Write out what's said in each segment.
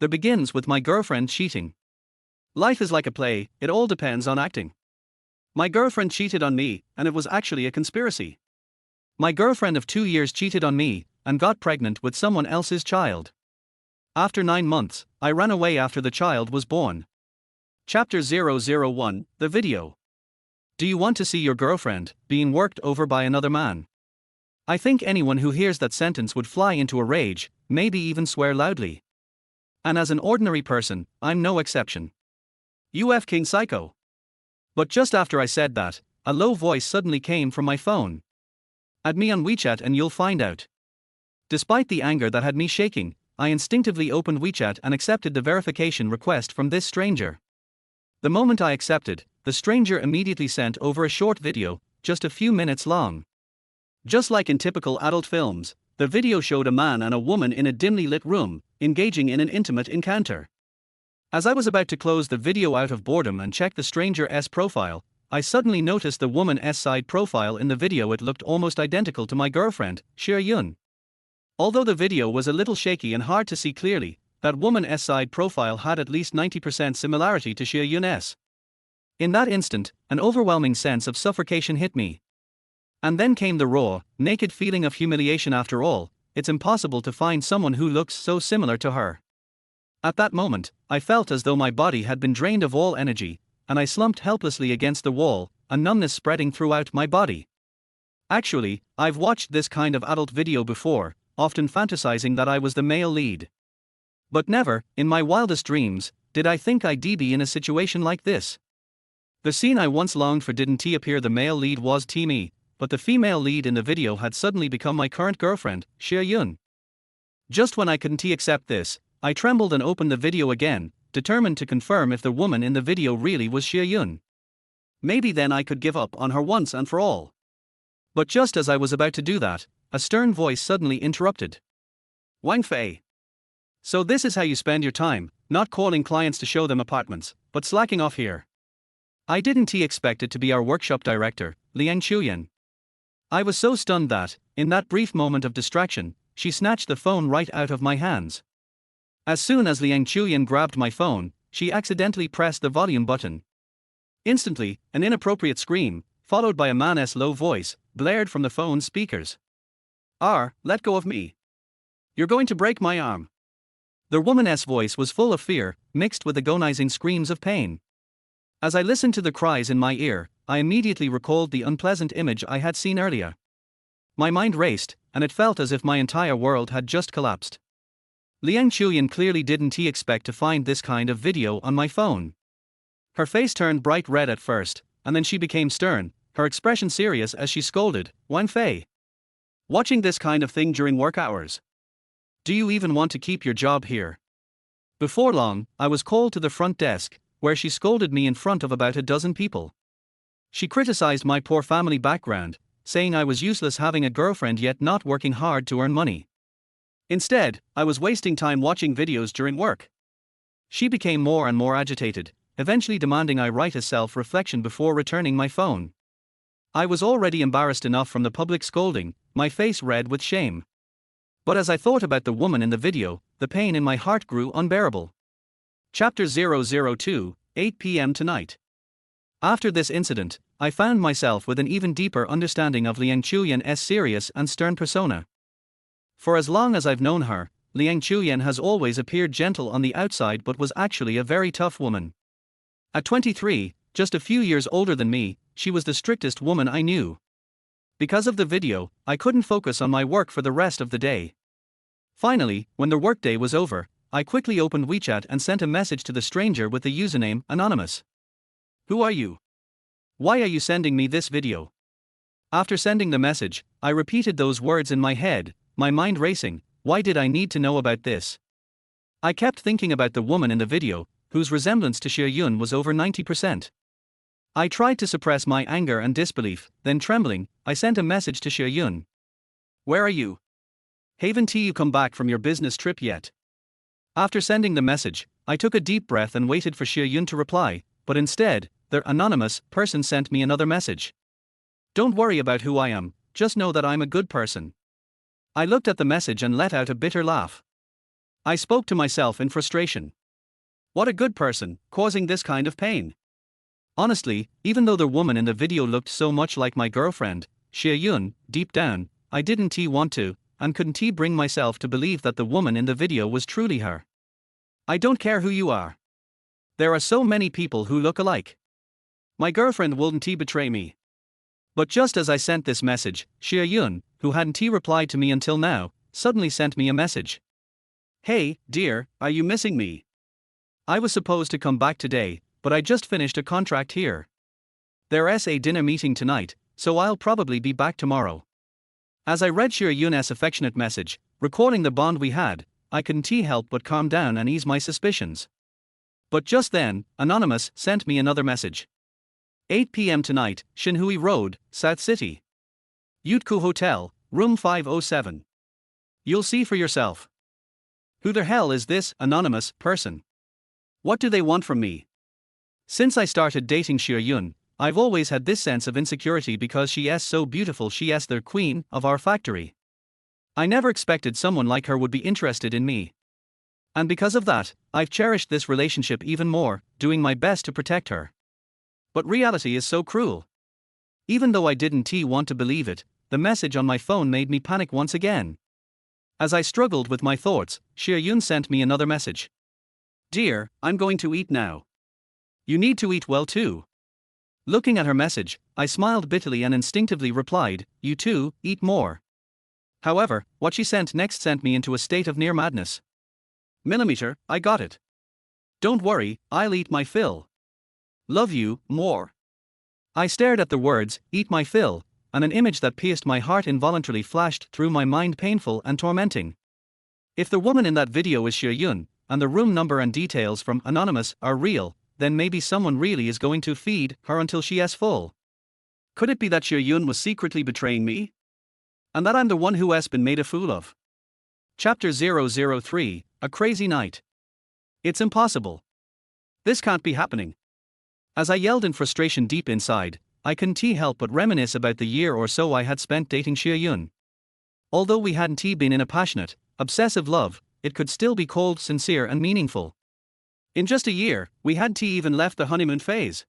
that begins with my girlfriend cheating. Life is like a play, it all depends on acting. My girlfriend cheated on me, and it was actually a conspiracy. My girlfriend of 2 years cheated on me, and got pregnant with someone else's child. After 9 months, I ran away after the child was born. Chapter 001, The Video. Do you want to see your girlfriend being worked over by another man? I think anyone who hears that sentence would fly into a rage, maybe even swear loudly. And as an ordinary person, I'm no exception. UF King Psycho. But just after I said that, a low voice suddenly came from my phone. Add me on WeChat and you'll find out. Despite the anger that had me shaking, I instinctively opened WeChat and accepted the verification request from this stranger. The moment I accepted, the stranger immediately sent over a short video, just a few minutes long. Just like in typical adult films, the video showed a man and a woman in a dimly lit room, engaging in an intimate encounter. As I was about to close the video out of boredom and check the stranger's profile, I suddenly noticed the woman's side profile in the video. It looked almost identical to my girlfriend, Xue Yun. Although the video was a little shaky and hard to see clearly, that woman's side profile had at least 90% similarity to Xue Yun's. In that instant, an overwhelming sense of suffocation hit me. And then came the raw, naked feeling of humiliation. After all, it's impossible to find someone who looks so similar to her. At that moment, I felt as though my body had been drained of all energy, and I slumped helplessly against the wall, a numbness spreading throughout my body. Actually, I've watched this kind of adult video before, often fantasizing that I was the male lead. But never, in my wildest dreams, did I think I'd be in a situation like this. The scene I once longed for didn't appear. The male lead was me, but the female lead in the video had suddenly become my current girlfriend, Xue Yun. Just when I couldn't accept this, I trembled and opened the video again, determined to confirm if the woman in the video really was Xue Yun. Maybe then I could give up on her once and for all. But just as I was about to do that, a stern voice suddenly interrupted. Wang Fei. So this is how you spend your time, not calling clients to show them apartments, but slacking off here. I didn't expect it to be our workshop director, Liang Chuyan. I was so stunned that, in that brief moment of distraction, she snatched the phone right out of my hands. As soon as Liang Chuyan grabbed my phone, she accidentally pressed the volume button. Instantly, an inappropriate scream, followed by a man's low voice, blared from the phone's speakers. Let go of me. You're going to break my arm. The woman's voice was full of fear, mixed with agonizing screams of pain. As I listened to the cries in my ear, I immediately recalled the unpleasant image I had seen earlier. My mind raced, and it felt as if my entire world had just collapsed. Liang Chuyan clearly didn't expect to find this kind of video on my phone. Her face turned bright red at first, and then she became stern, her expression serious as she scolded, Wang Fei. Watching this kind of thing during work hours? Do you even want to keep your job here? Before long, I was called to the front desk, where she scolded me in front of about a dozen people. She criticized my poor family background, saying I was useless having a girlfriend yet not working hard to earn money. Instead, I was wasting time watching videos during work. She became more and more agitated, eventually demanding I write a self-reflection before returning my phone. I was already embarrassed enough from the public scolding, my face red with shame. But as I thought about the woman in the video, the pain in my heart grew unbearable. Chapter 002, 8 p.m. tonight. After this incident, I found myself with an even deeper understanding of Liang Chuyan's serious and stern persona. For as long as I've known her, Liang Chuyan has always appeared gentle on the outside but was actually a very tough woman. At 23, just a few years older than me, she was the strictest woman I knew. Because of the video, I couldn't focus on my work for the rest of the day. Finally, when the workday was over, I quickly opened WeChat and sent a message to the stranger with the username Anonymous. Who are you? Why are you sending me this video? After sending the message, I repeated those words in my head, my mind racing. Why did I need to know about this? I kept thinking about the woman in the video, whose resemblance to Xue Yun was over 90%. I tried to suppress my anger and disbelief, then trembling, I sent a message to Xue Yun. Where are you? Haven't you come back from your business trip yet? After sending the message, I took a deep breath and waited for Xue Yun to reply, but instead, the anonymous person sent me another message. Don't worry about who I am, just know that I'm a good person. I looked at the message and let out a bitter laugh. I spoke to myself in frustration. What a good person, causing this kind of pain. Honestly, even though the woman in the video looked so much like my girlfriend, Xie Yun, deep down, I didn't want to, and couldn't bring myself to believe that the woman in the video was truly her. I don't care who you are. There are so many people who look alike. My girlfriend wouldn't betray me. But just as I sent this message, Xie Yun, who hadn't replied to me until now, suddenly sent me a message. Hey, dear, are you missing me? I was supposed to come back today, but I just finished a contract here. There's a dinner meeting tonight, so I'll probably be back tomorrow. As I read Xie Yun's affectionate message, recording the bond we had, I couldn't help but calm down and ease my suspicions. But just then, Anonymous sent me another message. 8 p.m. tonight, Shinhui Road, South City. Yutku Hotel, room 507. You'll see for yourself. Who the hell is this anonymous person? What do they want from me? Since I started dating Xie Yun, I've always had this sense of insecurity because she is so beautiful. She is the queen of our factory. I never expected someone like her would be interested in me. And because of that, I've cherished this relationship even more, doing my best to protect her. But reality is so cruel. Even though I didn't want to believe it, the message on my phone made me panic once again. As I struggled with my thoughts, Xie Yun sent me another message. Dear, I'm going to eat now. You need to eat well too. Looking at her message, I smiled bitterly and instinctively replied, you too, eat more. However, what she sent next sent me into a state of near madness. Millimeter, I got it. Don't worry, I'll eat my fill. Love you, more. I stared at the words, eat my fill, and an image that pierced my heart involuntarily flashed through my mind, painful and tormenting. If the woman in that video is Xie Yun, and the room number and details from Anonymous are real, then maybe someone really is going to feed her until she is full. Could it be that Xie Yun was secretly betraying me? And that I'm the one who has been made a fool of? Chapter 003, A Crazy Night. It's impossible. This can't be happening. As I yelled in frustration deep inside, I couldn't help but reminisce about the year or so I had spent dating Xie Yun. Although we hadn't been in a passionate, obsessive love, it could still be called sincere and meaningful. In just a year, we hadn't even left the honeymoon phase.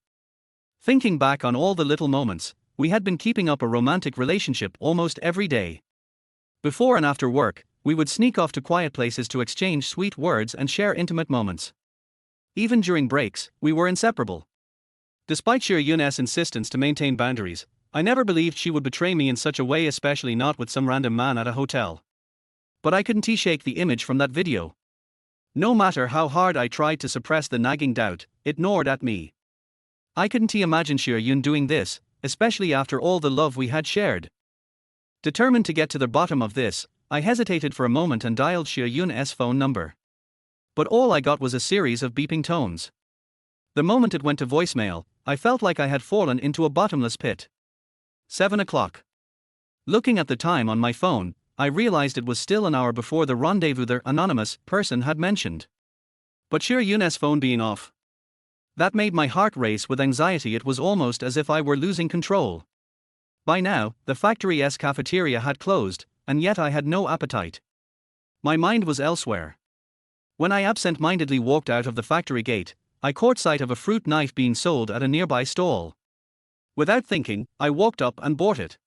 Thinking back on all the little moments, we had been keeping up a romantic relationship almost every day. Before and after work, we would sneak off to quiet places to exchange sweet words and share intimate moments. Even during breaks, we were inseparable. Despite Xie Yun's insistence to maintain boundaries, I never believed she would betray me in such a way, especially not with some random man at a hotel. But I couldn't shake the image from that video. No matter how hard I tried to suppress the nagging doubt, it gnawed at me. I couldn't imagine Xie Yun doing this, especially after all the love we had shared. Determined to get to the bottom of this, I hesitated for a moment and dialed Xie Yun's phone number. But all I got was a series of beeping tones. The moment it went to voicemail, I felt like I had fallen into a bottomless pit. 7 o'clock. Looking at the time on my phone, I realized it was still an hour before the rendezvous the anonymous person had mentioned. But Xie Yun's phone being off. That made my heart race with anxiety. It was almost as if I were losing control. By now, the factory's cafeteria had closed, and yet I had no appetite. My mind was elsewhere. When I absent-mindedly walked out of the factory gate, I caught sight of a fruit knife being sold at a nearby stall. Without thinking, I walked up and bought it.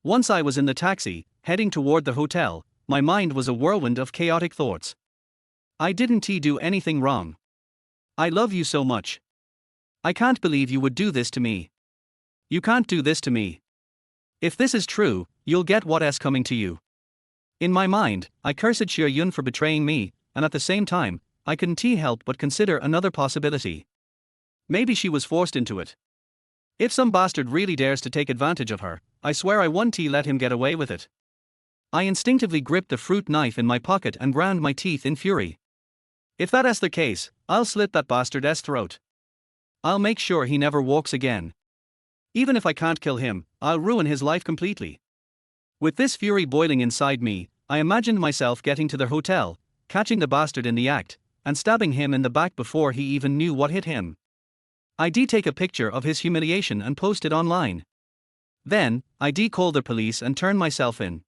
Once I was in the taxi, heading toward the hotel, my mind was a whirlwind of chaotic thoughts. I didn't do anything wrong. I love you so much. I can't believe you would do this to me. You can't do this to me. If this is true, you'll get what is coming to you. In my mind, I cursed Xie Yun for betraying me, and at the same time, I couldn't help but consider another possibility. Maybe she was forced into it. If some bastard really dares to take advantage of her, I swear I won't let him get away with it. I instinctively gripped the fruit knife in my pocket and ground my teeth in fury. If that is the case, I'll slit that bastard's throat. I'll make sure he never walks again. Even if I can't kill him, I'll ruin his life completely. With this fury boiling inside me, I imagined myself getting to the hotel, catching the bastard in the act, and stabbing him in the back before he even knew what hit him. I'd take a picture of his humiliation and post it online. Then, I'd call the police and turn myself in.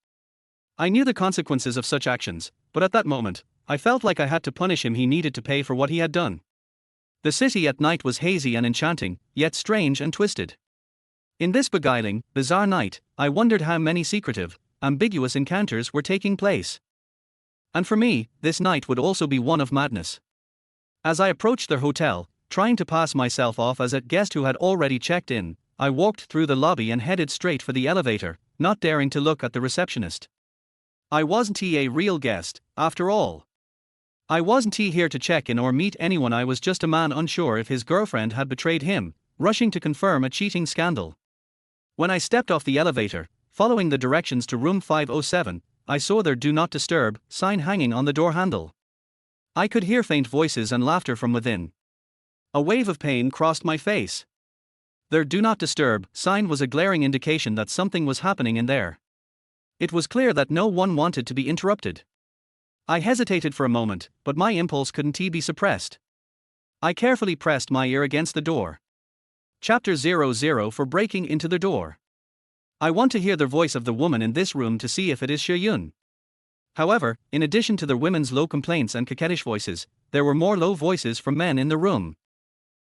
I knew the consequences of such actions, but at that moment, I felt like I had to punish him. He needed to pay for what he had done. The city at night was hazy and enchanting, yet strange and twisted. In this beguiling, bizarre night, I wondered how many secretive, ambiguous encounters were taking place. And for me, this night would also be one of madness. As I approached their hotel, trying to pass myself off as a guest who had already checked in, I walked through the lobby and headed straight for the elevator, not daring to look at the receptionist. I wasn't a real guest, after all. I wasn't here to check in or meet anyone. I was just a man unsure if his girlfriend had betrayed him, rushing to confirm a cheating scandal. When I stepped off the elevator, following the directions to room 507, I saw their "Do Not Disturb" sign hanging on the door handle. I could hear faint voices and laughter from within. A wave of pain crossed my face. Their "Do Not Disturb" sign was a glaring indication that something was happening in there. It was clear that no one wanted to be interrupted. I hesitated for a moment, but my impulse couldn't be suppressed. I carefully pressed my ear against the door. Chapter 00 for breaking into the door. I want to hear the voice of the woman in this room to see if it is Xue. However, in addition to the women's low complaints and coquettish voices, there were more low voices from men in the room.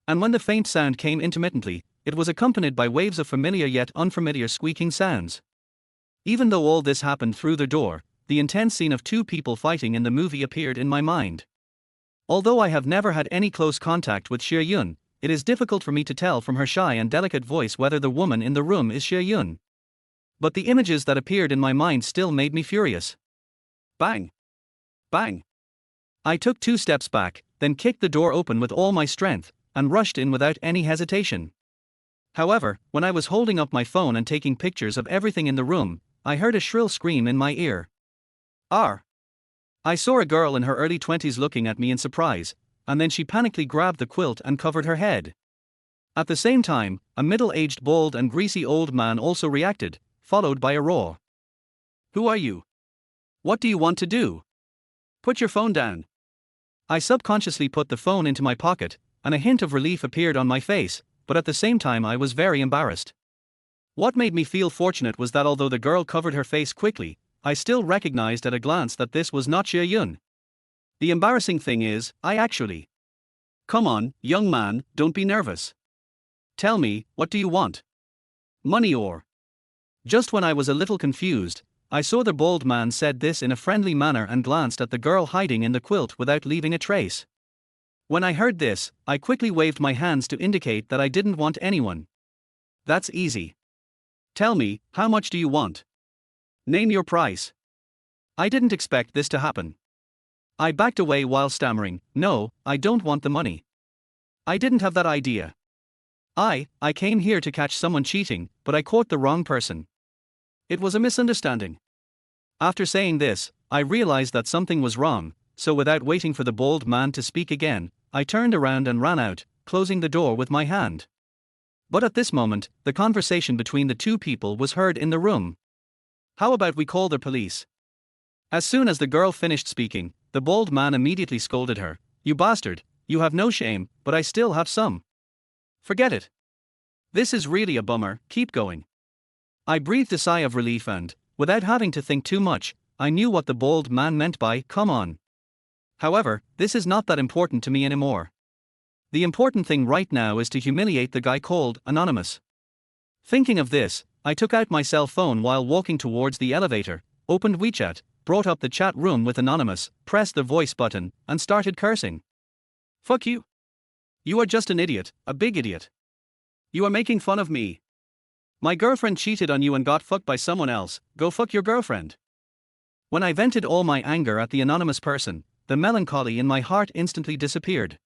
And when the faint sound came intermittently, it was accompanied by waves of familiar yet unfamiliar squeaking sounds. Even though all this happened through the door, the intense scene of two people fighting in the movie appeared in my mind. Although I have never had any close contact with Xue, it is difficult for me to tell from her shy and delicate voice whether the woman in the room is Xue. But the images that appeared in my mind still made me furious. Bang! Bang! I took 2 steps back, then kicked the door open with all my strength, and rushed in without any hesitation. However, when I was holding up my phone and taking pictures of everything in the room, I heard a shrill scream in my ear. "R!" I saw a girl in her early 20s looking at me in surprise, and then she panically grabbed the quilt and covered her head. At the same time, a middle-aged, bald and greasy old man also reacted, followed by a roar. "Who are you? What do you want to do? Put your phone down." I subconsciously put the phone into my pocket, and a hint of relief appeared on my face, but at the same time I was very embarrassed. What made me feel fortunate was that although the girl covered her face quickly, I still recognized at a glance that this was not Xue. The embarrassing thing is, I actually. "Come on, young man, don't be nervous. Tell me, what do you want? Money or?" Just when I was a little confused, I saw the bald man said this in a friendly manner and glanced at the girl hiding in the quilt without leaving a trace. When I heard this, I quickly waved my hands to indicate that I didn't want anyone. "That's easy. Tell me, how much do you want? Name your price." I didn't expect this to happen. I backed away while stammering, "No, I don't want the money. I didn't have that idea. I came here to catch someone cheating, but I caught the wrong person. It was a misunderstanding." After saying this, I realized that something was wrong, so without waiting for the bald man to speak again, I turned around and ran out, closing the door with my hand. But at this moment, the conversation between the two people was heard in the room. "How about we call the police?" As soon as the girl finished speaking, the bald man immediately scolded her. "You bastard, you have no shame, but I still have some. Forget it. This is really a bummer, keep going." I breathed a sigh of relief and, without having to think too much, I knew what the bald man meant by "come on." However, this is not that important to me anymore. The important thing right now is to humiliate the guy called Anonymous. Thinking of this, I took out my cell phone while walking towards the elevator, opened WeChat, brought up the chat room with Anonymous, pressed the voice button, and started cursing. "Fuck you. You are just an idiot, a big idiot. You are making fun of me. My girlfriend cheated on you and got fucked by someone else, go fuck your girlfriend." When I vented all my anger at the anonymous person, the melancholy in my heart instantly disappeared.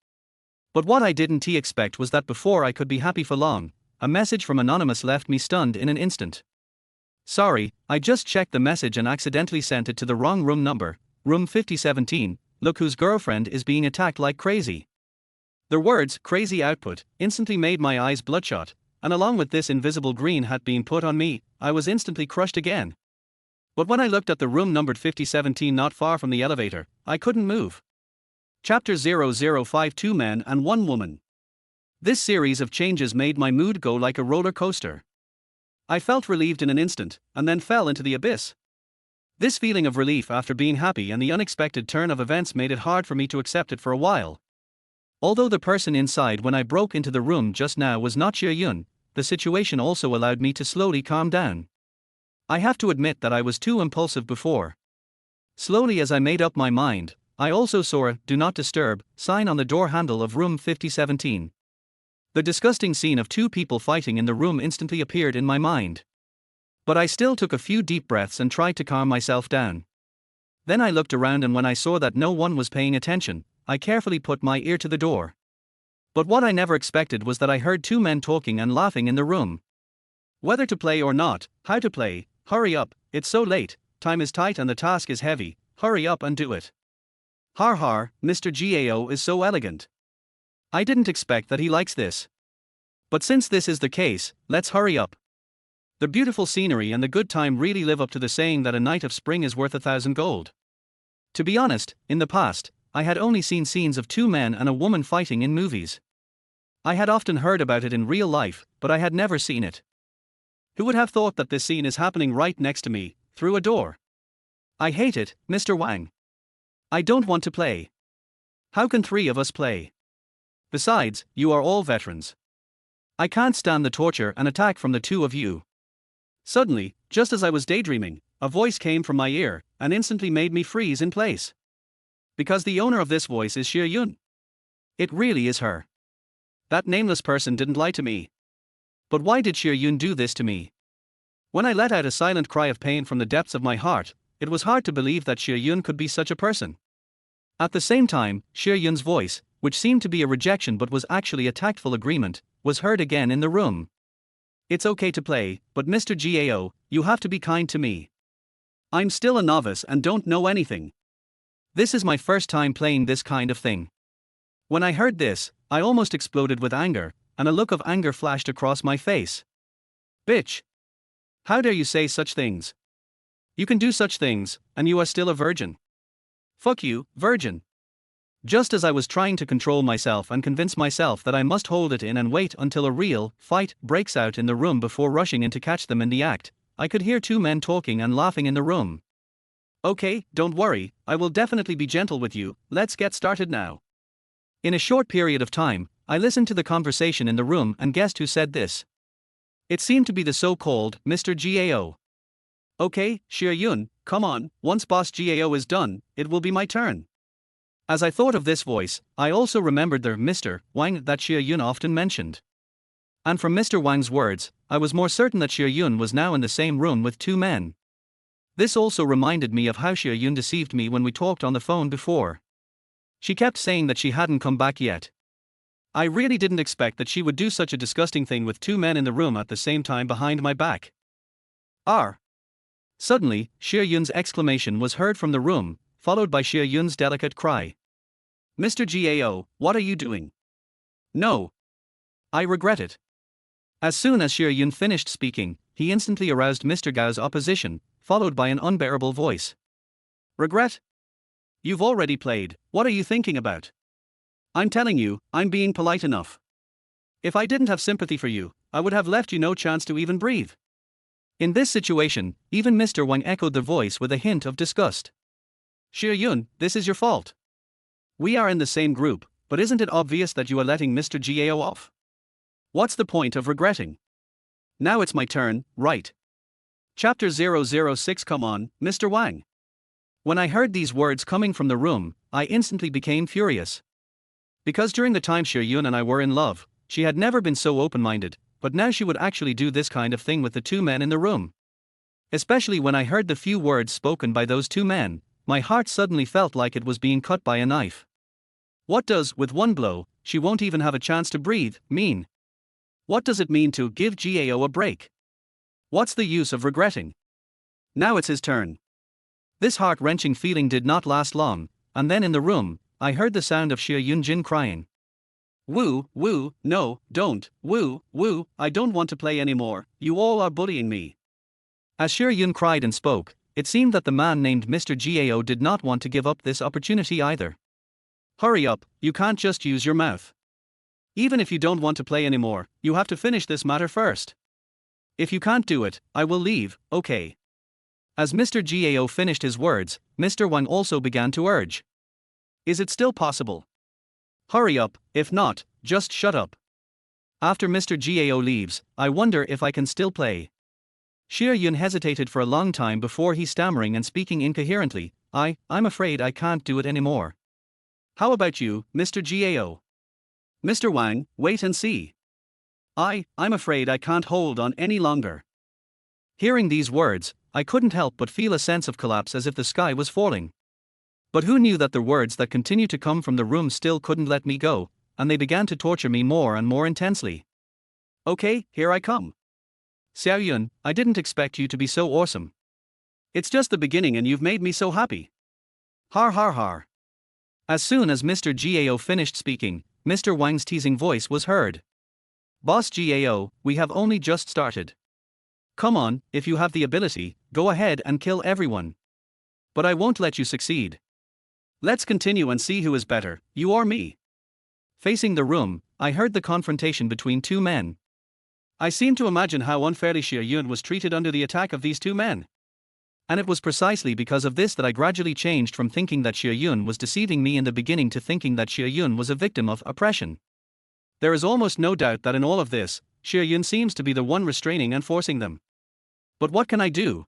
But what I didn't expect was that before I could be happy for long, a message from Anonymous left me stunned in an instant. "Sorry, I just checked the message and accidentally sent it to the wrong room number, room 5017, look whose girlfriend is being attacked like crazy." The words "crazy output" instantly made my eyes bloodshot, and along with this invisible green hat being put on me, I was instantly crushed again. But when I looked at the room numbered 5017 not far from the elevator, I couldn't move. Chapter 0052 Two Men and One Woman. This series of changes made my mood go like a roller coaster. I felt relieved in an instant, and then fell into the abyss. This feeling of relief after being happy and the unexpected turn of events made it hard for me to accept it for a while. Although the person inside when I broke into the room just now was not Xue Yun, the situation also allowed me to slowly calm down. I have to admit that I was too impulsive before. Slowly as I made up my mind, I also saw a "Do Not Disturb" sign on the door handle of room 5017. The disgusting scene of two people fighting in the room instantly appeared in my mind. But I still took a few deep breaths and tried to calm myself down. Then I looked around, and when I saw that no one was paying attention, I carefully put my ear to the door. But what I never expected was that I heard two men talking and laughing in the room. Whether to play or not, how to play, hurry up, it's so late, time is tight and the task is heavy, hurry up and do it. Har har, Mr. Gao is so elegant. I didn't expect that he likes this. But since this is the case, let's hurry up. The beautiful scenery and the good time really live up to the saying that a night of spring is worth 1,000 gold. To be honest, in the past, I had only seen scenes of two men and a woman fighting in movies. I had often heard about it in real life, but I had never seen it. Who would have thought that this scene is happening right next to me, through a door? I hate it, Mr. Wang. I don't want to play. How can three of us play? Besides, you are all veterans. I can't stand the torture and attack from the two of you. Suddenly, just as I was daydreaming, a voice came from my ear and instantly made me freeze in place. Because the owner of this voice is Xue Yun. It really is her. That nameless person didn't lie to me. But why did Xue Yun do this to me? When I let out a silent cry of pain from the depths of my heart, it was hard to believe that Xue Yun could be such a person. At the same time, Xue Yun's voice, which seemed to be a rejection but was actually a tactful agreement, was heard again in the room. It's okay to play, but Mr. Gao, you have to be kind to me. I'm still a novice and don't know anything. This is my first time playing this kind of thing. When I heard this, I almost exploded with anger, and a look of anger flashed across my face. Bitch! How dare you say such things? You can do such things, and you are still a virgin. Fuck you, virgin. Just as I was trying to control myself and convince myself that I must hold it in and wait until a real fight breaks out in the room before rushing in to catch them in the act, I could hear two men talking and laughing in the room. Okay, don't worry, I will definitely be gentle with you, let's get started now. In a short period of time, I listened to the conversation in the room and guessed who said this. It seemed to be the so-called Mr. Gao. Okay, Xue Yun, come on, once Boss Gao is done, it will be my turn. As I thought of this voice, I also remembered the Mr. Wang that Xue Yun often mentioned. And from Mr. Wang's words, I was more certain that Xue Yun was now in the same room with two men. This also reminded me of how Xue Yun deceived me when we talked on the phone before. She kept saying that she hadn't come back yet. I really didn't expect that she would do such a disgusting thing with two men in the room at the same time behind my back. R. Suddenly, Xue Yun's exclamation was heard from the room, followed by Xue Yun's delicate cry. Mr. Gao, what are you doing? No. I regret it. As soon as Xue Yun finished speaking, he instantly aroused Mr. Gao's opposition, followed by an unbearable voice. Regret? You've already played, what are you thinking about? I'm telling you, I'm being polite enough. If I didn't have sympathy for you, I would have left you no chance to even breathe. In this situation, even Mr. Wang echoed the voice with a hint of disgust. Xue Yun, this is your fault. We are in the same group, but isn't it obvious that you are letting Mr. Gao off? What's the point of regretting? Now it's my turn, right? Chapter 006. Come on, Mr. Wang. When I heard these words coming from the room, I instantly became furious. Because during the time Xue Yun and I were in love, she had never been so open-minded, but now she would actually do this kind of thing with the two men in the room. Especially when I heard the few words spoken by those two men, my heart suddenly felt like it was being cut by a knife. What does, with one blow, she won't even have a chance to breathe, mean? What does it mean to give Gao a break? What's the use of regretting? Now it's his turn. This heart-wrenching feeling did not last long, and then in the room, I heard the sound of Xue Yunjin crying. Woo, woo, no, don't, woo, woo, I don't want to play anymore, you all are bullying me. As Xue Yun cried and spoke, it seemed that the man named Mr. Gao did not want to give up this opportunity either. Hurry up, you can't just use your mouth. Even if you don't want to play anymore, you have to finish this matter first. If you can't do it, I will leave, okay? As Mr. Gao finished his words, Mr. Wang also began to urge. Is it still possible? Hurry up, if not, just shut up. After Mr. Gao leaves, I wonder if I can still play. Xie Yun hesitated for a long time before he stammering and speaking incoherently. I'm afraid I can't do it anymore. How about you, Mr. Gao? Mr. Wang, wait and see. I'm afraid I can't hold on any longer. Hearing these words, I couldn't help but feel a sense of collapse as if the sky was falling. But who knew that the words that continued to come from the room still couldn't let me go, and they began to torture me more and more intensely. Okay, here I come. Xiao Yun, I didn't expect you to be so awesome. It's just the beginning and you've made me so happy. Har har har. As soon as Mr. Gao finished speaking, Mr. Wang's teasing voice was heard. Boss Gao, we have only just started. Come on, if you have the ability, go ahead and kill everyone. But I won't let you succeed. Let's continue and see who is better, you or me. Facing the room, I heard the confrontation between two men. I seemed to imagine how unfairly Xie Yun was treated under the attack of these two men. And it was precisely because of this that I gradually changed from thinking that Xie Yun was deceiving me in the beginning to thinking that Xie Yun was a victim of oppression. There is almost no doubt that in all of this, Xie Yun seems to be the one restraining and forcing them. But what can I do?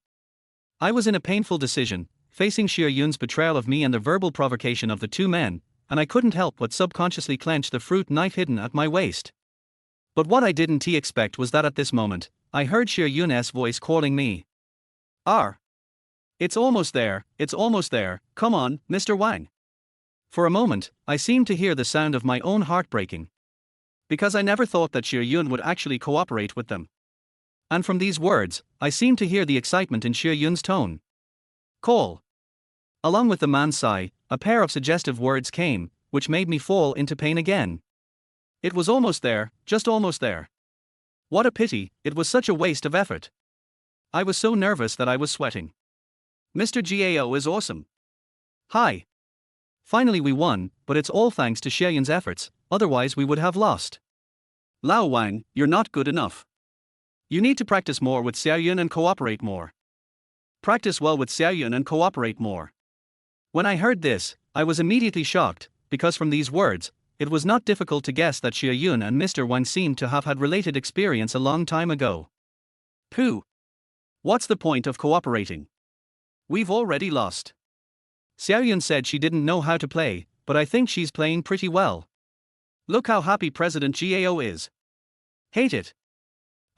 I was in a painful decision, facing Xie Yun's betrayal of me and the verbal provocation of the two men, and I couldn't help but subconsciously clench the fruit knife hidden at my waist. But what I didn't expect was that at this moment, I heard Xie Yun's voice calling me. It's almost there, come on, Mr. Wang. For a moment, I seemed to hear the sound of my own heart breaking. Because I never thought that Xie Yun would actually cooperate with them. And from these words, I seemed to hear the excitement in Xie Yun's tone. Call. Along with the man's sigh, a pair of suggestive words came, which made me fall into pain again. It was almost there, just almost there. What a pity, it was such a waste of effort. I was so nervous that I was sweating. Mr. Gao is awesome. Hi. Finally we won, but it's all thanks to Xie Yun's efforts, otherwise we would have lost. Lao Wang, you're not good enough. You need to practice more with Xiao Yun and cooperate more. Practice well with Xiao Yun and cooperate more. When I heard this, I was immediately shocked, because from these words, it was not difficult to guess that Xie Yun and Mr. Wang seemed to have had related experience a long time ago. Pooh. What's the point of cooperating? We've already lost. Xiao Yun said she didn't know how to play, but I think she's playing pretty well. Look how happy President Gao is. Hate it.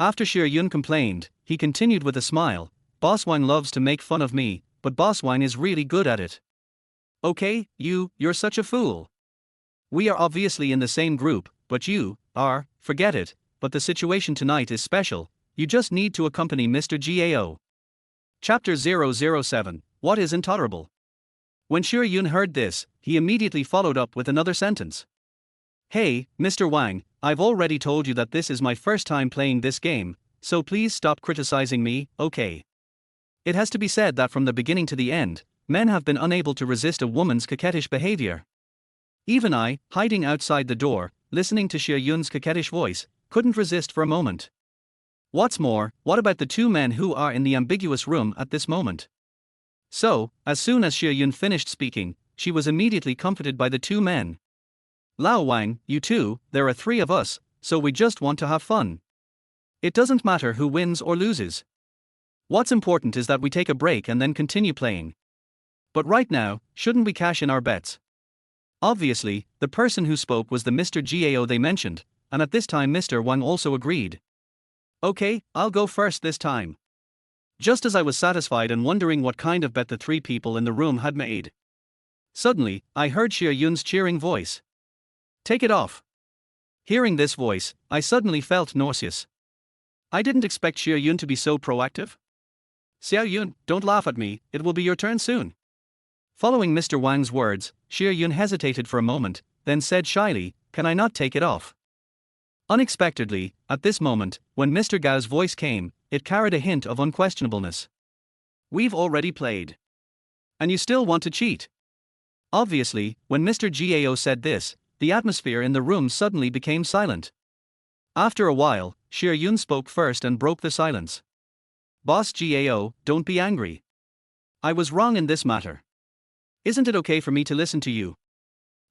After Xie Yun complained, he continued with a smile, Boss Wang loves to make fun of me, but Boss Wang is really good at it. Okay, you're such a fool. We are obviously in the same group, but forget it, but the situation tonight is special, you just need to accompany Mr. Gao. Chapter 007, What is Intolerable? When Xie Yun heard this, he immediately followed up with another sentence. Hey, Mr. Wang, I've already told you that this is my first time playing this game, so please stop criticizing me, okay? It has to be said that from the beginning to the end, men have been unable to resist a woman's coquettish behavior. Even I, hiding outside the door, listening to Xie Yun's coquettish voice, couldn't resist for a moment. What's more, what about the two men who are in the ambiguous room at this moment? So, as soon as Xie Yun finished speaking, she was immediately comforted by the two men. Lao Wang, you two, there are three of us, so we just want to have fun. It doesn't matter who wins or loses. What's important is that we take a break and then continue playing. But right now, shouldn't we cash in our bets? Obviously, the person who spoke was the Mr. Gao they mentioned, and at this time Mr. Wang also agreed. Okay, I'll go first this time. Just as I was satisfied and wondering what kind of bet the three people in the room had made. Suddenly, I heard Xie Yun's cheering voice. Take it off. Hearing this voice, I suddenly felt nauseous. I didn't expect Xie Yun to be so proactive. Xiao Yun, don't laugh at me, it will be your turn soon. Following Mr. Wang's words, Xie Yun hesitated for a moment, then said shyly, Can I not take it off? Unexpectedly, at this moment, when Mr. Gao's voice came, it carried a hint of unquestionableness. We've already played. And you still want to cheat? Obviously, when Mr. Gao said this, the atmosphere in the room suddenly became silent. After a while, Xie Yun spoke first and broke the silence. Boss Gao, don't be angry. I was wrong in this matter. Isn't it okay for me to listen to you?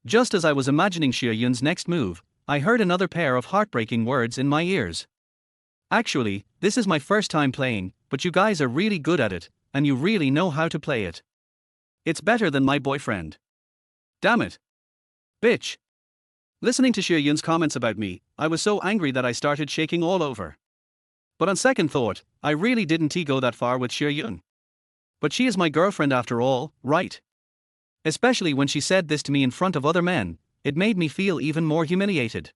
Just as I was imagining Xue Yun's next move, I heard another pair of heartbreaking words in my ears. Actually, this is my first time playing, but you guys are really good at it, and you really know how to play it. It's better than my boyfriend. Damn it. Bitch. Listening to Xue Yun's comments about me, I was so angry that I started shaking all over. But on second thought, I really didn't go that far with Xue Yun. But she is my girlfriend after all, right? Especially when she said this to me in front of other men, it made me feel even more humiliated.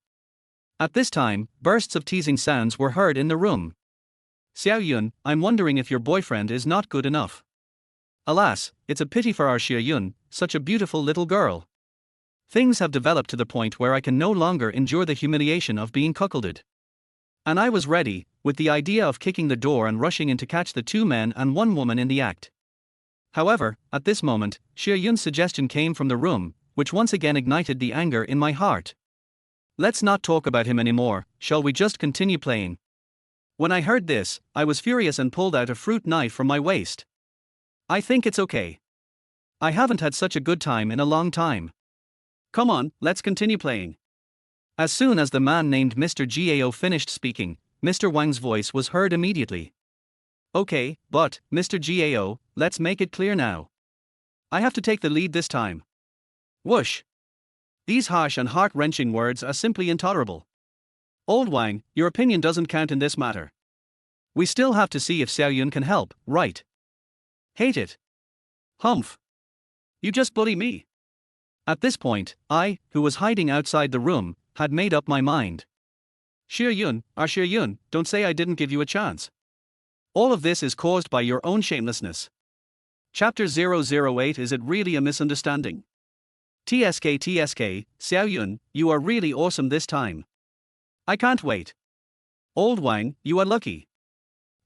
At this time, bursts of teasing sounds were heard in the room. Xiao Yun, I'm wondering if your boyfriend is not good enough. Alas, it's a pity for our Xue Yun, such a beautiful little girl. Things have developed to the point where I can no longer endure the humiliation of being cuckolded. And I was ready, with the idea of kicking the door and rushing in to catch the 2 men and 1 woman in the act. However, at this moment, Xue Yun's suggestion came from the room, which once again ignited the anger in my heart. Let's not talk about him anymore, shall we just continue playing? When I heard this, I was furious and pulled out a fruit knife from my waist. I think it's okay. I haven't had such a good time in a long time. Come on, let's continue playing. As soon as the man named Mr. Gao finished speaking, Mr. Wang's voice was heard immediately. Okay, but, Mr. Gao, let's make it clear now. I have to take the lead this time. Whoosh. These harsh and heart-wrenching words are simply intolerable. Old Wang, your opinion doesn't count in this matter. We still have to see if Xiao Yun can help, right? Hate it. Humph. You just bully me. At this point, I, who was hiding outside the room, had made up my mind. Xue Yun, don't say I didn't give you a chance. All of this is caused by your own shamelessness. Chapter 008. Is it really a misunderstanding? TSK, Xiao Yun, you are really awesome this time. I can't wait. Old Wang, you are lucky.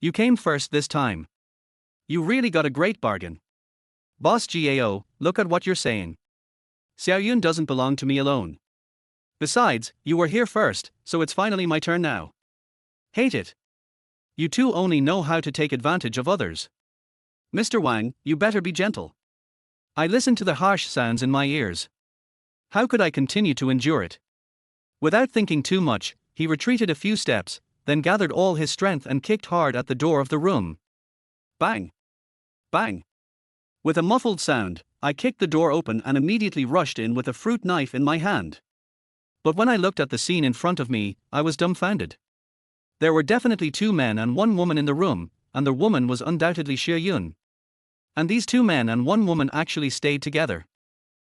You came first this time. You really got a great bargain. Boss Gao, look at what you're saying. Xiao Yun doesn't belong to me alone. Besides, you were here first, so it's finally my turn now. Hate it. You two only know how to take advantage of others. Mr. Wang, you better be gentle. I listened to the harsh sounds in my ears. How could I continue to endure it? Without thinking too much, he retreated a few steps, then gathered all his strength and kicked hard at the door of the room. Bang! Bang! With a muffled sound, I kicked the door open and immediately rushed in with a fruit knife in my hand. But when I looked at the scene in front of me, I was dumbfounded. There were definitely 2 men and 1 woman in the room, and the woman was undoubtedly Xue Yun. And these 2 men and 1 woman actually stayed together.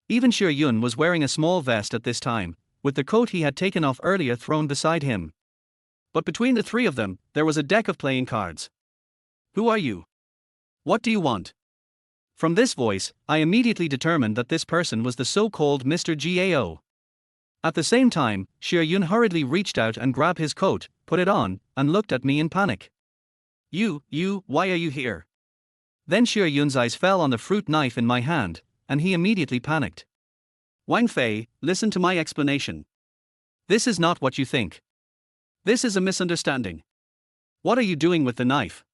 Even Xue Yun was wearing a small vest at this time, with the coat he had taken off earlier thrown beside him. But between the 3 of them, there was a deck of playing cards. Who are you? What do you want? From this voice, I immediately determined that this person was the so-called Mr. Gao. At the same time, Xue Yun hurriedly reached out and grabbed his coat, put it on, and looked at me in panic. Why are you here? Then Xue Yun's eyes fell on the fruit knife in my hand, and he immediately panicked. Wang Fei, listen to my explanation. This is not what you think. This is a misunderstanding. What are you doing with the knife?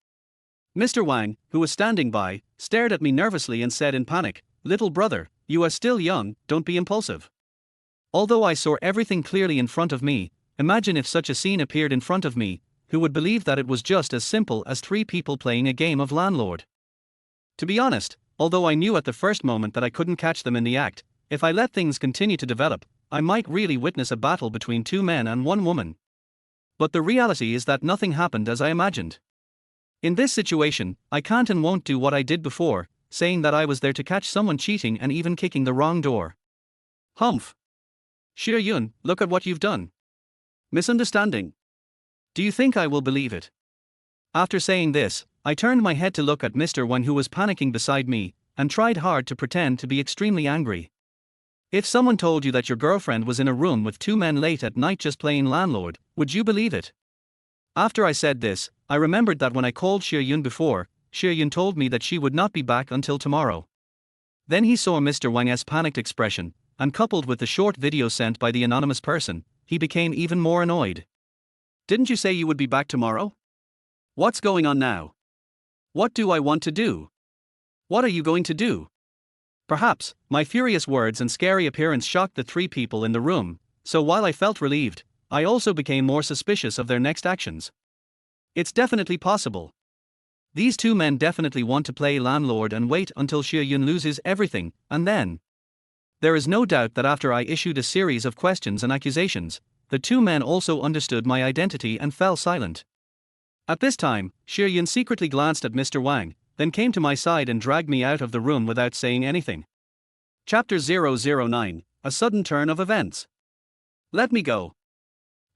Mr. Wang, who was standing by, stared at me nervously and said in panic, Little brother, you are still young, don't be impulsive. Although I saw everything clearly in front of me, imagine if such a scene appeared in front of me, who would believe that it was just as simple as 3 people playing a game of landlord? To be honest, although I knew at the first moment that I couldn't catch them in the act, if I let things continue to develop, I might really witness a battle between 2 men and 1 woman. But the reality is that nothing happened as I imagined. In this situation, I can't and won't do what I did before, saying that I was there to catch someone cheating and even kicking the wrong door. Humph. Xue Yun, look at what you've done. Misunderstanding. Do you think I will believe it? After saying this, I turned my head to look at Mr. Wang, who was panicking beside me, and tried hard to pretend to be extremely angry. If someone told you that your girlfriend was in a room with 2 men late at night just playing landlord, would you believe it? After I said this, I remembered that when I called Xue Yun before, Xue Yun told me that she would not be back until tomorrow. Then he saw Mr. Wang's panicked expression, and coupled with the short video sent by the anonymous person, he became even more annoyed. Didn't you say you would be back tomorrow? What's going on now? What do I want to do? What are you going to do? Perhaps, my furious words and scary appearance shocked the three people in the room, so while I felt relieved, I also became more suspicious of their next actions. It's definitely possible. These two men definitely want to play landlord and wait until Xue Yun loses everything, and then. There is no doubt that after I issued a series of questions and accusations, the two men also understood my identity and fell silent. At this time, Xue Yun secretly glanced at Mr. Wang, then came to my side and dragged me out of the room without saying anything. Chapter 009, A Sudden Turn of Events. Let me go.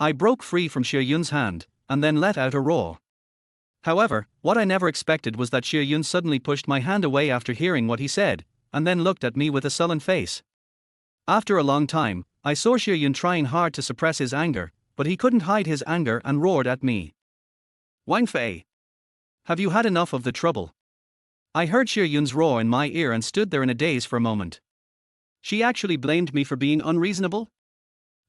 I broke free from Xue Yun's hand, and then let out a roar. However, what I never expected was that Xue Yun suddenly pushed my hand away after hearing what he said, and then looked at me with a sullen face. After a long time, I saw Xue Yun trying hard to suppress his anger, but he couldn't hide his anger and roared at me. Wang Fei, have you had enough of the trouble? I heard Xue Yun's roar in my ear and stood there in a daze for a moment. She actually blamed me for being unreasonable?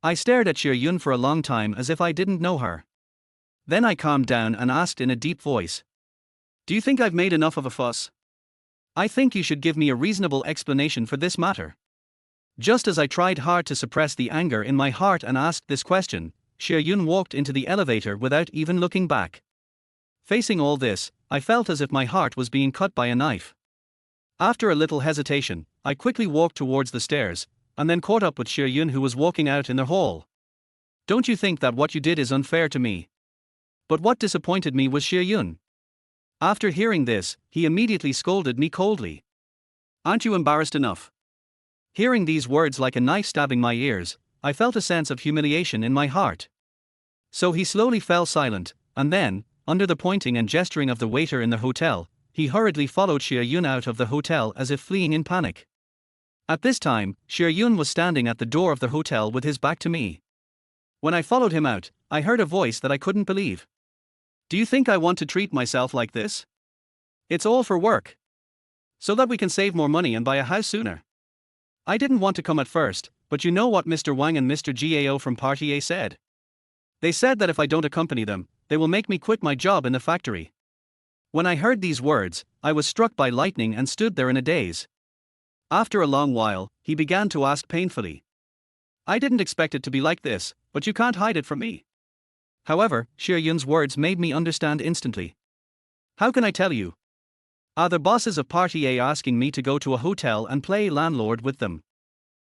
I stared at Xue Yun for a long time as if I didn't know her. Then I calmed down and asked in a deep voice. Do you think I've made enough of a fuss? I think you should give me a reasonable explanation for this matter. Just as I tried hard to suppress the anger in my heart and asked this question, Xue Yun walked into the elevator without even looking back. Facing all this, I felt as if my heart was being cut by a knife. After a little hesitation, I quickly walked towards the stairs, and then caught up with Xue Yun, who was walking out in the hall. Don't you think that what you did is unfair to me? But what disappointed me was Xue Yun. After hearing this, he immediately scolded me coldly. Aren't you embarrassed enough? Hearing these words like a knife stabbing my ears, I felt a sense of humiliation in my heart. So he slowly fell silent, and then, under the pointing and gesturing of the waiter in the hotel, he hurriedly followed Xue Yun out of the hotel as if fleeing in panic. At this time, Xue Yun was standing at the door of the hotel with his back to me. When I followed him out, I heard a voice that I couldn't believe. Do you think I want to treat myself like this? It's all for work. So that we can save more money and buy a house sooner. I didn't want to come at first, but you know what Mr. Wang and Mr. Gao from Party A said? They said that if I don't accompany them, they will make me quit my job in the factory. When I heard these words, I was struck by lightning and stood there in a daze. After a long while, he began to ask painfully. I didn't expect it to be like this, but you can't hide it from me. However, Xue Yun's words made me understand instantly. How can I tell you? Are the bosses of Party A asking me to go to a hotel and play landlord with them?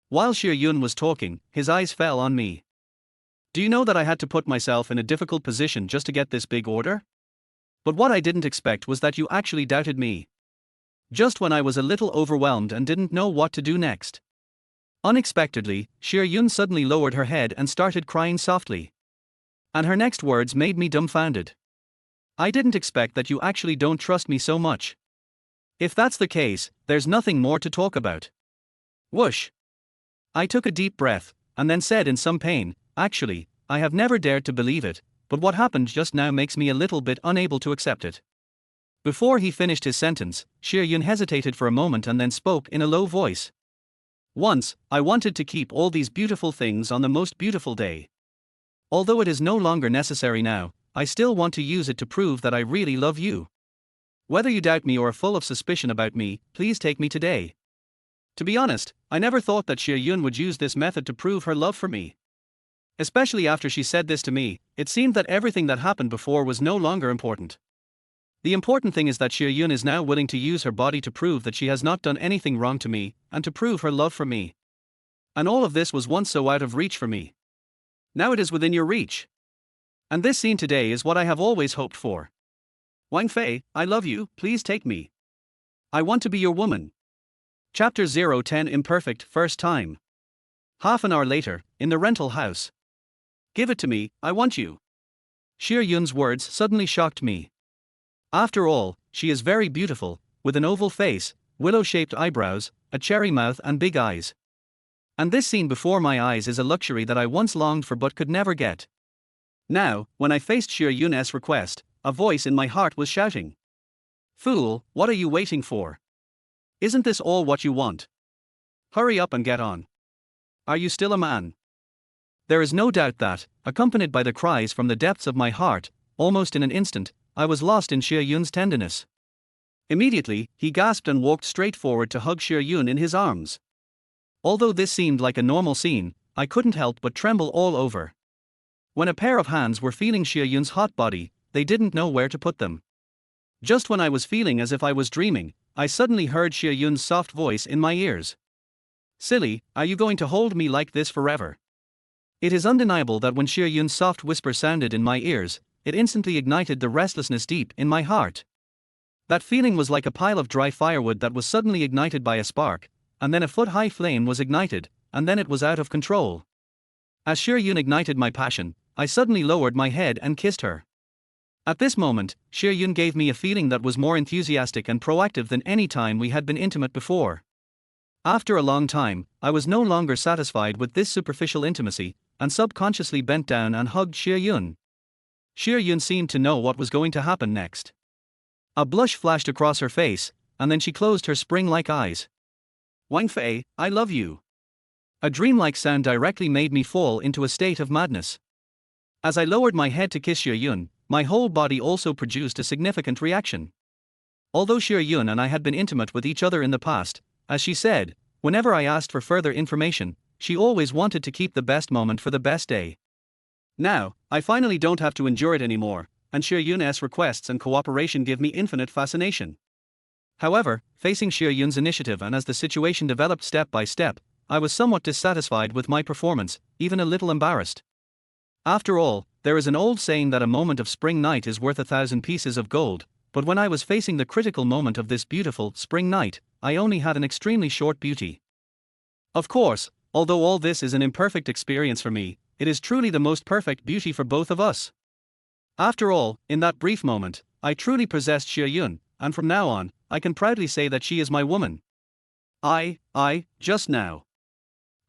While Xue Yun was talking, his eyes fell on me. Do you know that I had to put myself in a difficult position just to get this big order? But what I didn't expect was that you actually doubted me. Just when I was a little overwhelmed and didn't know what to do next. Unexpectedly, Xue Yun suddenly lowered her head and started crying softly. And her next words made me dumbfounded. I didn't expect that you actually don't trust me so much. If that's the case, there's nothing more to talk about. Whoosh! I took a deep breath, and then said in some pain, actually, I have never dared to believe it, but what happened just now makes me a little bit unable to accept it. Before he finished his sentence, Xue Yun hesitated for a moment and then spoke in a low voice. Once, I wanted to keep all these beautiful things on the most beautiful day. Although it is no longer necessary now, I still want to use it to prove that I really love you. Whether you doubt me or are full of suspicion about me, please take me today. To be honest, I never thought that Xue Yun would use this method to prove her love for me. Especially after she said this to me, it seemed that everything that happened before was no longer important. The important thing is that Xue Yun is now willing to use her body to prove that she has not done anything wrong to me, and to prove her love for me. And all of this was once so out of reach for me. Now it is within your reach. And this scene today is what I have always hoped for. Wang Fei, I love you, please take me. I want to be your woman. Chapter 010 Imperfect First Time. Half an hour later, in the rental house. Give it to me, I want you. Xue Yun's words suddenly shocked me. After all, she is very beautiful, with an oval face, willow-shaped eyebrows, a cherry mouth and big eyes. And this scene before my eyes is a luxury that I once longed for but could never get. Now, when I faced Xue Yun's request, a voice in my heart was shouting. Fool, what are you waiting for? Isn't this all what you want? Hurry up and get on. Are you still a man? There is no doubt that, accompanied by the cries from the depths of my heart, almost in an instant, I was lost in Xue Yun's tenderness. Immediately, he gasped and walked straight forward to hug Xue Yun in his arms. Although this seemed like a normal scene, I couldn't help but tremble all over. When a pair of hands were feeling Xue Yun's hot body, they didn't know where to put them. Just when I was feeling as if I was dreaming, I suddenly heard Xue Yun's soft voice in my ears. "Silly, are you going to hold me like this forever?" It is undeniable that when Xue Yun's soft whisper sounded in my ears, it instantly ignited the restlessness deep in my heart. That feeling was like a pile of dry firewood that was suddenly ignited by a spark, and then a foot-high flame was ignited, and then it was out of control. As Xue Yun ignited my passion, I suddenly lowered my head and kissed her. At this moment, Xue Yun gave me a feeling that was more enthusiastic and proactive than any time we had been intimate before. After a long time, I was no longer satisfied with this superficial intimacy, and subconsciously bent down and hugged Xue Yun. Xue Yun seemed to know what was going to happen next. A blush flashed across her face, and then she closed her spring-like eyes. "Wang Fei, I love you." A dreamlike sound directly made me fall into a state of madness. As I lowered my head to kiss Xue Yun, my whole body also produced a significant reaction. Although Xue Yun and I had been intimate with each other in the past, as she said, whenever I asked for further information, she always wanted to keep the best moment for the best day. Now, I finally don't have to endure it anymore, and Xue Yun's requests and cooperation give me infinite fascination. However, facing Xue Yun's initiative and as the situation developed step by step, I was somewhat dissatisfied with my performance, even a little embarrassed. After all, there is an old saying that a moment of spring night is worth 1,000 pieces of gold, but when I was facing the critical moment of this beautiful spring night, I only had an extremely short beauty. Of course, although all this is an imperfect experience for me, it is truly the most perfect beauty for both of us. After all, in that brief moment, I truly possessed Xue Yun, and from now on, I can proudly say that she is my woman. Just now.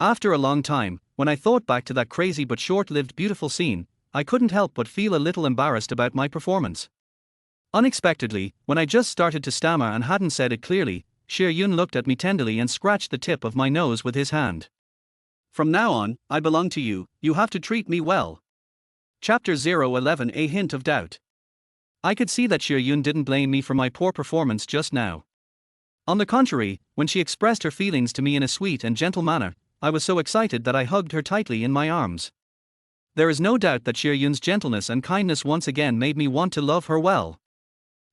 After a long time, when I thought back to that crazy but short-lived beautiful scene, I couldn't help but feel a little embarrassed about my performance. Unexpectedly, when I just started to stammer and hadn't said it clearly, Xue Yun looked at me tenderly and scratched the tip of my nose with his hand. "From now on, I belong to you, you have to treat me well." Chapter 011, A Hint of Doubt. I could see that Xue Yun didn't blame me for my poor performance just now. On the contrary, when she expressed her feelings to me in a sweet and gentle manner, I was so excited that I hugged her tightly in my arms. There is no doubt that Xue Yun's gentleness and kindness once again made me want to love her well.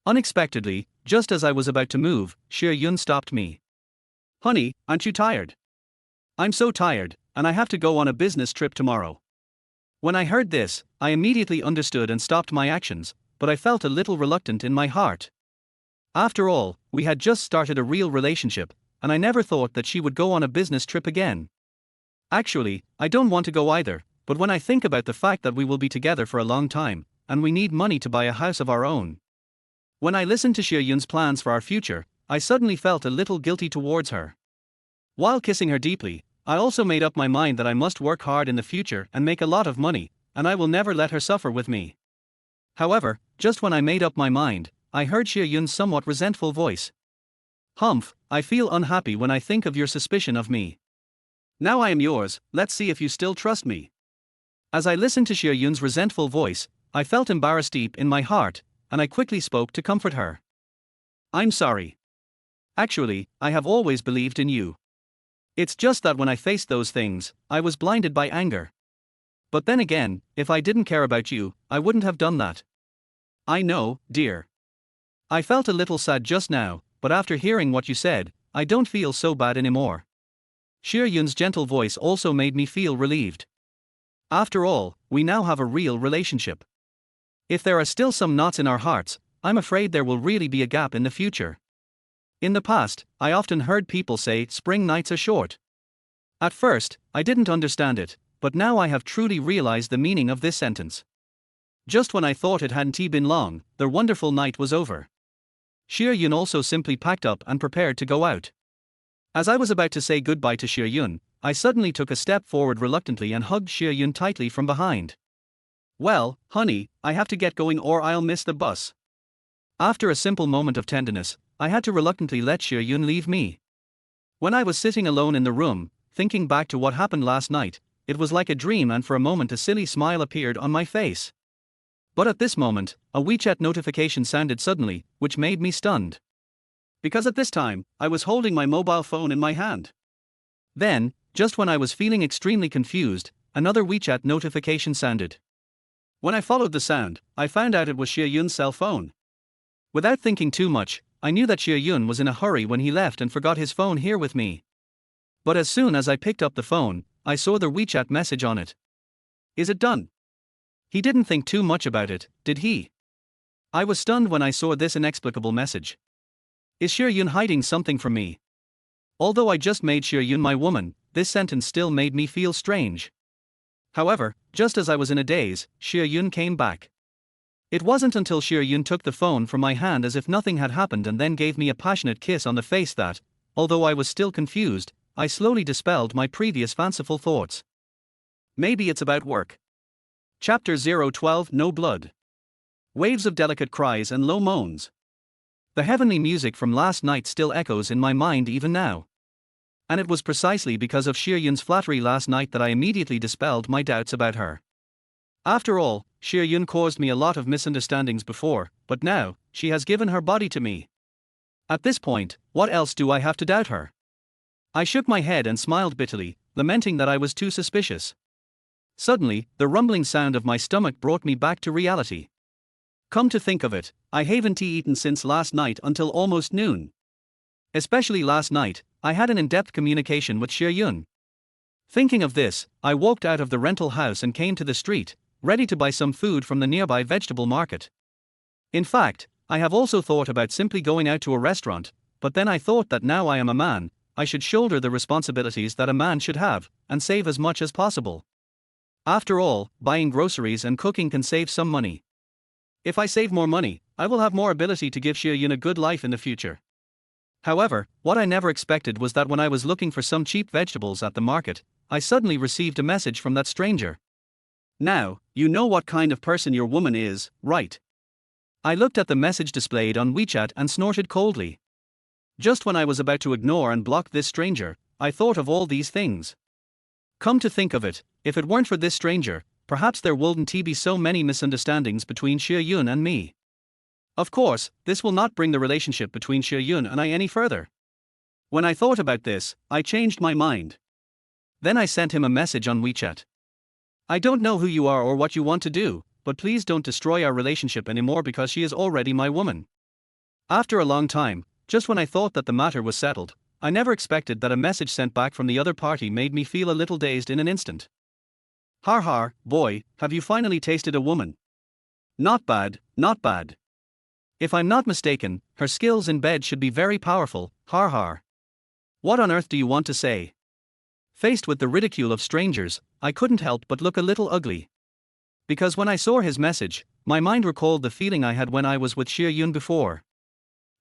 Unexpectedly, just as I was about to move, Xue Yun stopped me. "Honey, aren't you tired?" "I'm so tired, and I have to go on a business trip tomorrow." When I heard this, I immediately understood and stopped my actions, but I felt a little reluctant in my heart. After all, we had just started a real relationship, and I never thought that she would go on a business trip again. Actually, I don't want to go either, but when I think about the fact that we will be together for a long time, and we need money to buy a house of our own. When I listened to Xue Yun's plans for our future, I suddenly felt a little guilty towards her. While kissing her deeply, I also made up my mind that I must work hard in the future and make a lot of money, and I will never let her suffer with me. However, just when I made up my mind, I heard Xue Yun's somewhat resentful voice. "Humph, I feel unhappy when I think of your suspicion of me. Now I am yours, let's see if you still trust me." As I listened to Xue Yun's resentful voice, I felt embarrassed deep in my heart, and I quickly spoke to comfort her. "I'm sorry. Actually, I have always believed in you. It's just that when I faced those things, I was blinded by anger. But then again, if I didn't care about you, I wouldn't have done that." "I know, dear. I felt a little sad just now, but after hearing what you said, I don't feel so bad anymore." Xue Yun's gentle voice also made me feel relieved. After all, we now have a real relationship. If there are still some knots in our hearts, I'm afraid there will really be a gap in the future. In the past, I often heard people say spring nights are short. At first, I didn't understand it, but now I have truly realized the meaning of this sentence. Just when I thought it hadn't been long, the wonderful night was over. Xue Yun also simply packed up and prepared to go out. As I was about to say goodbye to Xue Yun, I suddenly took a step forward reluctantly and hugged Xue Yun tightly from behind. "Well, honey, I have to get going or I'll miss the bus." After a simple moment of tenderness, I had to reluctantly let Xue Yun leave me. When I was sitting alone in the room, thinking back to what happened last night, it was like a dream, and for a moment a silly smile appeared on my face. But at this moment, a WeChat notification sounded suddenly, which made me stunned. Because at this time, I was holding my mobile phone in my hand. Then, just when I was feeling extremely confused, another WeChat notification sounded. When I followed the sound, I found out it was Xue Yun's cell phone. Without thinking too much, I knew that Xue Yun was in a hurry when he left and forgot his phone here with me. But as soon as I picked up the phone, I saw the WeChat message on it. Is it done? He didn't think too much about it, did he? I was stunned when I saw this inexplicable message. Is Xue Yun hiding something from me? Although I just made Xue Yun my woman, this sentence still made me feel strange. However, just as I was in a daze, Xue Yun came back. It wasn't until Xue Yun took the phone from my hand as if nothing had happened and then gave me a passionate kiss on the face that, although I was still confused, I slowly dispelled my previous fanciful thoughts. Maybe it's about work. Chapter 012 No Blood. Waves of delicate cries and low moans. The heavenly music from last night still echoes in my mind even now. And it was precisely because of Xue Yun's flattery last night that I immediately dispelled my doubts about her. After all, Xue Yun caused me a lot of misunderstandings before, but now, she has given her body to me. At this point, what else do I have to doubt her? I shook my head and smiled bitterly, lamenting that I was too suspicious. Suddenly, the rumbling sound of my stomach brought me back to reality. Come to think of it, I haven't eaten since last night until almost noon. Especially last night, I had an in-depth communication with Xue Yun. Thinking of this, I walked out of the rental house and came to the street, ready to buy some food from the nearby vegetable market. In fact, I have also thought about simply going out to a restaurant, but then I thought that now I am a man, I should shoulder the responsibilities that a man should have, and save as much as possible. After all, buying groceries and cooking can save some money. If I save more money, I will have more ability to give Xue Yun a good life in the future. However, what I never expected was that when I was looking for some cheap vegetables at the market, I suddenly received a message from that stranger. Now, you know what kind of person your woman is, right? I looked at the message displayed on WeChat and snorted coldly. Just when I was about to ignore and block this stranger, I thought of all these things. Come to think of it, if it weren't for this stranger, perhaps there wouldn't be so many misunderstandings between Xue Yun and me. Of course, this will not bring the relationship between Xue Yun and I any further. When I thought about this, I changed my mind. Then I sent him a message on WeChat. I don't know who you are or what you want to do, but please don't destroy our relationship anymore because she is already my woman. After a long time, just when I thought that the matter was settled, I never expected that a message sent back from the other party made me feel a little dazed in an instant. Har har, boy, have you finally tasted a woman? Not bad, not bad. If I'm not mistaken, her skills in bed should be very powerful, har har. What on earth do you want to say? Faced with the ridicule of strangers, I couldn't help but look a little ugly. Because when I saw his message, my mind recalled the feeling I had when I was with Xue Yun before.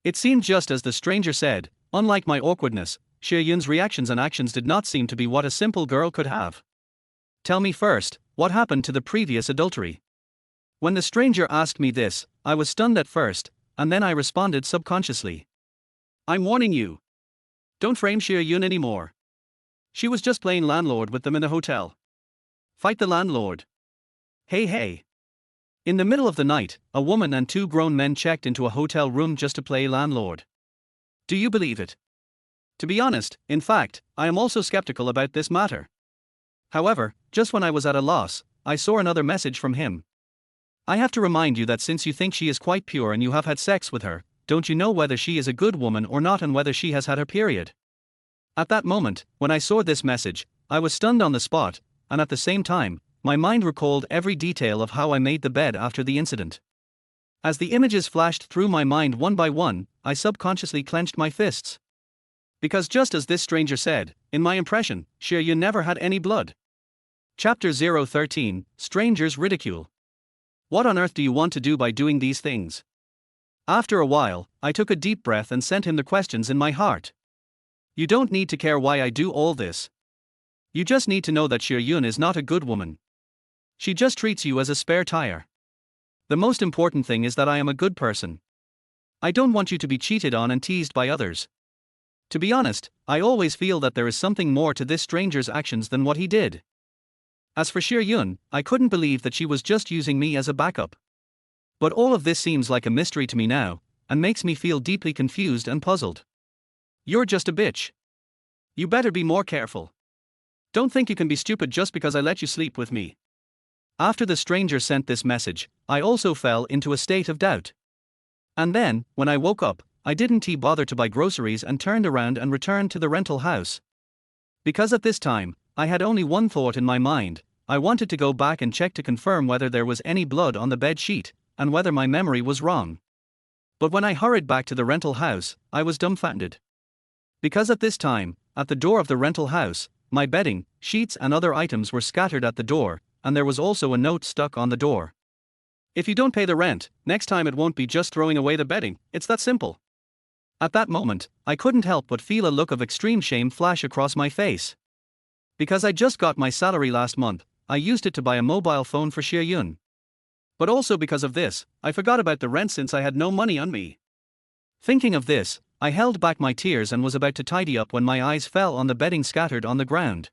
It seemed just as the stranger said, unlike my awkwardness, Xue Yun's reactions and actions did not seem to be what a simple girl could have. Tell me first, what happened to the previous adultery? When the stranger asked me this, I was stunned at first, and then I responded subconsciously. I'm warning you. Don't frame Xue Yun anymore. She was just playing landlord with them in the hotel. Fight the landlord. Hey hey. In the middle of the night, a woman and two grown men checked into a hotel room just to play landlord. Do you believe it? To be honest, in fact, I am also skeptical about this matter. However, just when I was at a loss, I saw another message from him. I have to remind you that since you think she is quite pure and you have had sex with her, don't you know whether she is a good woman or not and whether she has had her period? At that moment, when I saw this message, I was stunned on the spot, and at the same time, my mind recalled every detail of how I made the bed after the incident. As the images flashed through my mind one by one, I subconsciously clenched my fists. Because just as this stranger said, in my impression, Xue Yun never had any blood. Chapter 013, Stranger's Ridicule. What on earth do you want to do by doing these things? After a while, I took a deep breath and sent him the questions in my heart. You don't need to care why I do all this. You just need to know that Xue Yun is not a good woman. She just treats you as a spare tire. The most important thing is that I am a good person. I don't want you to be cheated on and teased by others. To be honest, I always feel that there is something more to this stranger's actions than what he did. As for Xue Yun, I couldn't believe that she was just using me as a backup. But all of this seems like a mystery to me now, and makes me feel deeply confused and puzzled. You're just a bitch. You better be more careful. Don't think you can be stupid just because I let you sleep with me. After the stranger sent this message, I also fell into a state of doubt. And then, when I woke up, I didn't bother to buy groceries and turned around and returned to the rental house. Because at this time, I had only one thought in my mind: I wanted to go back and check to confirm whether there was any blood on the bed sheet, and whether my memory was wrong. But when I hurried back to the rental house, I was dumbfounded. Because at this time, at the door of the rental house, my bedding, sheets and other items were scattered at the door, and there was also a note stuck on the door. If you don't pay the rent, next time it won't be just throwing away the bedding, it's that simple. At that moment, I couldn't help but feel a look of extreme shame flash across my face. Because I just got my salary last month, I used it to buy a mobile phone for Xue. But also because of this, I forgot about the rent since I had no money on me. Thinking of this, I held back my tears and was about to tidy up when my eyes fell on the bedding scattered on the ground.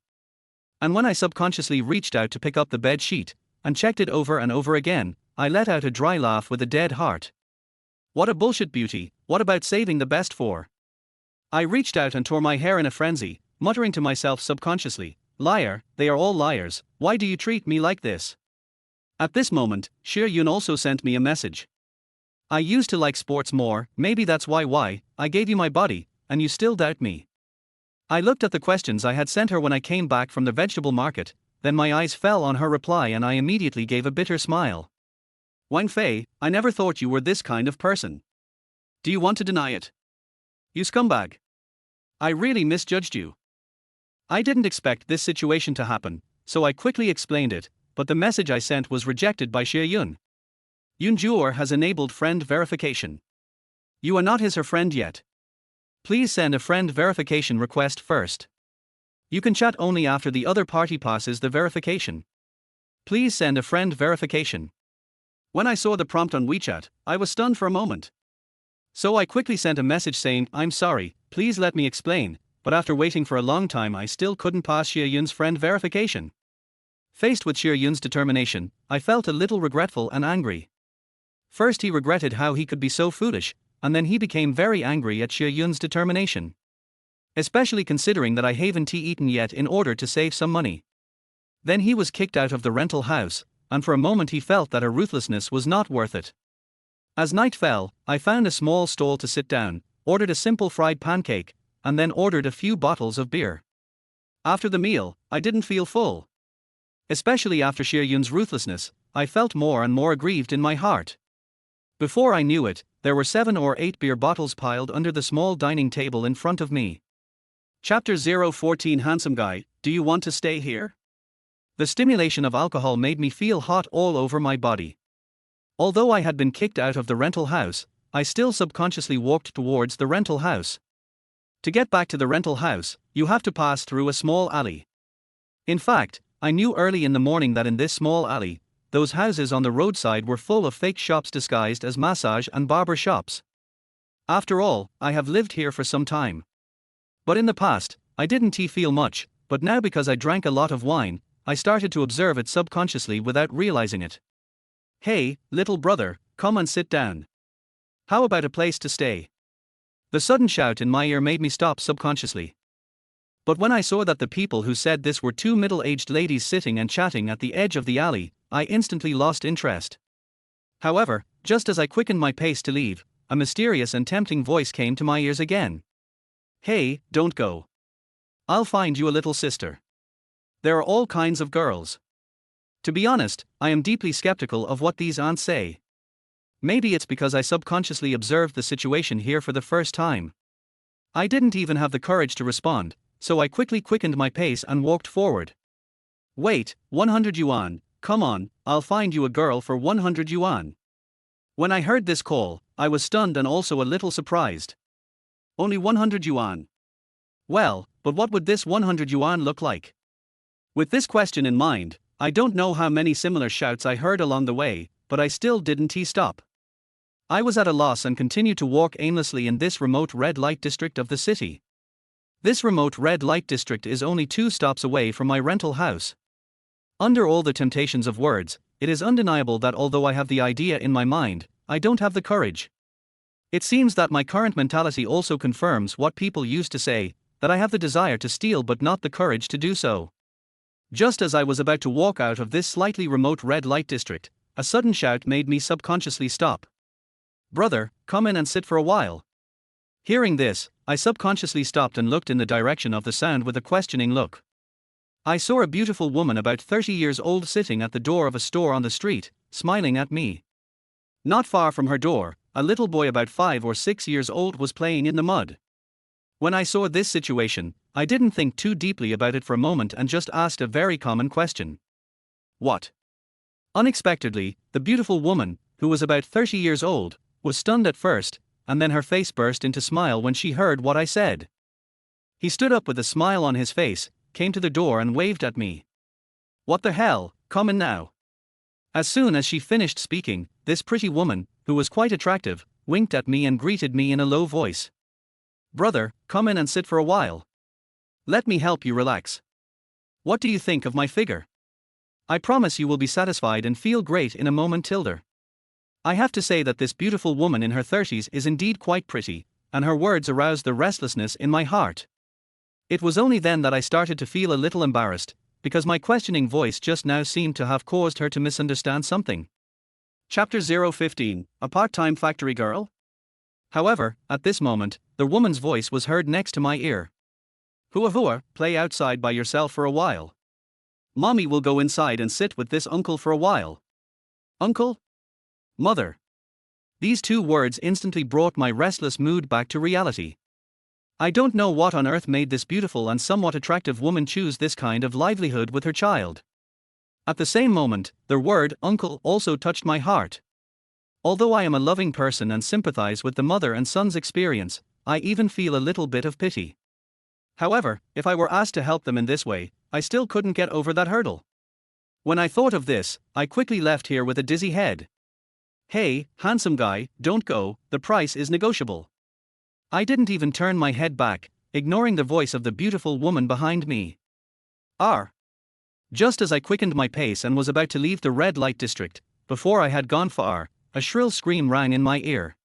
And when I subconsciously reached out to pick up the bed sheet, and checked it over and over again, I let out a dry laugh with a dead heart. What a bullshit, Beauty, what about saving the best for? I reached out and tore my hair in a frenzy, muttering to myself subconsciously, liar, they are all liars, why do you treat me like this? At this moment, Xue also sent me a message. I used to like sports more, maybe that's why I gave you my body, and you still doubt me. I looked at the questions I had sent her when I came back from the vegetable market, then my eyes fell on her reply and I immediately gave a bitter smile. Wang Fei, I never thought you were this kind of person. Do you want to deny it? You scumbag. I really misjudged you. I didn't expect this situation to happen, so I quickly explained it, but the message I sent was rejected by Xue. Yunjur has enabled friend verification. You are not her friend yet. Please send a friend verification request first. You can chat only after the other party passes the verification. Please send a friend verification. When I saw the prompt on WeChat, I was stunned for a moment. So I quickly sent a message saying, I'm sorry, please let me explain, but after waiting for a long time I still couldn't pass Xue friend verification. Faced with Xue determination, I felt a little regretful and angry. First he regretted how he could be so foolish, and then he became very angry at Xue determination. Especially considering that I haven't eaten yet in order to save some money. Then he was kicked out of the rental house, and for a moment he felt that her ruthlessness was not worth it. As night fell, I found a small stall to sit down, ordered a simple fried pancake, and then ordered a few bottles of beer. After the meal, I didn't feel full. Especially after Xue ruthlessness, I felt more and more aggrieved in my heart. Before I knew it, there were 7 or 8 beer bottles piled under the small dining table in front of me. Chapter 014 Handsome Guy, do you want to stay here? The stimulation of alcohol made me feel hot all over my body. Although I had been kicked out of the rental house, I still subconsciously walked towards the rental house. To get back to the rental house, you have to pass through a small alley. In fact, I knew early in the morning that in this small alley, those houses on the roadside were full of fake shops disguised as massage and barber shops. After all, I have lived here for some time. But in the past, I didn't feel much, but now because I drank a lot of wine, I started to observe it subconsciously without realizing it. Hey, little brother, come and sit down. How about a place to stay? The sudden shout in my ear made me stop subconsciously. But when I saw that the people who said this were 2 middle-aged ladies sitting and chatting at the edge of the alley, I instantly lost interest. However, just as I quickened my pace to leave, a mysterious and tempting voice came to my ears again. Hey, don't go. I'll find you a little sister. There are all kinds of girls. To be honest, I am deeply skeptical of what these aunts say. Maybe it's because I subconsciously observed the situation here for the first time. I didn't even have the courage to respond, so I quickly quickened my pace and walked forward. Wait, 100 yuan, come on, I'll find you a girl for 100 yuan. When I heard this call, I was stunned and also a little surprised. Only 100 yuan. Well, but what would this 100 yuan look like? With this question in mind, I don't know how many similar shouts I heard along the way, but I still didn't stop. I was at a loss and continued to walk aimlessly in this remote red light district of the city. This remote red light district is only 2 stops away from my rental house. Under all the temptations of words, it is undeniable that although I have the idea in my mind, I don't have the courage. It seems that my current mentality also confirms what people used to say, that I have the desire to steal but not the courage to do so. Just as I was about to walk out of this slightly remote red light district, a sudden shout made me subconsciously stop. "Brother, come in and sit for a while." Hearing this, I subconsciously stopped and looked in the direction of the sound with a questioning look. I saw a beautiful woman about 30 years old sitting at the door of a store on the street, smiling at me. Not far from her door, a little boy about 5 or 6 years old was playing in the mud. When I saw this situation, I didn't think too deeply about it for a moment and just asked a very common question. What? Unexpectedly, the beautiful woman, who was about 30 years old, was stunned at first, and then her face burst into smile when she heard what I said. He stood up with a smile on his face, came to the door and waved at me. "What the hell, come in now." As soon as she finished speaking, this pretty woman, who was quite attractive, winked at me and greeted me in a low voice. "Brother, come in and sit for a while. Let me help you relax. What do you think of my figure? I promise you will be satisfied and feel great in a moment, Tilda." I have to say that this beautiful woman in her 30s is indeed quite pretty, and her words aroused the restlessness in my heart. It was only then that I started to feel a little embarrassed, because my questioning voice just now seemed to have caused her to misunderstand something. Chapter 015, A Part-Time Factory Girl? However, at this moment, the woman's voice was heard next to my ear. "Hua, play outside by yourself for a while. Mommy will go inside and sit with this uncle for a while." Uncle? Mother. These two words instantly brought my restless mood back to reality. I don't know what on earth made this beautiful and somewhat attractive woman choose this kind of livelihood with her child. At the same moment, the word uncle also touched my heart. Although I am a loving person and sympathize with the mother and son's experience, I even feel a little bit of pity. However, if I were asked to help them in this way, I still couldn't get over that hurdle. When I thought of this, I quickly left here with a dizzy head. "Hey, handsome guy, don't go, the price is negotiable." I didn't even turn my head back, ignoring the voice of the beautiful woman behind me. "R." Just as I quickened my pace and was about to leave the red light district, before I had gone far, a shrill scream rang in my ear.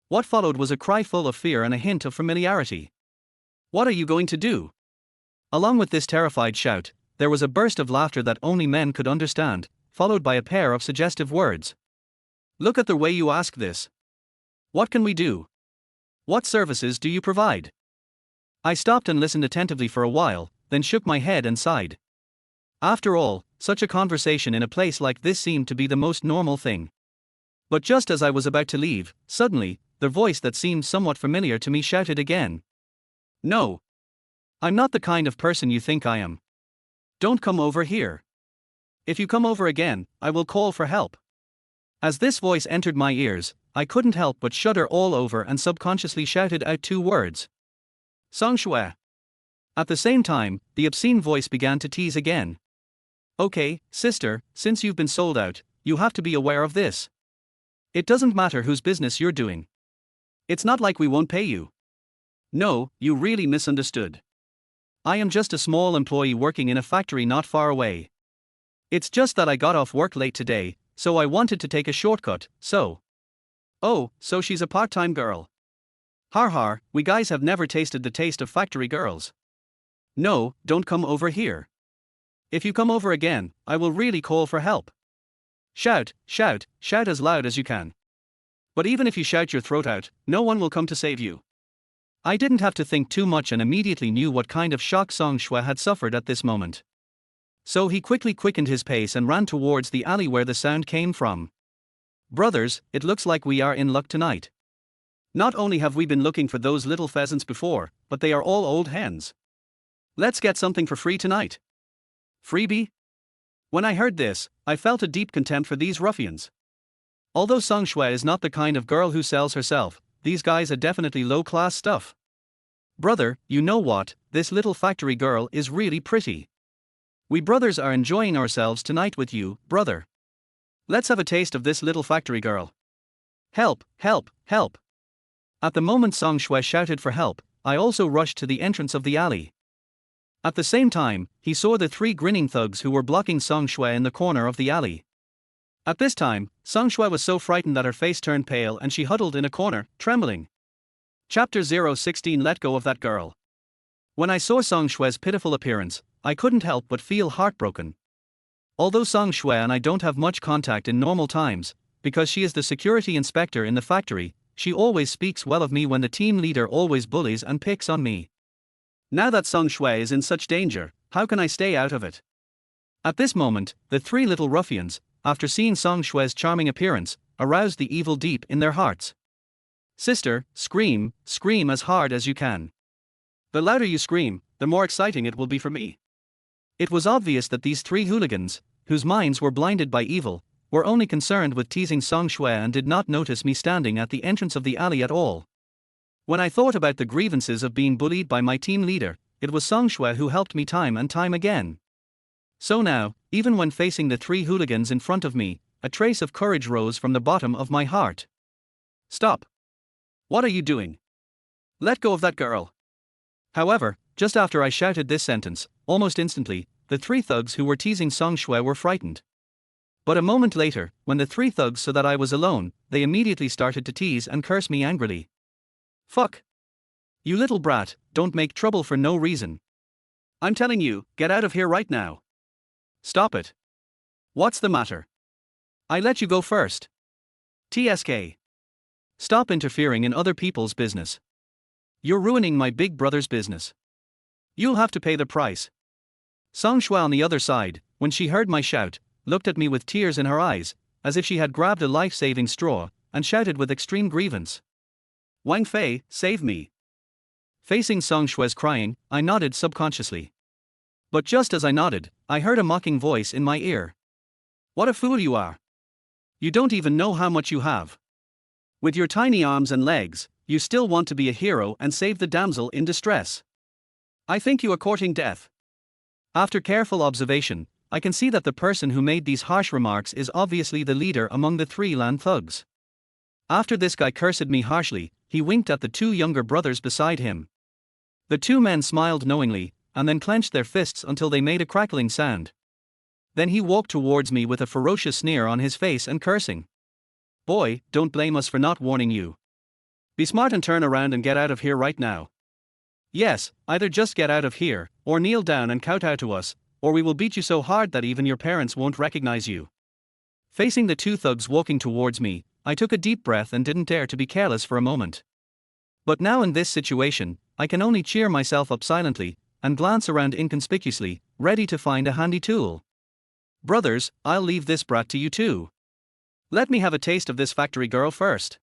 What followed was a cry full of fear and a hint of familiarity. "What are you going to do?" Along with this terrified shout, there was a burst of laughter that only men could understand, followed by a pair of suggestive words. "Look at the way you ask this. What can we do? What services do you provide?" I stopped and listened attentively for a while, then shook my head and sighed. After all, such a conversation in a place like this seemed to be the most normal thing. But just as I was about to leave, suddenly, the voice that seemed somewhat familiar to me shouted again. "No. I'm not the kind of person you think I am. Don't come over here. If you come over again, I will call for help." As this voice entered my ears, I couldn't help but shudder all over and subconsciously shouted out two words. "Song Xue." At the same time, the obscene voice began to tease again. "Okay, sister, since you've been sold out, you have to be aware of this. It doesn't matter whose business you're doing. It's not like we won't pay you. No, you really misunderstood. I am just a small employee working in a factory not far away. It's just that I got off work late today, so I wanted to take a shortcut, so." "Oh, so she's a part-time girl. Har, we guys have never tasted the taste of factory girls. No, don't come over here. If you come over again, I will really call for help. Shout as loud as you can. But even if you shout your throat out, no one will come to save you." I didn't have to think too much and immediately knew what kind of shock Song Xue had suffered at this moment. So he quickly quickened his pace and ran towards the alley where the sound came from. "Brothers, it looks like we are in luck tonight. Not only have we been looking for those little pheasants before, but they are all old hens. Let's get something for free tonight." Freebie? When I heard this, I felt a deep contempt for these ruffians. Although Song Xue is not the kind of girl who sells herself, these guys are definitely low-class stuff. "Brother, you know what, this little factory girl is really pretty. We brothers are enjoying ourselves tonight with you, brother. Let's have a taste of this little factory girl. Help, help, help." At the moment Song Xue shouted for help, I also rushed to the entrance of the alley. At the same time, he saw the three grinning thugs who were blocking Song Xue in the corner of the alley. At this time, Song Xue was so frightened that her face turned pale and she huddled in a corner, trembling. Chapter 016 Let Go of That Girl. When I saw Song Xue's pitiful appearance, I couldn't help but feel heartbroken. Although Song Xue and I don't have much contact in normal times, because she is the security inspector in the factory, she always speaks well of me when the team leader always bullies and picks on me. Now that Song Xue is in such danger, how can I stay out of it? At this moment, the three little ruffians, after seeing Song Xue's charming appearance, aroused the evil deep in their hearts. Sister, scream, scream as hard as you can. The louder you scream, the more exciting it will be for me. It was obvious that these three hooligans, whose minds were blinded by evil, were only concerned with teasing Song Xue and did not notice me standing at the entrance of the alley at all. When I thought about the grievances of being bullied by my team leader, it was Song Xue who helped me time and time again. So now, even when facing the three hooligans in front of me, a trace of courage rose from the bottom of my heart. Stop. What are you doing? Let go of that girl. However, just after I shouted this sentence, almost instantly, the three thugs who were teasing Song Xue were frightened. But a moment later, when the three thugs saw that I was alone, they immediately started to tease and curse me angrily. Fuck. You little brat, don't make trouble for no reason. I'm telling you, get out of here right now. Stop it. What's the matter? I let you go first. TSK. Stop interfering in other people's business. You're ruining my big brother's business. You'll have to pay the price. Song Xue on the other side, when she heard my shout, looked at me with tears in her eyes, as if she had grabbed a life-saving straw, and shouted with extreme grievance. Wang Fei, save me. Facing Song Xue's crying, I nodded subconsciously. But just as I nodded, I heard a mocking voice in my ear. What a fool you are. You don't even know how much you have. With your tiny arms and legs, you still want to be a hero and save the damsel in distress. I think you are courting death. After careful observation, I can see that the person who made these harsh remarks is obviously the leader among the three land thugs. After this guy cursed me harshly, he winked at the two younger brothers beside him. The two men smiled knowingly, and then clenched their fists until they made a crackling sound. Then he walked towards me with a ferocious sneer on his face and cursing. Boy, don't blame us for not warning you. Be smart and turn around and get out of here right now. Yes, either just get out of here, or kneel down and kowtow to us, or we will beat you so hard that even your parents won't recognize you. Facing the two thugs walking towards me, I took a deep breath and didn't dare to be careless for a moment. But now in this situation, I can only cheer myself up silently, and glance around inconspicuously, ready to find a handy tool. Brothers, I'll leave this brat to you too. Let me have a taste of this factory girl first.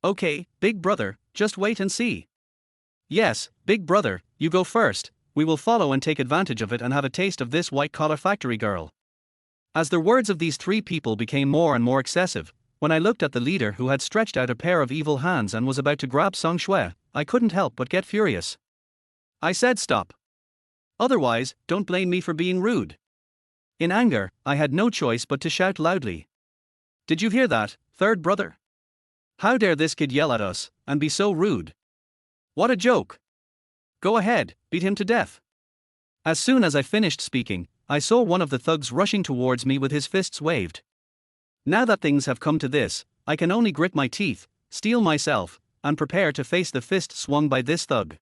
Okay, big brother, just wait and see. Yes, big brother, you go first, we will follow and take advantage of it and have a taste of this white-collar factory girl. As the words of these three people became more and more excessive, when I looked at the leader who had stretched out a pair of evil hands and was about to grab Song Xue, I couldn't help but get furious. I said stop. Otherwise, don't blame me for being rude. In anger, I had no choice but to shout loudly. Did you hear that, third brother? How dare this kid yell at us, and be so rude? What a joke. Go ahead, beat him to death. As soon as I finished speaking, I saw one of the thugs rushing towards me with his fists waved. Now that things have come to this, I can only grit my teeth, steel myself, and prepare to face the fist swung by this thug.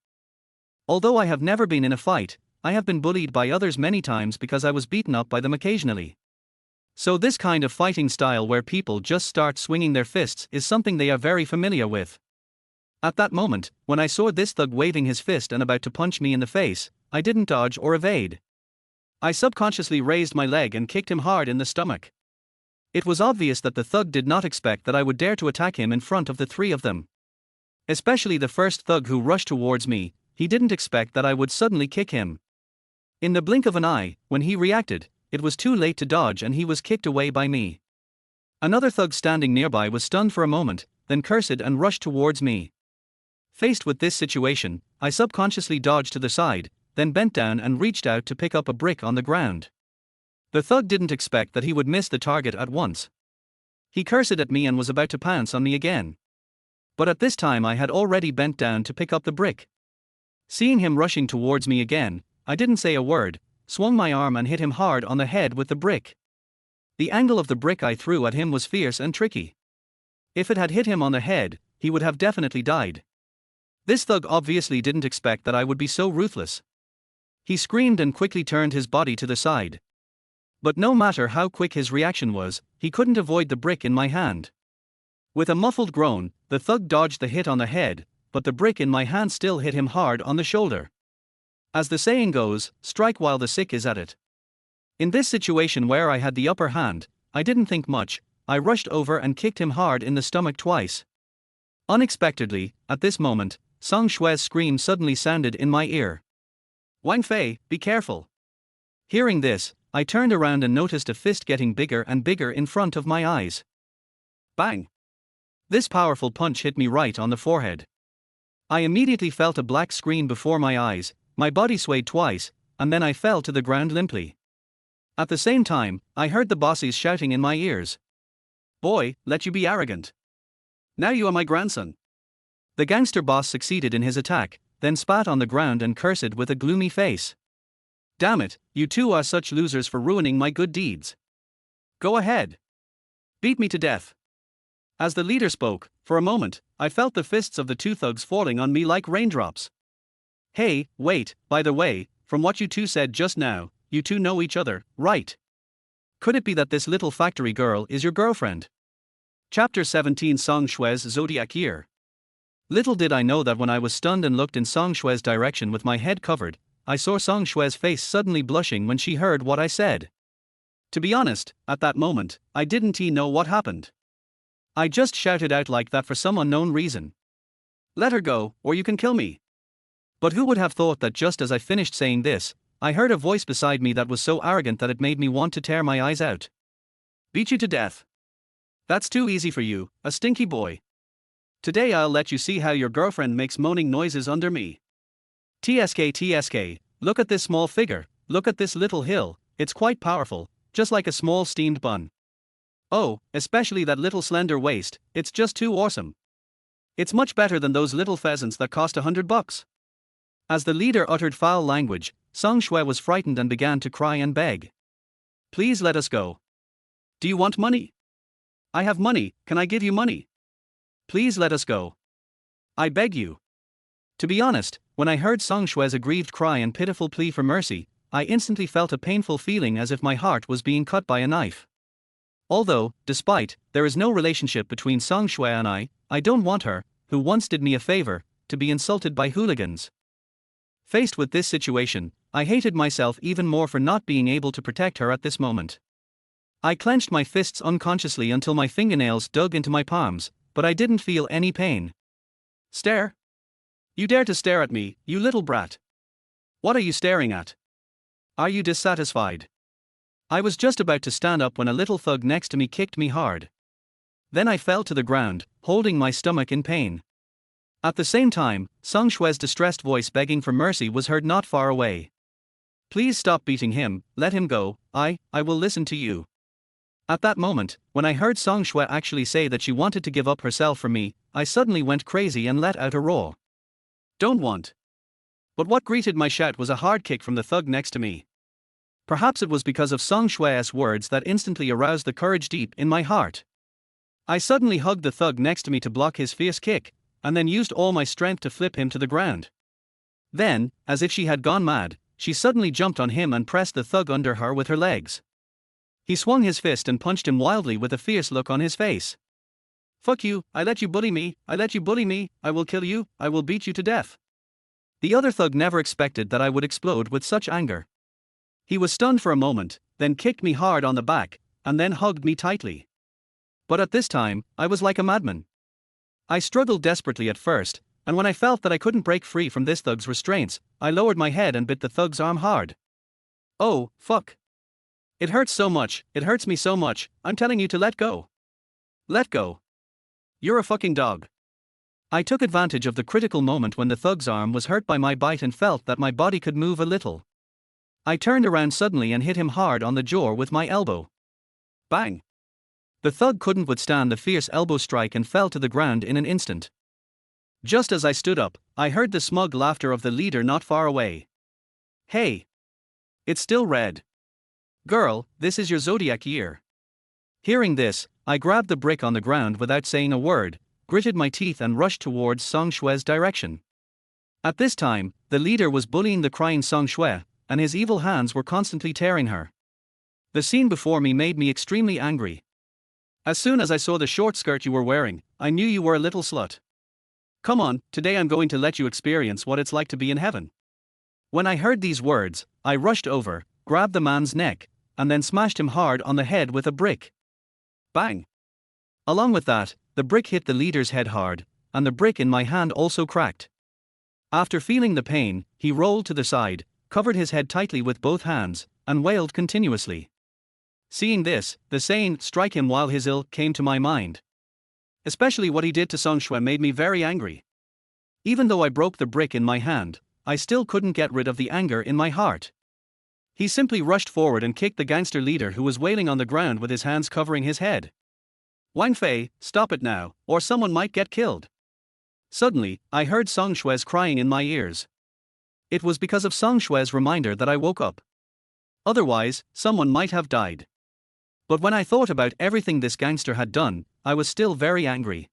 Although I have never been in a fight, I have been bullied by others many times because I was beaten up by them occasionally. So this kind of fighting style where people just start swinging their fists is something they are very familiar with. At that moment, when I saw this thug waving his fist and about to punch me in the face, I didn't dodge or evade. I subconsciously raised my leg and kicked him hard in the stomach. It was obvious that the thug did not expect that I would dare to attack him in front of the three of them. Especially the first thug who rushed towards me, he didn't expect that I would suddenly kick him. In the blink of an eye, when he reacted, it was too late to dodge and he was kicked away by me. Another thug standing nearby was stunned for a moment, then cursed and rushed towards me. Faced with this situation, I subconsciously dodged to the side, then bent down and reached out to pick up a brick on the ground. The thug didn't expect that he would miss the target at once. He cursed at me and was about to pounce on me again. But at this time I had already bent down to pick up the brick. Seeing him rushing towards me again, I didn't say a word, swung my arm and hit him hard on the head with the brick. The angle of the brick I threw at him was fierce and tricky. If it had hit him on the head, he would have definitely died. This thug obviously didn't expect that I would be so ruthless. He screamed and quickly turned his body to the side. But no matter how quick his reaction was, he couldn't avoid the brick in my hand. With a muffled groan, the thug dodged the hit on the head, but the brick in my hand still hit him hard on the shoulder. As the saying goes, strike while the sick is at it. In this situation where I had the upper hand, I didn't think much. I rushed over and kicked him hard in the stomach twice. Unexpectedly, at this moment, Song Xue's scream suddenly sounded in my ear. "Wang Fei, be careful." Hearing this, I turned around and noticed a fist getting bigger and bigger in front of my eyes. Bang! This powerful punch hit me right on the forehead. I immediately felt a black screen before my eyes, my body swayed twice, and then I fell to the ground limply. At the same time, I heard the bosses shouting in my ears. "Boy, let you be arrogant. Now you are my grandson." The gangster boss succeeded in his attack, then spat on the ground and cursed with a gloomy face. "Damn it, you two are such losers for ruining my good deeds. Go ahead. Beat me to death." As the leader spoke, for a moment, I felt the fists of the two thugs falling on me like raindrops. "Hey, wait, by the way, from what you two said just now, you two know each other, right? Could it be that this little factory girl is your girlfriend?" Chapter 17 Song Xue's Zodiac Year. Little did I know that when I was stunned and looked in Song Xue's direction with my head covered, I saw Song Xue's face suddenly blushing when she heard what I said. To be honest, at that moment, I didn't know what happened. I just shouted out like that for some unknown reason. "Let her go, or you can kill me." But who would have thought that just as I finished saying this, I heard a voice beside me that was so arrogant that it made me want to tear my eyes out. "Beat you to death? That's too easy for you, a stinky boy. Today I'll let you see how your girlfriend makes moaning noises under me. TSK, look at this small figure, look at this little hill, it's quite powerful, just like a small steamed bun. Oh, especially that little slender waist, it's just too awesome. It's much better than those little pheasants that cost $100. As the leader uttered foul language, Song Xue was frightened and began to cry and beg. "Please let us go. Do you want money? I have money, can I give you money? Please let us go. I beg you." To be honest, when I heard Song Xue's aggrieved cry and pitiful plea for mercy, I instantly felt a painful feeling as if my heart was being cut by a knife. Although, despite, there is no relationship between Song Xue and I don't want her, who once did me a favor, to be insulted by hooligans. Faced with this situation, I hated myself even more for not being able to protect her at this moment. I clenched my fists unconsciously until my fingernails dug into my palms, but I didn't feel any pain. "Stare? You dare to stare at me, you little brat? What are you staring at? Are you dissatisfied?" I was just about to stand up when a little thug next to me kicked me hard. Then I fell to the ground, holding my stomach in pain. At the same time, Song Xue's distressed voice begging for mercy was heard not far away. "Please stop beating him, let him go, I will listen to you." At that moment, when I heard Song Xue actually say that she wanted to give up herself for me, I suddenly went crazy and let out a roar. "Don't want." But what greeted my shout was a hard kick from the thug next to me. Perhaps it was because of Song Xue's words that instantly aroused the courage deep in my heart. I suddenly hugged the thug next to me to block his fierce kick, and then used all my strength to flip him to the ground. Then, as if she had gone mad, she suddenly jumped on him and pressed the thug under her with her legs. He swung his fist and punched him wildly with a fierce look on his face. "Fuck you, I let you bully me, I let you bully me, I will kill you, I will beat you to death." The other thug never expected that I would explode with such anger. He was stunned for a moment, then kicked me hard on the back, and then hugged me tightly. But at this time, I was like a madman. I struggled desperately at first, and when I felt that I couldn't break free from this thug's restraints, I lowered my head and bit the thug's arm hard. "Oh, fuck. It hurts so much, it hurts me so much, I'm telling you to let go. Let go. You're a fucking dog." I took advantage of the critical moment when the thug's arm was hurt by my bite and felt that my body could move a little. I turned around suddenly and hit him hard on the jaw with my elbow. Bang! The thug couldn't withstand the fierce elbow strike and fell to the ground in an instant. Just as I stood up, I heard the smug laughter of the leader not far away. "Hey! It's still red. Girl, this is your zodiac year. Hearing this, I grabbed the brick on the ground without saying a word, gritted my teeth and rushed towards Song Xue's direction. At this time, the leader was bullying the crying Song Xue, and his evil hands were constantly tearing her. The scene before me made me extremely angry. As soon as I saw the short skirt you were wearing, I knew you were a little slut. Come on, today I'm going to let you experience what it's like to be in heaven. When I heard these words, I rushed over, grabbed the man's neck, and then smashed him hard on the head with a brick. Bang! Along with that, the brick hit the leader's head hard, and the brick in my hand also cracked. After feeling the pain, he rolled to the side, covered his head tightly with both hands, and wailed continuously. Seeing this, the saying, "strike him while he's ill," came to my mind. Especially what he did to Song Xue made me very angry. Even though I broke the brick in my hand, I still couldn't get rid of the anger in my heart. He simply rushed forward and kicked the gangster leader who was wailing on the ground with his hands covering his head. "Wang Fei, stop it now, or someone might get killed." Suddenly, I heard Song Xue's crying in my ears. It was because of Song Xue's reminder that I woke up. Otherwise, someone might have died. But when I thought about everything this gangster had done, I was still very angry.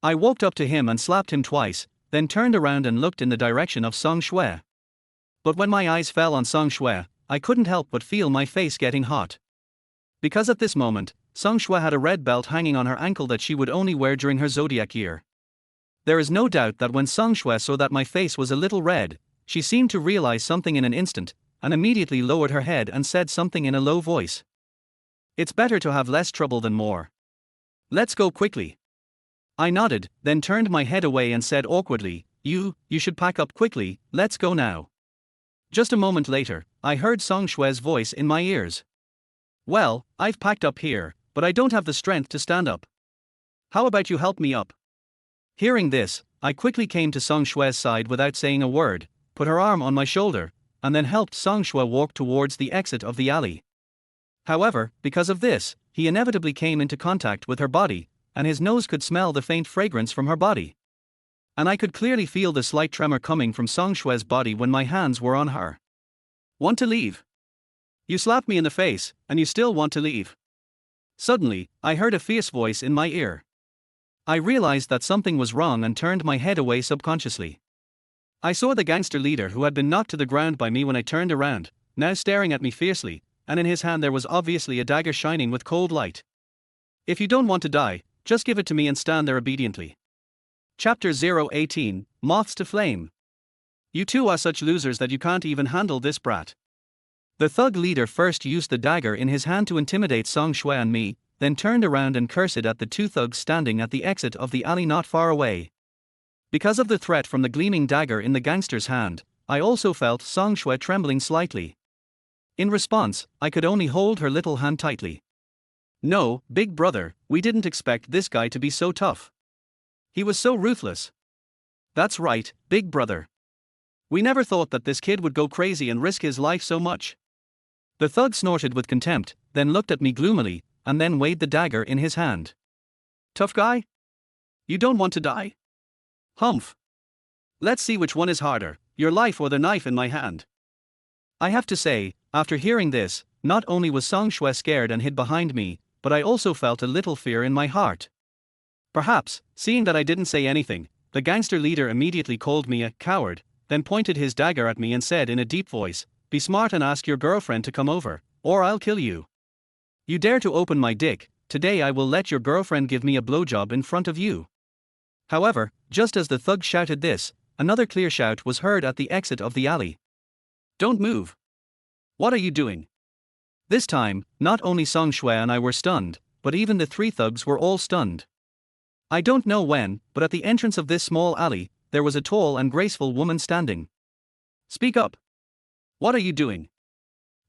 I walked up to him and slapped him twice, then turned around and looked in the direction of Song Xue. But when my eyes fell on Song Xue, I couldn't help but feel my face getting hot. Because at this moment, Song Xue had a red belt hanging on her ankle that she would only wear during her zodiac year. There is no doubt that when Song Xue saw that my face was a little red, she seemed to realize something in an instant, and immediately lowered her head and said something in a low voice. "It's better to have less trouble than more. Let's go quickly." I nodded, then turned my head away and said awkwardly, You should pack up quickly, let's go now." Just a moment later, I heard Song Xue's voice in my ears. "Well, I've packed up here, but I don't have the strength to stand up. How about you help me up?" Hearing this, I quickly came to Song Xue's side without saying a word, put her arm on my shoulder, and then helped Song Xue walk towards the exit of the alley. However, because of this, he inevitably came into contact with her body, and his nose could smell the faint fragrance from her body. And I could clearly feel the slight tremor coming from Song Xue's body when my hands were on her. "Want to leave? You slapped me in the face, and you still want to leave?" Suddenly, I heard a fierce voice in my ear. I realized that something was wrong and turned my head away subconsciously. I saw the gangster leader who had been knocked to the ground by me when I turned around, now staring at me fiercely, and in his hand there was obviously a dagger shining with cold light. "If you don't want to die, just give it to me and stand there obediently." Chapter 018, Moths to Flame. "You two are such losers that you can't even handle this brat." The thug leader first used the dagger in his hand to intimidate Song Xue and me, then turned around and cursed at the two thugs standing at the exit of the alley not far away. Because of the threat from the gleaming dagger in the gangster's hand, I also felt Song Xue trembling slightly. In response, I could only hold her little hand tightly. "No, big brother, we didn't expect this guy to be so tough. He was so ruthless." "That's right, big brother. We never thought that this kid would go crazy and risk his life so much." The thug snorted with contempt, then looked at me gloomily, and then weighed the dagger in his hand. "Tough guy? You don't want to die? Humph. Let's see which one is harder, your life or the knife in my hand." I have to say, after hearing this, not only was Song Xue scared and hid behind me, but I also felt a little fear in my heart. Perhaps, seeing that I didn't say anything, the gangster leader immediately called me a coward, then pointed his dagger at me and said in a deep voice, "Be smart and ask your girlfriend to come over, or I'll kill you. You dare to open my dick, today I will let your girlfriend give me a blowjob in front of you." However, just as the thug shouted this, another clear shout was heard at the exit of the alley. "Don't move. What are you doing?" This time, not only Song Xue and I were stunned, but even the three thugs were all stunned. I don't know when, but at the entrance of this small alley, there was a tall and graceful woman standing. "Speak up. What are you doing?"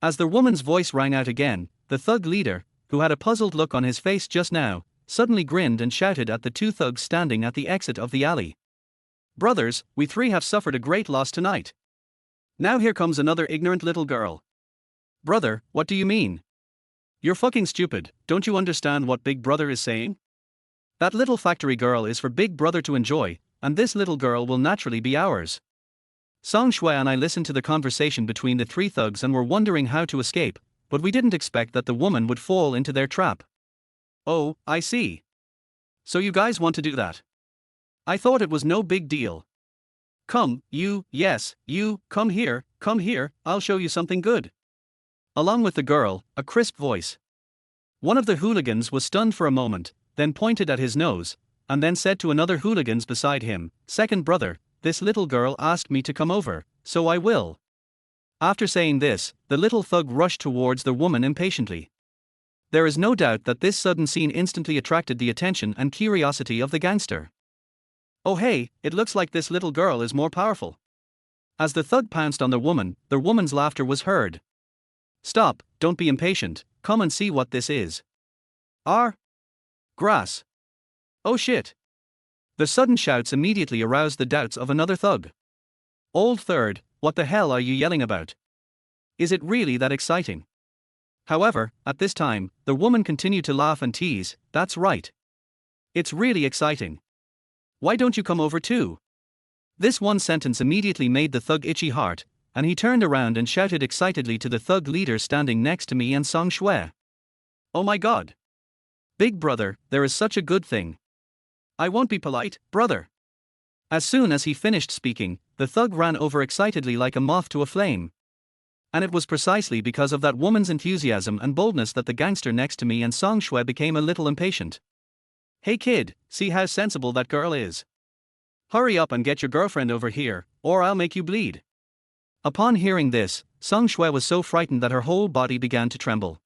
As the woman's voice rang out again, the thug leader, who had a puzzled look on his face just now, suddenly grinned and shouted at the two thugs standing at the exit of the alley. "Brothers, we three have suffered a great loss tonight. Now here comes another ignorant little girl." "Brother, what do you mean? You're fucking stupid, don't you understand what Big Brother is saying? That little factory girl is for Big Brother to enjoy, and this little girl will naturally be ours." Song Xue and I listened to the conversation between the three thugs and were wondering how to escape, but we didn't expect that the woman would fall into their trap. Oh, I see. So you guys want to do that? I thought it was no big deal. Come, yes, you, come here, I'll show you something good. Along with the girl, a crisp voice. One of the hooligans was stunned for a moment, then pointed at his nose, and then said to another hooligans beside him, "Second brother, this little girl asked me to come over, so I will." After saying this, the little thug rushed towards the woman impatiently. There is no doubt that this sudden scene instantly attracted the attention and curiosity of the gangster. Oh hey, it looks like this little girl is more powerful. As the thug pounced on the woman's laughter was heard. Stop, don't be impatient, come and see what this is. Grass. Oh shit. The sudden shouts immediately aroused the doubts of another thug. Old third, what the hell are you yelling about? Is it really that exciting? However, at this time, the woman continued to laugh and tease, "That's right. It's really exciting. Why don't you come over too?" This one sentence immediately made the thug itchy heart, and he turned around and shouted excitedly to the thug leader standing next to me and Song Xue. "Oh my god. Big brother, there is such a good thing. I won't be polite, brother." As soon as he finished speaking, the thug ran over excitedly like a moth to a flame. And it was precisely because of that woman's enthusiasm and boldness that the gangster next to me and Song Xue became a little impatient. "Hey kid, see how sensible that girl is. Hurry up and get your girlfriend over here, or I'll make you bleed." Upon hearing this, Song Xue was so frightened that her whole body began to tremble.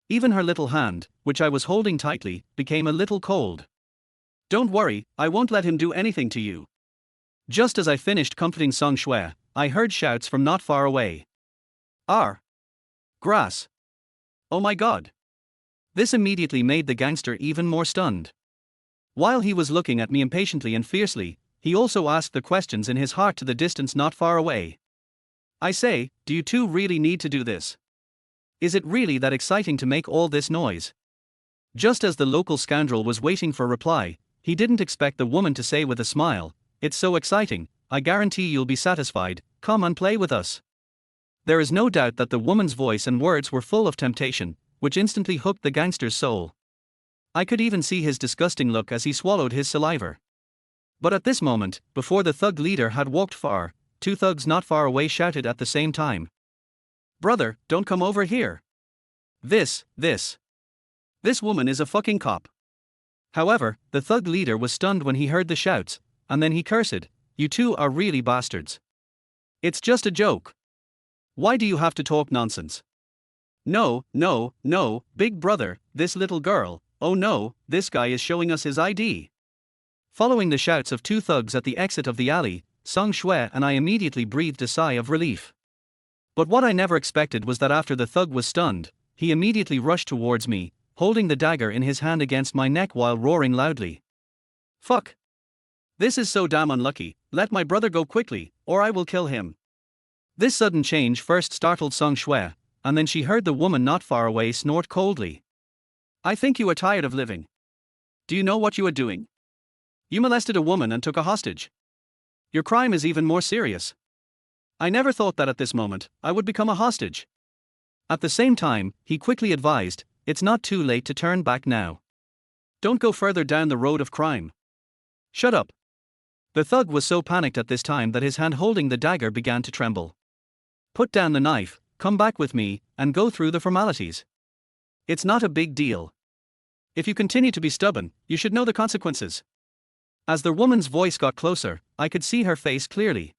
Even her little hand, which I was holding tightly, became a little cold. "Don't worry, I won't let him do anything to you." Just as I finished comforting Song Xue, I heard shouts from not far away. Grass. Oh my god. This immediately made the gangster even more stunned. While he was looking at me impatiently and fiercely, he also asked the questions in his heart to the distance not far away. "I say, do you two really need to do this? Is it really that exciting to make all this noise?" Just as the local scoundrel was waiting for a reply, he didn't expect the woman to say with a smile, "It's so exciting, I guarantee you'll be satisfied, come and play with us." There is no doubt that the woman's voice and words were full of temptation, which instantly hooked the gangster's soul. I could even see his disgusting look as he swallowed his saliva. But at this moment, before the thug leader had walked far, two thugs not far away shouted at the same time. "Brother, don't come over here. This woman is a fucking cop." However, the thug leader was stunned when he heard the shouts, and then he cursed, "You two are really bastards. It's just a joke. Why do you have to talk nonsense? No, big brother, this little girl, oh no, this guy is showing us his ID." Following the shouts of two thugs at the exit of the alley, Song Xue and I immediately breathed a sigh of relief. But what I never expected was that after the thug was stunned, he immediately rushed towards me, holding the dagger in his hand against my neck while roaring loudly. "Fuck. This is so damn unlucky, let my brother go quickly, or I will kill him." This sudden change first startled Song Xue, and then she heard the woman not far away snort coldly. "I think you are tired of living. Do you know what you are doing? You molested a woman and took a hostage. Your crime is even more serious. I never thought that at this moment, I would become a hostage." At the same time, he quickly advised, "It's not too late to turn back now. Don't go further down the road of crime. Shut up." The thug was so panicked at this time that his hand holding the dagger began to tremble. "Put down the knife, come back with me, and go through the formalities. It's not a big deal. If you continue to be stubborn, you should know the consequences." As the woman's voice got closer, I could see her face clearly.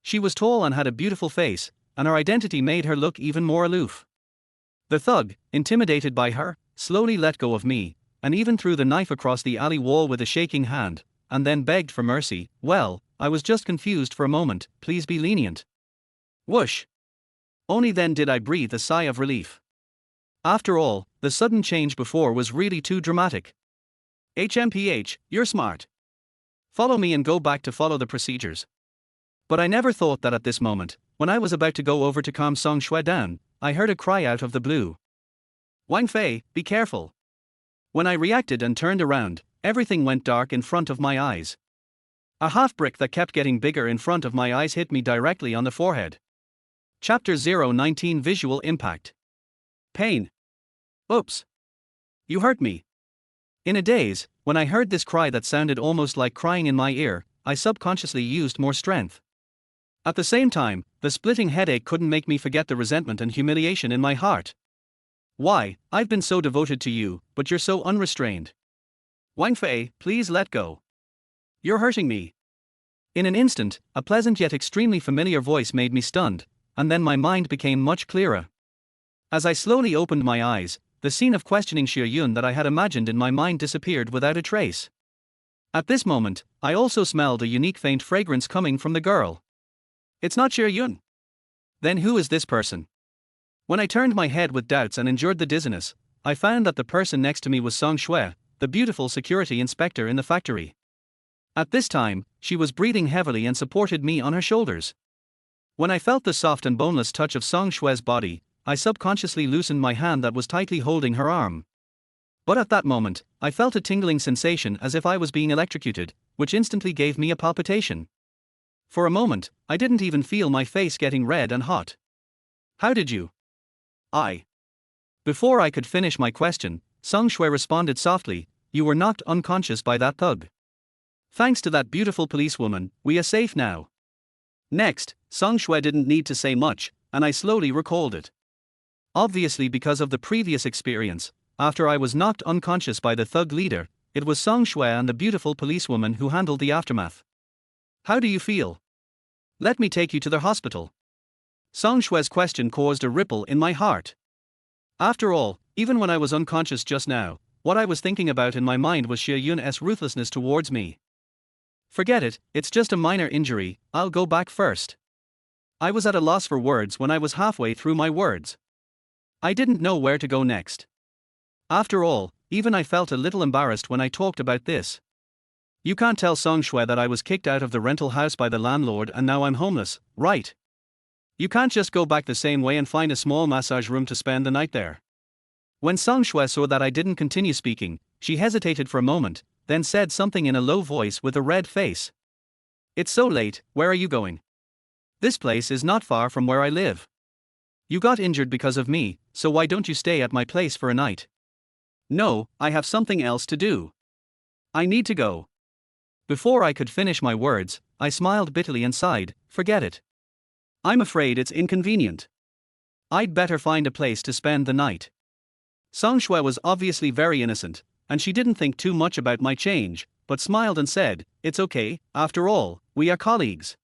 She was tall and had a beautiful face, and her identity made her look even more aloof. The thug, intimidated by her, slowly let go of me, and even threw the knife across the alley wall with a shaking hand, and then begged for mercy. Well, I was just confused for a moment, please be lenient. Whoosh! Only then did I breathe a sigh of relief. After all, the sudden change before was really too dramatic. HMPH, you're smart. Follow me and go back to follow the procedures. But I never thought that at this moment, when I was about to go over to calm Song Xue down, I heard a cry out of the blue. "Wang Fei, be careful." When I reacted and turned around, everything went dark in front of my eyes. A half brick that kept getting bigger in front of my eyes hit me directly on the forehead. Chapter 019 Visual Impact. Pain. Oops. You hurt me. In a daze, when I heard this cry that sounded almost like crying in my ear, I subconsciously used more strength. At the same time, the splitting headache couldn't make me forget the resentment and humiliation in my heart. Why, I've been so devoted to you, but you're so unrestrained. Wang Fei, please let go. You're hurting me. In an instant, a pleasant yet extremely familiar voice made me stunned, and then my mind became much clearer. As I slowly opened my eyes, the scene of questioning Xue Yun that I had imagined in my mind disappeared without a trace. At this moment, I also smelled a unique faint fragrance coming from the girl. It's not Xue Yun. Then who is this person? When I turned my head with doubts and endured the dizziness, I found that the person next to me was Song Xue, the beautiful security inspector in the factory. At this time, she was breathing heavily and supported me on her shoulders. When I felt the soft and boneless touch of Song Xue's body, I subconsciously loosened my hand that was tightly holding her arm. But at that moment, I felt a tingling sensation as if I was being electrocuted, which instantly gave me a palpitation. For a moment, I didn't even feel my face getting red and hot. How did you? Before I could finish my question, Song Xue responded softly, you were knocked unconscious by that thug. Thanks to that beautiful policewoman, we are safe now. Next, Song Xue didn't need to say much, and I slowly recalled it. Obviously because of the previous experience, after I was knocked unconscious by the thug leader, it was Song Xue and the beautiful policewoman who handled the aftermath. How do you feel? Let me take you to the hospital. Song Xue's question caused a ripple in my heart. After all, even when I was unconscious just now, what I was thinking about in my mind was Xue Yun's ruthlessness towards me. Forget it, it's just a minor injury, I'll go back first. I was at a loss for words when I was halfway through my words. I didn't know where to go next. After all, even I felt a little embarrassed when I talked about this. You can't tell Song Xue that I was kicked out of the rental house by the landlord and now I'm homeless, right? You can't just go back the same way and find a small massage room to spend the night there. When Song Xue saw that I didn't continue speaking, she hesitated for a moment, then said something in a low voice with a red face. It's so late, where are you going? This place is not far from where I live. You got injured because of me, so why don't you stay at my place for a night? No, I have something else to do. I need to go. Before I could finish my words, I smiled bitterly and sighed, forget it. I'm afraid it's inconvenient. I'd better find a place to spend the night. Song Xue was obviously very innocent, and she didn't think too much about my change, but smiled and said, it's okay, after all, we are colleagues.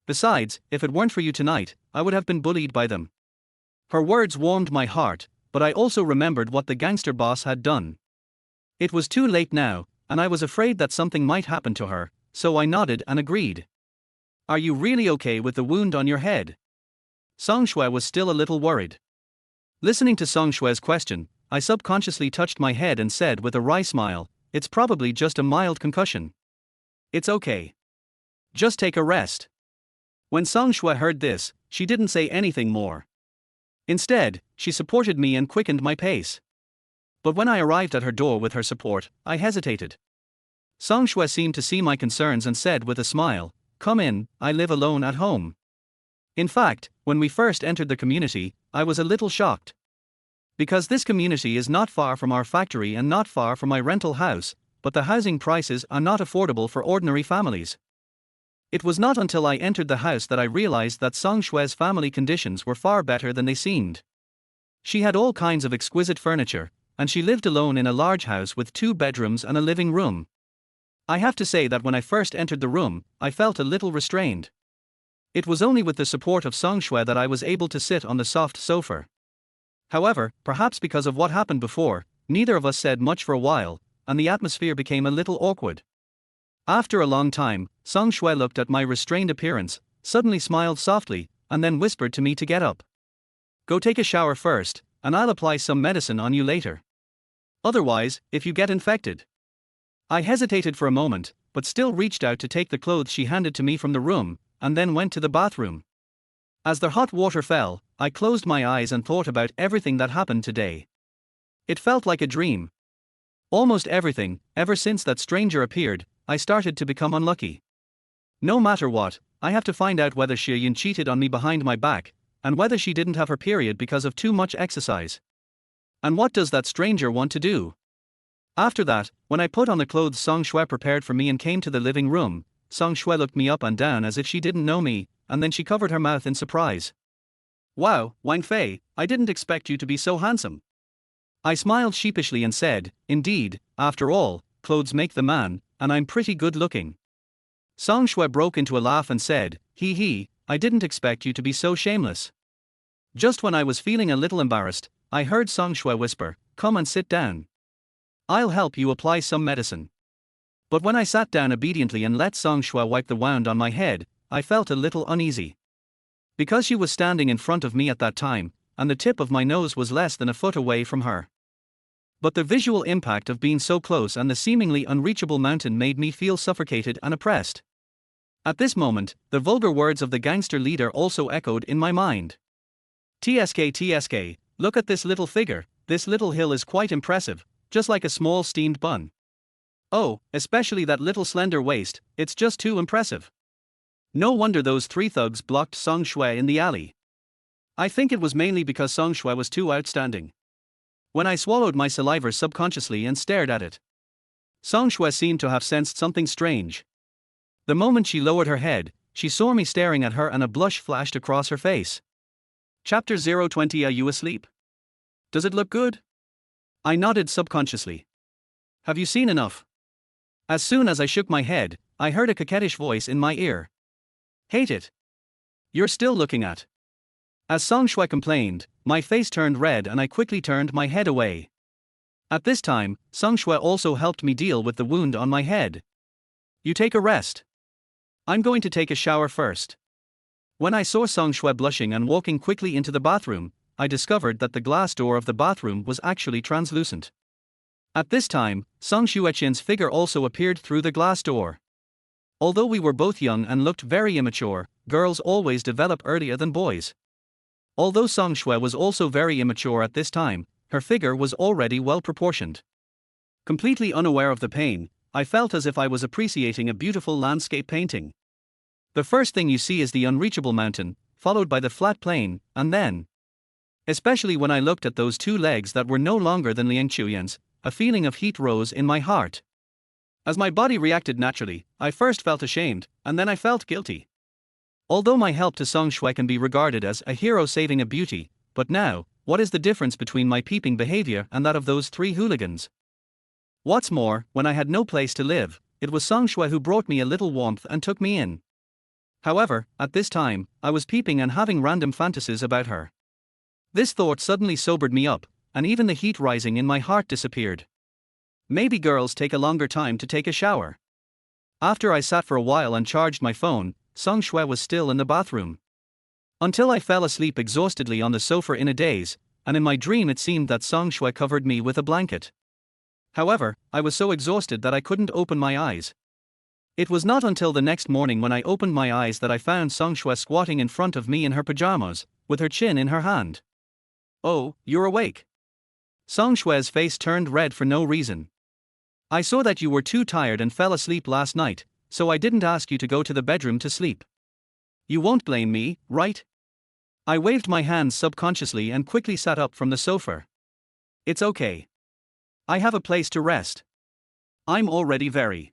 Besides, if it weren't for you tonight, I would have been bullied by them. Her words warmed my heart, but I also remembered what the gangster boss had done. It was too late now, and I was afraid that something might happen to her, so I nodded and agreed. Are you really okay with the wound on your head? Song Xue was still a little worried. Listening to Song Xue's question, I subconsciously touched my head and said with a wry smile, it's probably just a mild concussion. It's okay. Just take a rest. When Song Xue heard this, she didn't say anything more. Instead, she supported me and quickened my pace. But when I arrived at her door with her support, I hesitated. Song Xue seemed to see my concerns and said with a smile, come in, I live alone at home. In fact, when we first entered the community, I was a little shocked. Because this community is not far from our factory and not far from my rental house, but the housing prices are not affordable for ordinary families. It was not until I entered the house that I realized that Song Xue's family conditions were far better than they seemed. She had all kinds of exquisite furniture, and she lived alone in a large house with 2 bedrooms and a living room. I have to say that when I first entered the room, I felt a little restrained. It was only with the support of Song Xue that I was able to sit on the soft sofa. However, perhaps because of what happened before, neither of us said much for a while, and the atmosphere became a little awkward. After a long time, Song Xue looked at my restrained appearance, suddenly smiled softly, and then whispered to me to get up. Go take a shower first, and I'll apply some medicine on you later. Otherwise, if you get infected. I hesitated for a moment, but still reached out to take the clothes she handed to me from the room, and then went to the bathroom. As the hot water fell, I closed my eyes and thought about everything that happened today. It felt like a dream. Almost everything, ever since that stranger appeared, I started to become unlucky. No matter what, I have to find out whether Xue Yun cheated on me behind my back, and whether she didn't have her period because of too much exercise. And what does that stranger want to do? After that, when I put on the clothes Song Xue prepared for me and came to the living room, Song Xue looked me up and down as if she didn't know me, and then she covered her mouth in surprise. Wow, Wang Fei, I didn't expect you to be so handsome. I smiled sheepishly and said, indeed, after all, clothes make the man, and I'm pretty good looking. Song Xue broke into a laugh and said, hee hee, I didn't expect you to be so shameless. Just when I was feeling a little embarrassed, I heard Song Xue whisper, come and sit down. I'll help you apply some medicine. But when I sat down obediently and let Song Xue wipe the wound on my head, I felt a little uneasy. Because she was standing in front of me at that time, and the tip of my nose was less than a foot away from her. But the visual impact of being so close and the seemingly unreachable mountain made me feel suffocated and oppressed. At this moment, the vulgar words of the gangster leader also echoed in my mind. TSK, look at this little figure, this little hill is quite impressive, just like a small steamed bun. Oh, especially that little slender waist, it's just too impressive. No wonder those three thugs blocked Song Xue in the alley. I think it was mainly because Song Xue was too outstanding. When I swallowed my saliva subconsciously and stared at it, Song Xue seemed to have sensed something strange. The moment she lowered her head, she saw me staring at her and a blush flashed across her face. Chapter 020. Are you asleep? Does it look good? I nodded subconsciously. Have you seen enough? As soon as I shook my head, I heard a coquettish voice in my ear. Hate it. You're still looking at. As Song Xue complained, my face turned red and I quickly turned my head away. At this time, Song Xue also helped me deal with the wound on my head. You take a rest. I'm going to take a shower first. When I saw Song Xue blushing and walking quickly into the bathroom, I discovered that the glass door of the bathroom was actually translucent. At this time, Song Xueqin's figure also appeared through the glass door. Although we were both young and looked very immature, girls always develop earlier than boys. Although Song Xue was also very immature at this time, her figure was already well proportioned. Completely unaware of the pain, I felt as if I was appreciating a beautiful landscape painting. The first thing you see is the unreachable mountain, followed by the flat plain, and then, especially when I looked at those two legs that were no longer than Liang Chuyan's, a feeling of heat rose in my heart. As my body reacted naturally, I first felt ashamed, and then I felt guilty. Although my help to Song Xue can be regarded as a hero saving a beauty, but now, what is the difference between my peeping behavior and that of those three hooligans? What's more, when I had no place to live, it was Song Xue who brought me a little warmth and took me in. However, at this time, I was peeping and having random fantasies about her. This thought suddenly sobered me up, and even the heat rising in my heart disappeared. Maybe girls take a longer time to take a shower. After I sat for a while and charged my phone, Song Xue was still in the bathroom. Until I fell asleep exhaustedly on the sofa in a daze, and in my dream it seemed that Song Xue covered me with a blanket. However, I was so exhausted that I couldn't open my eyes. It was not until the next morning when I opened my eyes that I found Song Xue squatting in front of me in her pajamas, with her chin in her hand. Oh, you're awake. Song Xue's face turned red for no reason. I saw that you were too tired and fell asleep last night, so I didn't ask you to go to the bedroom to sleep. You won't blame me, right? I waved my hands subconsciously and quickly sat up from the sofa. It's okay. I have a place to rest. I'm already very.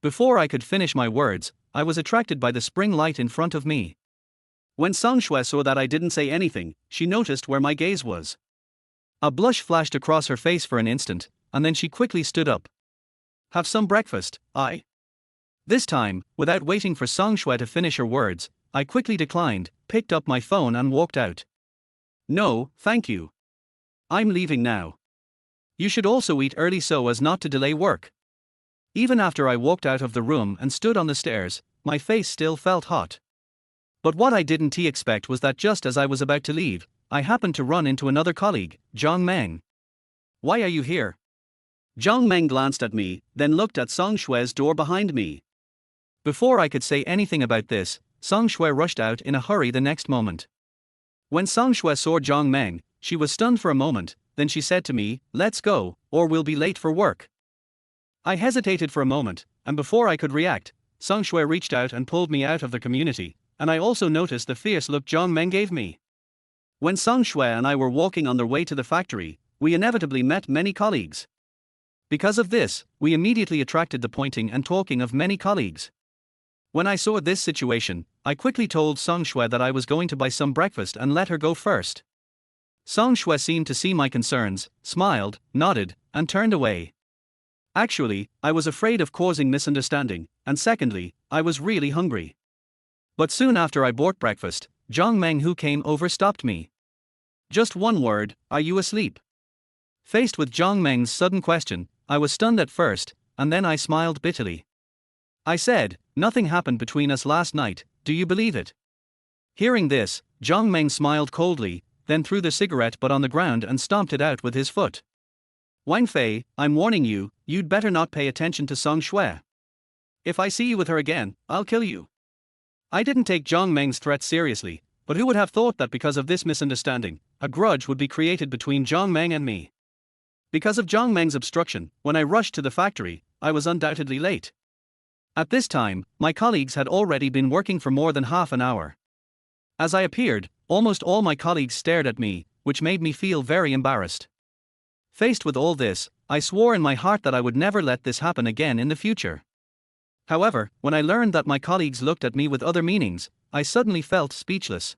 Before I could finish my words, I was attracted by the spring light in front of me. When Song Xue saw that I didn't say anything, she noticed where my gaze was. A blush flashed across her face for an instant, and then she quickly stood up. Have some breakfast, I. This time, without waiting for Song Xue to finish her words, I quickly declined, picked up my phone and walked out. No, thank you. I'm leaving now. You should also eat early so as not to delay work. Even after I walked out of the room and stood on the stairs, my face still felt hot. But what I didn't expect was that just as I was about to leave, I happened to run into another colleague, Zhang Meng. Why are you here? Zhang Meng glanced at me, then looked at Song Xue's door behind me. Before I could say anything about this, Song Xue rushed out in a hurry the next moment. When Song Xue saw Zhang Meng, she was stunned for a moment, then she said to me, let's go, or we'll be late for work. I hesitated for a moment, and before I could react, Song Xue reached out and pulled me out of the community, and I also noticed the fierce look Zhang Meng gave me. When Song Xue and I were walking on their way to the factory, we inevitably met many colleagues. Because of this, we immediately attracted the pointing and talking of many colleagues. When I saw this situation, I quickly told Song Xue that I was going to buy some breakfast and let her go first. Song Xue seemed to see my concerns, smiled, nodded, and turned away. Actually, I was afraid of causing misunderstanding, and secondly, I was really hungry. But soon after I bought breakfast, Zhang Meng, who came over, stopped me. Just one word: are you asleep? Faced with Zhang Meng's sudden question, I was stunned at first, and then I smiled bitterly. I said, nothing happened between us last night, do you believe it? Hearing this, Zhang Meng smiled coldly, then threw the cigarette butt on the ground and stomped it out with his foot. Wang Fei, I'm warning you, you'd better not pay attention to Song Xue. If I see you with her again, I'll kill you. I didn't take Zhang Meng's threat seriously, but who would have thought that because of this misunderstanding, a grudge would be created between Zhang Meng and me? Because of Zhang Meng's obstruction, when I rushed to the factory, I was undoubtedly late. At this time, my colleagues had already been working for more than half an hour. As I appeared, almost all my colleagues stared at me, which made me feel very embarrassed. Faced with all this, I swore in my heart that I would never let this happen again in the future. However, when I learned that my colleagues looked at me with other meanings, I suddenly felt speechless.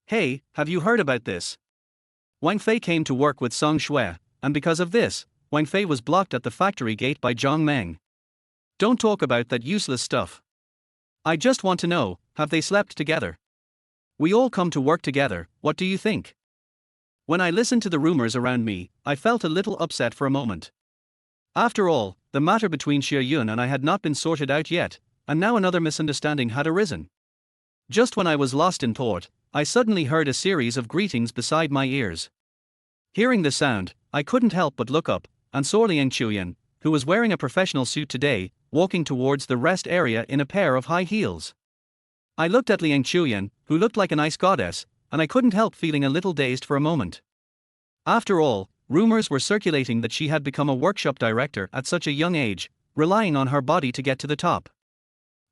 Hey, have you heard about this? Wang Fei came to work with Song Xue, and because of this, Wang Fei was blocked at the factory gate by Zhang Meng. Don't talk about that useless stuff. I just want to know, have they slept together? We all come to work together, what do you think? When I listened to the rumors around me, I felt a little upset for a moment. After all, the matter between Xie Yun and I had not been sorted out yet, and now another misunderstanding had arisen. Just when I was lost in thought, I suddenly heard a series of greetings beside my ears. Hearing the sound, I couldn't help but look up, and saw Liang Chuyan, who was wearing a professional suit today, walking towards the rest area in a pair of high heels. I looked at Liang Chuyan, who looked like an ice goddess, and I couldn't help feeling a little dazed for a moment. After all, rumors were circulating that she had become a workshop director at such a young age, relying on her body to get to the top.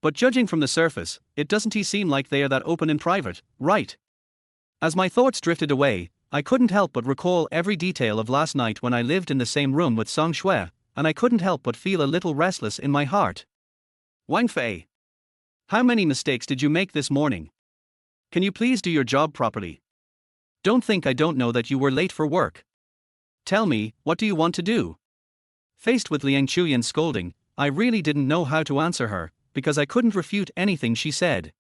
But judging from the surface, it doesn't seem like they are that open in private, right? As my thoughts drifted away, I couldn't help but recall every detail of last night when I lived in the same room with Song Xue, and I couldn't help but feel a little restless in my heart. Wang Fei, how many mistakes did you make this morning? Can you please do your job properly? Don't think I don't know that you were late for work. Tell me, what do you want to do? Faced with Liang Chuyan's scolding, I really didn't know how to answer her, because I couldn't refute anything she said.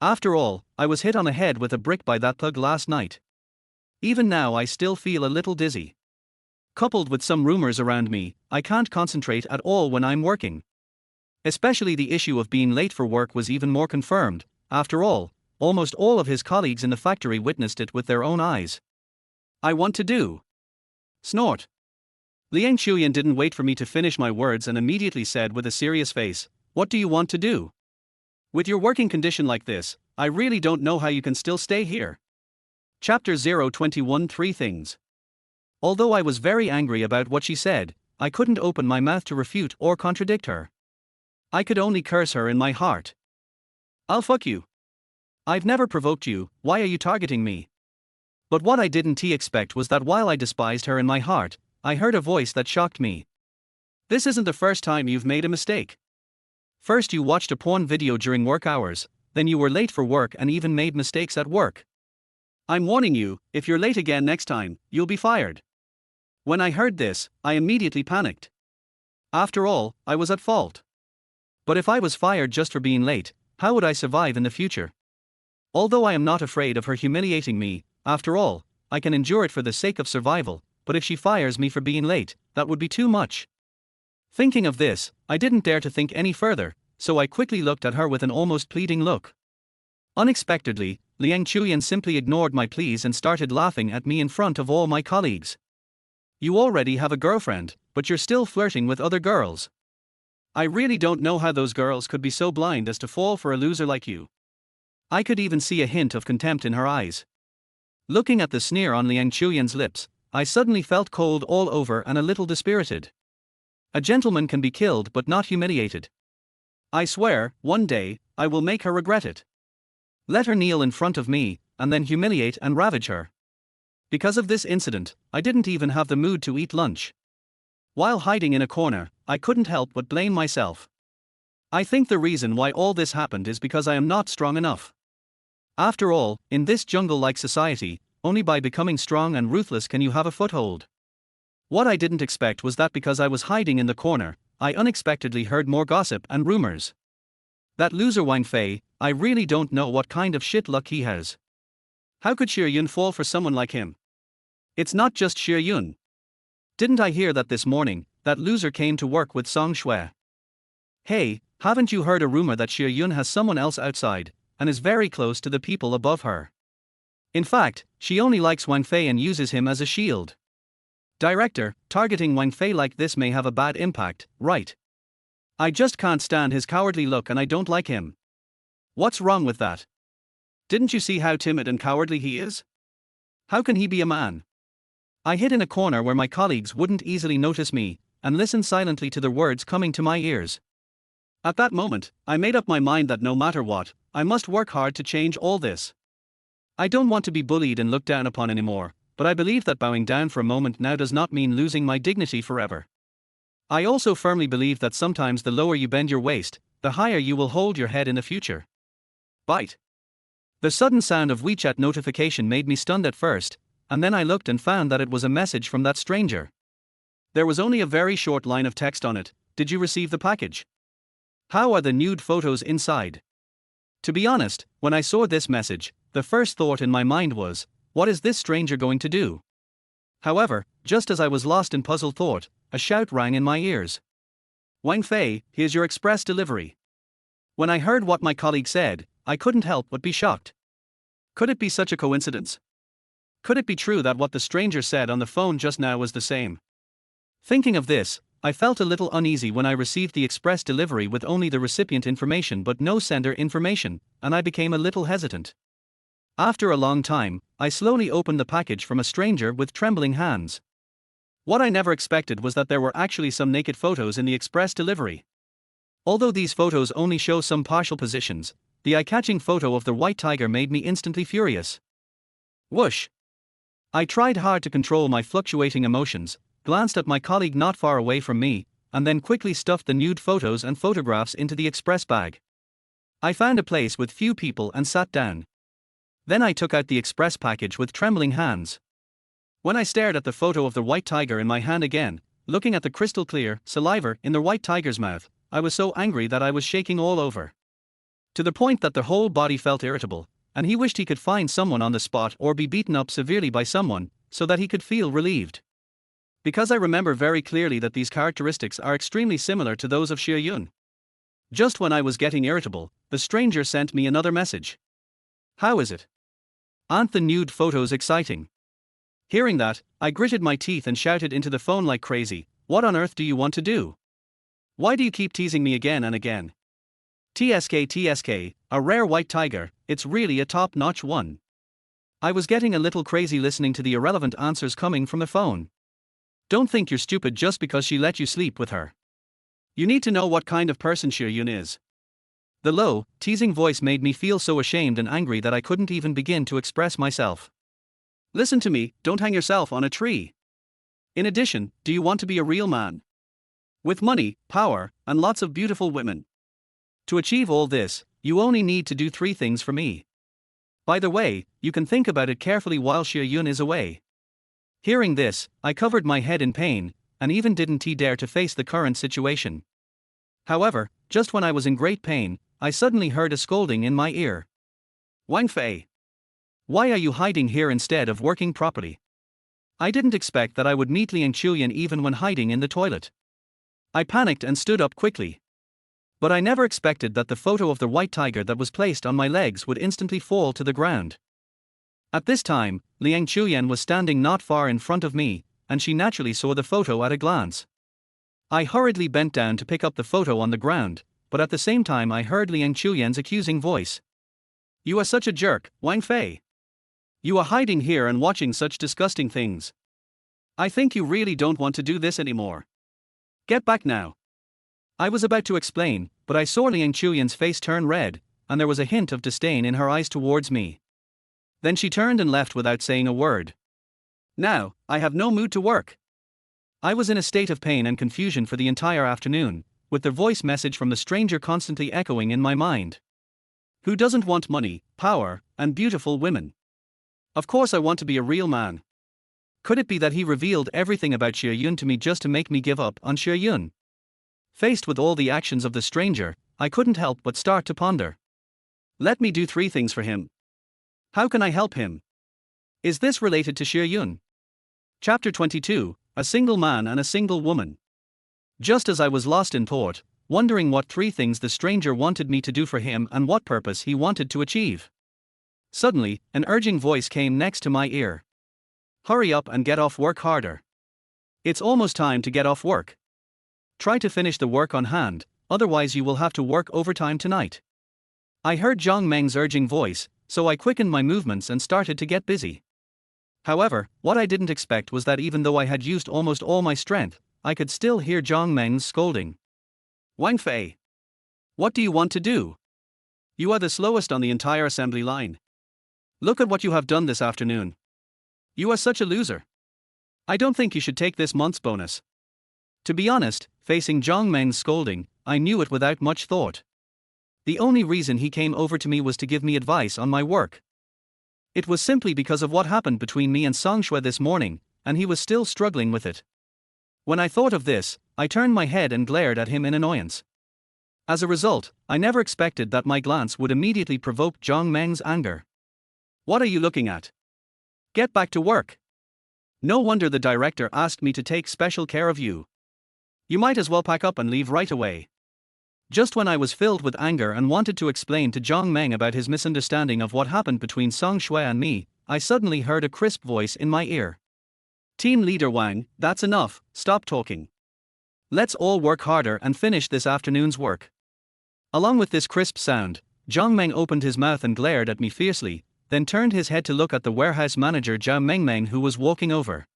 After all, I was hit on the head with a brick by that thug last night. Even now I still feel a little dizzy. Coupled with some rumors around me, I can't concentrate at all when I'm working. Especially the issue of being late for work was even more confirmed. After all, almost all of his colleagues in the factory witnessed it with their own eyes. I want to do. Snort. Liang Chuyan didn't wait for me to finish my words and immediately said with a serious face, what do you want to do? With your working condition like this, I really don't know how you can still stay here. Chapter 021 3 Things. Although I was very angry about what she said, I couldn't open my mouth to refute or contradict her. I could only curse her in my heart. I'll fuck you. I've never provoked you, why are you targeting me? But what I didn't expect was that while I despised her in my heart, I heard a voice that shocked me. This isn't the first time you've made a mistake. First you watched a porn video during work hours, then you were late for work and even made mistakes at work. I'm warning you, if you're late again next time, you'll be fired. When I heard this, I immediately panicked. After all, I was at fault. But if I was fired just for being late, how would I survive in the future? Although I am not afraid of her humiliating me, after all, I can endure it for the sake of survival, but if she fires me for being late, that would be too much. Thinking of this, I didn't dare to think any further, so I quickly looked at her with an almost pleading look. Unexpectedly, Liang Chuyan simply ignored my pleas and started laughing at me in front of all my colleagues. You already have a girlfriend, but you're still flirting with other girls. I really don't know how those girls could be so blind as to fall for a loser like you. I could even see a hint of contempt in her eyes. Looking at the sneer on Liang Chuyan's lips, I suddenly felt cold all over and a little dispirited. A gentleman can be killed but not humiliated. I swear, one day, I will make her regret it. Let her kneel in front of me, and then humiliate and ravage her. Because of this incident, I didn't even have the mood to eat lunch. While hiding in a corner, I couldn't help but blame myself. I think the reason why all this happened is because I am not strong enough. After all, in this jungle-like society, only by becoming strong and ruthless can you have a foothold. What I didn't expect was that because I was hiding in the corner, I unexpectedly heard more gossip and rumors. That loser Wang Fei, I really don't know what kind of shit luck he has. How could Xie Yun fall for someone like him? It's not just Xie Yun. Didn't I hear that this morning, that loser came to work with Song Xue? Hey, haven't you heard a rumor that Xie Yun has someone else outside, and is very close to the people above her? In fact, she only likes Wang Fei and uses him as a shield. Director, targeting Wang Fei like this may have a bad impact, right? I just can't stand his cowardly look and I don't like him. What's wrong with that? Didn't you see how timid and cowardly he is? How can he be a man? I hid in a corner where my colleagues wouldn't easily notice me, and listened silently to the words coming to my ears. At that moment, I made up my mind that no matter what, I must work hard to change all this. I don't want to be bullied and looked down upon anymore, but I believe that bowing down for a moment now does not mean losing my dignity forever. I also firmly believe that sometimes the lower you bend your waist, the higher you will hold your head in the future. Bite. The sudden sound of WeChat notification made me stunned at first, and then I looked and found that it was a message from that stranger. There was only a very short line of text on it. Did you receive the package? How are the nude photos inside? To be honest, when I saw this message, the first thought in my mind was, what is this stranger going to do? However, just as I was lost in puzzled thought, a shout rang in my ears. Wang Fei, here's your express delivery. When I heard what my colleague said, I couldn't help but be shocked. Could it be such a coincidence? Could it be true that what the stranger said on the phone just now was the same? Thinking of this, I felt a little uneasy when I received the express delivery with only the recipient information but no sender information, and I became a little hesitant. After a long time, I slowly opened the package from a stranger with trembling hands. What I never expected was that there were actually some naked photos in the express delivery. Although these photos only show some partial positions, the eye-catching photo of the white tiger made me instantly furious. Whoosh! I tried hard to control my fluctuating emotions, glanced at my colleague not far away from me, and then quickly stuffed the nude photos and photographs into the express bag. I found a place with few people and sat down. Then I took out the express package with trembling hands. When I stared at the photo of the white tiger in my hand again, looking at the crystal clear saliva in the white tiger's mouth, I was so angry that I was shaking all over. To the point that the whole body felt irritable, and he wished he could find someone on the spot or be beaten up severely by someone, so that he could feel relieved. Because I remember very clearly that these characteristics are extremely similar to those of Xie Yun. Just when I was getting irritable, the stranger sent me another message. How is it? Aren't the nude photos exciting? Hearing that, I gritted my teeth and shouted into the phone like crazy, what on earth do you want to do? Why do you keep teasing me again and again? TSK, a rare white tiger, it's really a top-notch one. I was getting a little crazy listening to the irrelevant answers coming from the phone. Don't think you're stupid just because she let you sleep with her. You need to know what kind of person Xie Yun is. The low, teasing voice made me feel so ashamed and angry that I couldn't even begin to express myself. Listen to me, don't hang yourself on a tree. In addition, do you want to be a real man? With money, power, and lots of beautiful women. To achieve all this, you only need to do 3 things for me. By the way, you can think about it carefully while Xie Yun is away. Hearing this, I covered my head in pain, and even didn't dare to face the current situation. However, just when I was in great pain, I suddenly heard a scolding in my ear. Wang Fei! Why are you hiding here instead of working properly? I didn't expect that I would meet Liang Chuyan even when hiding in the toilet. I panicked and stood up quickly. But I never expected that the photo of the white tiger that was placed on my legs would instantly fall to the ground. At this time, Liang Chuyan was standing not far in front of me, and she naturally saw the photo at a glance. I hurriedly bent down to pick up the photo on the ground, but at the same time I heard Liang Chuyan's accusing voice. You are such a jerk, Wang Fei. You are hiding here and watching such disgusting things. I think you really don't want to do this anymore. Get back now. I was about to explain, but I saw Liang Chuyan's face turn red, and there was a hint of disdain in her eyes towards me. Then she turned and left without saying a word. Now, I have no mood to work. I was in a state of pain and confusion for the entire afternoon, with the voice message from the stranger constantly echoing in my mind. Who doesn't want money, power, and beautiful women? Of course I want to be a real man. Could it be that he revealed everything about Xue Yun to me just to make me give up on Xue Yun? Faced with all the actions of the stranger, I couldn't help but start to ponder. Let me do 3 things for him. How can I help him? Is this related to Xue Yun? Chapter 22, A Single Man and a Single Woman. Just as I was lost in thought, wondering what 3 things the stranger wanted me to do for him and what purpose he wanted to achieve, suddenly, an urging voice came next to my ear. Hurry up and get off work harder. It's almost time to get off work. Try to finish the work on hand, otherwise you will have to work overtime tonight. I heard Zhang Meng's urging voice, so I quickened my movements and started to get busy. However, what I didn't expect was that even though I had used almost all my strength, I could still hear Zhang Meng's scolding. Wang Fei, what do you want to do? You are the slowest on the entire assembly line. Look at what you have done this afternoon. You are such a loser. I don't think you should take this month's bonus. To be honest, facing Zhang Meng's scolding, I knew it without much thought. The only reason he came over to me was to give me advice on my work. It was simply because of what happened between me and Song Xue this morning, and he was still struggling with it. When I thought of this, I turned my head and glared at him in annoyance. As a result, I never expected that my glance would immediately provoke Zhang Meng's anger. What are you looking at? Get back to work. No wonder the director asked me to take special care of you. You might as well pack up and leave right away. Just when I was filled with anger and wanted to explain to Zhang Meng about his misunderstanding of what happened between Song Xue and me, I suddenly heard a crisp voice in my ear. Team Leader Wang, that's enough, stop talking. Let's all work harder and finish this afternoon's work. Along with this crisp sound, Zhang Meng opened his mouth and glared at me fiercely, then turned his head to look at the warehouse manager Zhao Mengmeng who was walking over.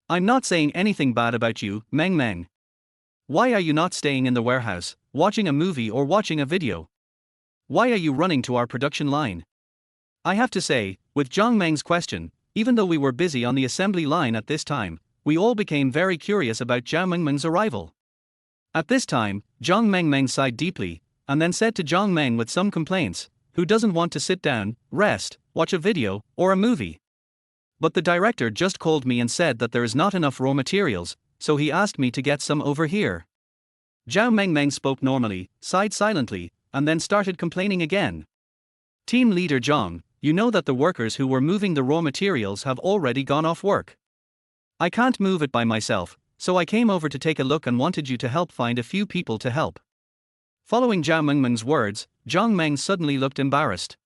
I'm not saying anything bad about you, Mengmeng. Why are you not staying in the warehouse, watching a movie or watching a video? Why are you running to our production line? I have to say, with Zhang Meng's question, even though we were busy on the assembly line at this time, we all became very curious about Zhao Mengmeng's arrival. At this time, Zhang Mengmeng sighed deeply, and then said to Zhang Meng with some complaints, who doesn't want to sit down, rest, watch a video, or a movie? But the director just called me and said that there is not enough raw materials, so he asked me to get some over here. Zhao Mengmeng spoke normally, sighed silently, and then started complaining again. Team Leader Zhang, you know that the workers who were moving the raw materials have already gone off work. I can't move it by myself, so I came over to take a look and wanted you to help find a few people to help. Following Zhao Mengmeng's words, Zhang Meng suddenly looked embarrassed.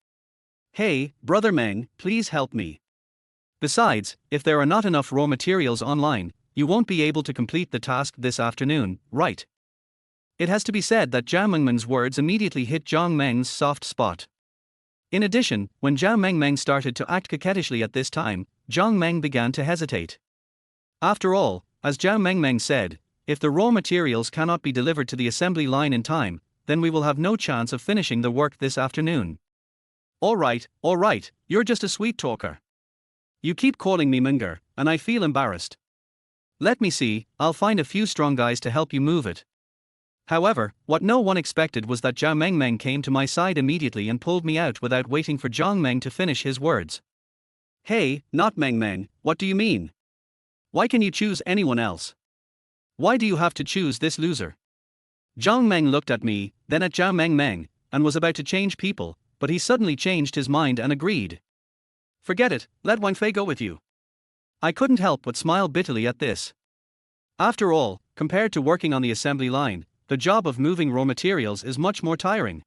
Hey, Brother Meng, please help me. Besides, if there are not enough raw materials online, you won't be able to complete the task this afternoon, right? It has to be said that Zhao Mengmeng's words immediately hit Zhang Meng's soft spot. In addition, when Zhao Mengmeng started to act coquettishly at this time, Zhang Meng began to hesitate. After all, as Zhao Mengmeng said, if the raw materials cannot be delivered to the assembly line in time, then we will have no chance of finishing the work this afternoon. All right, you're just a sweet talker. You keep calling me Menger, and I feel embarrassed. Let me see, I'll find a few strong guys to help you move it. However, what no one expected was that Zhao Mengmeng came to my side immediately and pulled me out without waiting for Zhang Meng to finish his words. Hey, not Mengmeng, what do you mean? Why can you choose anyone else? Why do you have to choose this loser? Zhang Meng looked at me, then at Zhao Mengmeng, and was about to change people, but he suddenly changed his mind and agreed. Forget it, let Wang Fei go with you. I couldn't help but smile bitterly at this. After all, compared to working on the assembly line, the job of moving raw materials is much more tiring.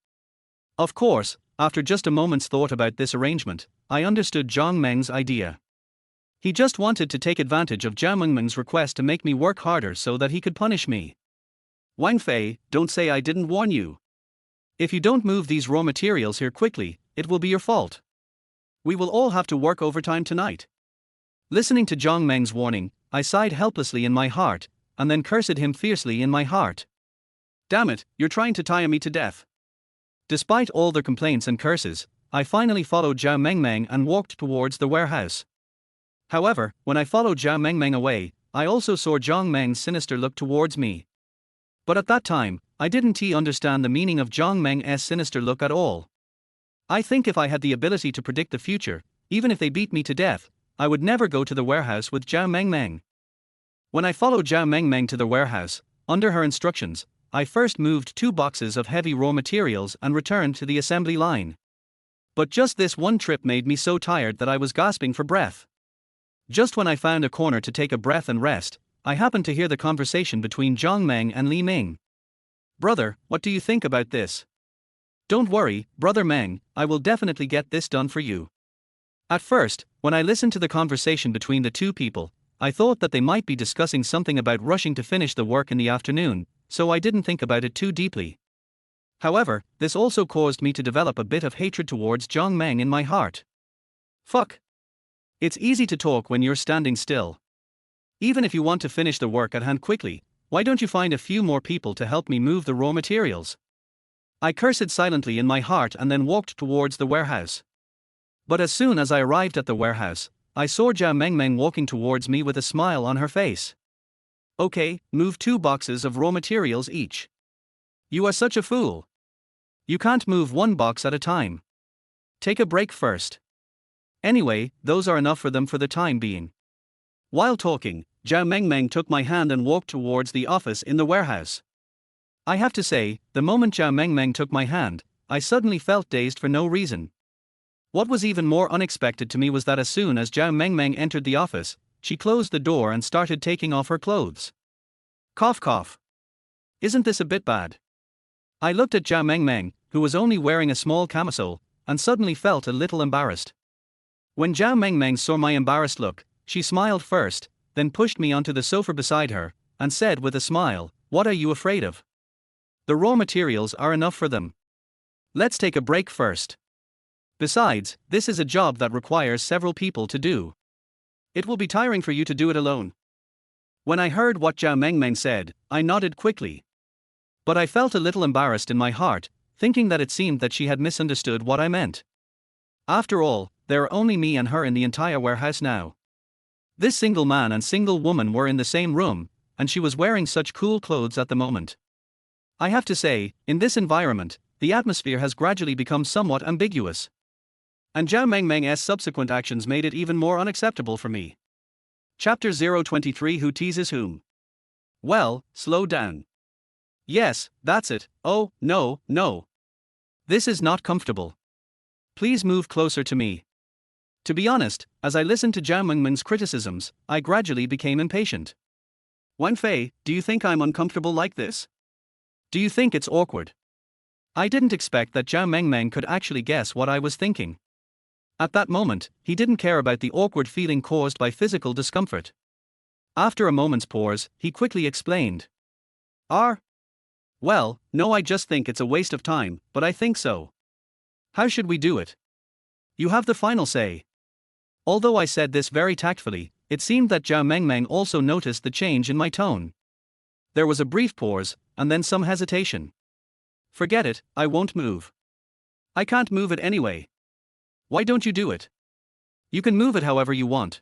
Of course, after just a moment's thought about this arrangement, I understood Zhang Meng's idea. He just wanted to take advantage of Zhao Mengmeng's request to make me work harder so that he could punish me. Wang Fei, don't say I didn't warn you. If you don't move these raw materials here quickly, it will be your fault. We will all have to work overtime tonight. Listening to Zhang Meng's warning, I sighed helplessly in my heart, and then cursed him fiercely in my heart. Damn it, you're trying to tire me to death. Despite all their complaints and curses, I finally followed Zhao Mengmeng and walked towards the warehouse. However, when I followed Zhao Mengmeng away, I also saw Zhang Meng's sinister look towards me. But at that time, I didn't understand the meaning of Zhang Meng's sinister look at all. I think if I had the ability to predict the future, even if they beat me to death, I would never go to the warehouse with Zhao Mengmeng. When I followed Zhao Mengmeng to the warehouse, under her instructions, I first moved 2 boxes of heavy raw materials and returned to the assembly line. But just this one trip made me so tired that I was gasping for breath. Just when I found a corner to take a breath and rest, I happened to hear the conversation between Zhang Meng and Li Ming. "Brother, what do you think about this?" "Don't worry, Brother Meng, I will definitely get this done for you." At first, when I listened to the conversation between the two people, I thought that they might be discussing something about rushing to finish the work in the afternoon, so I didn't think about it too deeply. However, this also caused me to develop a bit of hatred towards Zhang Meng in my heart. Fuck. It's easy to talk when you're standing still. Even if you want to finish the work at hand quickly, why don't you find a few more people to help me move the raw materials? I cursed silently in my heart and then walked towards the warehouse. But as soon as I arrived at the warehouse, I saw Zhao Mengmeng walking towards me with a smile on her face. "Okay, move 2 boxes of raw materials each." "You are such a fool. You can't move 1 box at a time. Take a break first." Anyway, those are enough for them for the time being. While talking, Zhao Mengmeng took my hand and walked towards the office in the warehouse. I have to say, the moment Zhao Mengmeng took my hand, I suddenly felt dazed for no reason. What was even more unexpected to me was that as soon as Zhao Mengmeng entered the office, she closed the door and started taking off her clothes. Cough cough. Isn't this a bit bad? I looked at Zhao Mengmeng, who was only wearing a small camisole, and suddenly felt a little embarrassed. When Zhao Mengmeng saw my embarrassed look, she smiled first, then pushed me onto the sofa beside her, and said with a smile, "What are you afraid of? The raw materials are enough for them. Let's take a break first. Besides, this is a job that requires several people to do. It will be tiring for you to do it alone." When I heard what Zhao Mengmeng said, I nodded quickly. But I felt a little embarrassed in my heart, thinking that it seemed that she had misunderstood what I meant. After all, there are only me and her in the entire warehouse now. This single man and single woman were in the same room, and she was wearing such cool clothes at the moment. I have to say, in this environment, the atmosphere has gradually become somewhat ambiguous. And Zhao Mengmeng's subsequent actions made it even more unacceptable for me. Chapter 023: Who Teases Whom? Well, slow down. Yes, that's it. Oh, no, no. This is not comfortable. Please move closer to me. To be honest, as I listened to Zhao Mengmeng's criticisms, I gradually became impatient. Wang Fei, do you think I'm uncomfortable like this? Do you think it's awkward? I didn't expect that Zhao Mengmeng could actually guess what I was thinking. At that moment, he didn't care about the awkward feeling caused by physical discomfort. After a moment's pause, he quickly explained. Well, no, I just think it's a waste of time, but I think so. How should we do it? You have the final say. Although I said this very tactfully, it seemed that Zhao Mengmeng also noticed the change in my tone. There was a brief pause, and then some hesitation. Forget it, I won't move. I can't move it anyway. Why don't you do it? You can move it however you want.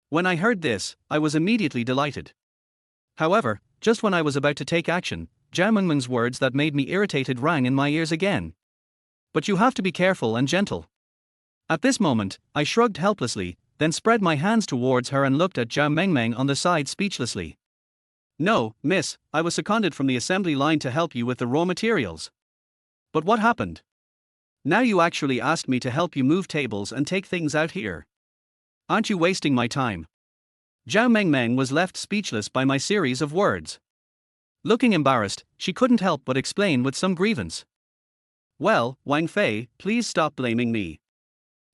When I heard this, I was immediately delighted. However, just when I was about to take action, Zhao Mengmeng's words that made me irritated rang in my ears again. But you have to be careful and gentle. At this moment, I shrugged helplessly, then spread my hands towards her and looked at Zhao Mengmeng on the side speechlessly. No, miss, I was seconded from the assembly line to help you with the raw materials. But what happened? Now you actually asked me to help you move tables and take things out here. Aren't you wasting my time? Zhao Mengmeng was left speechless by my series of words. Looking embarrassed, she couldn't help but explain with some grievance. Well, Wang Fei, please stop blaming me.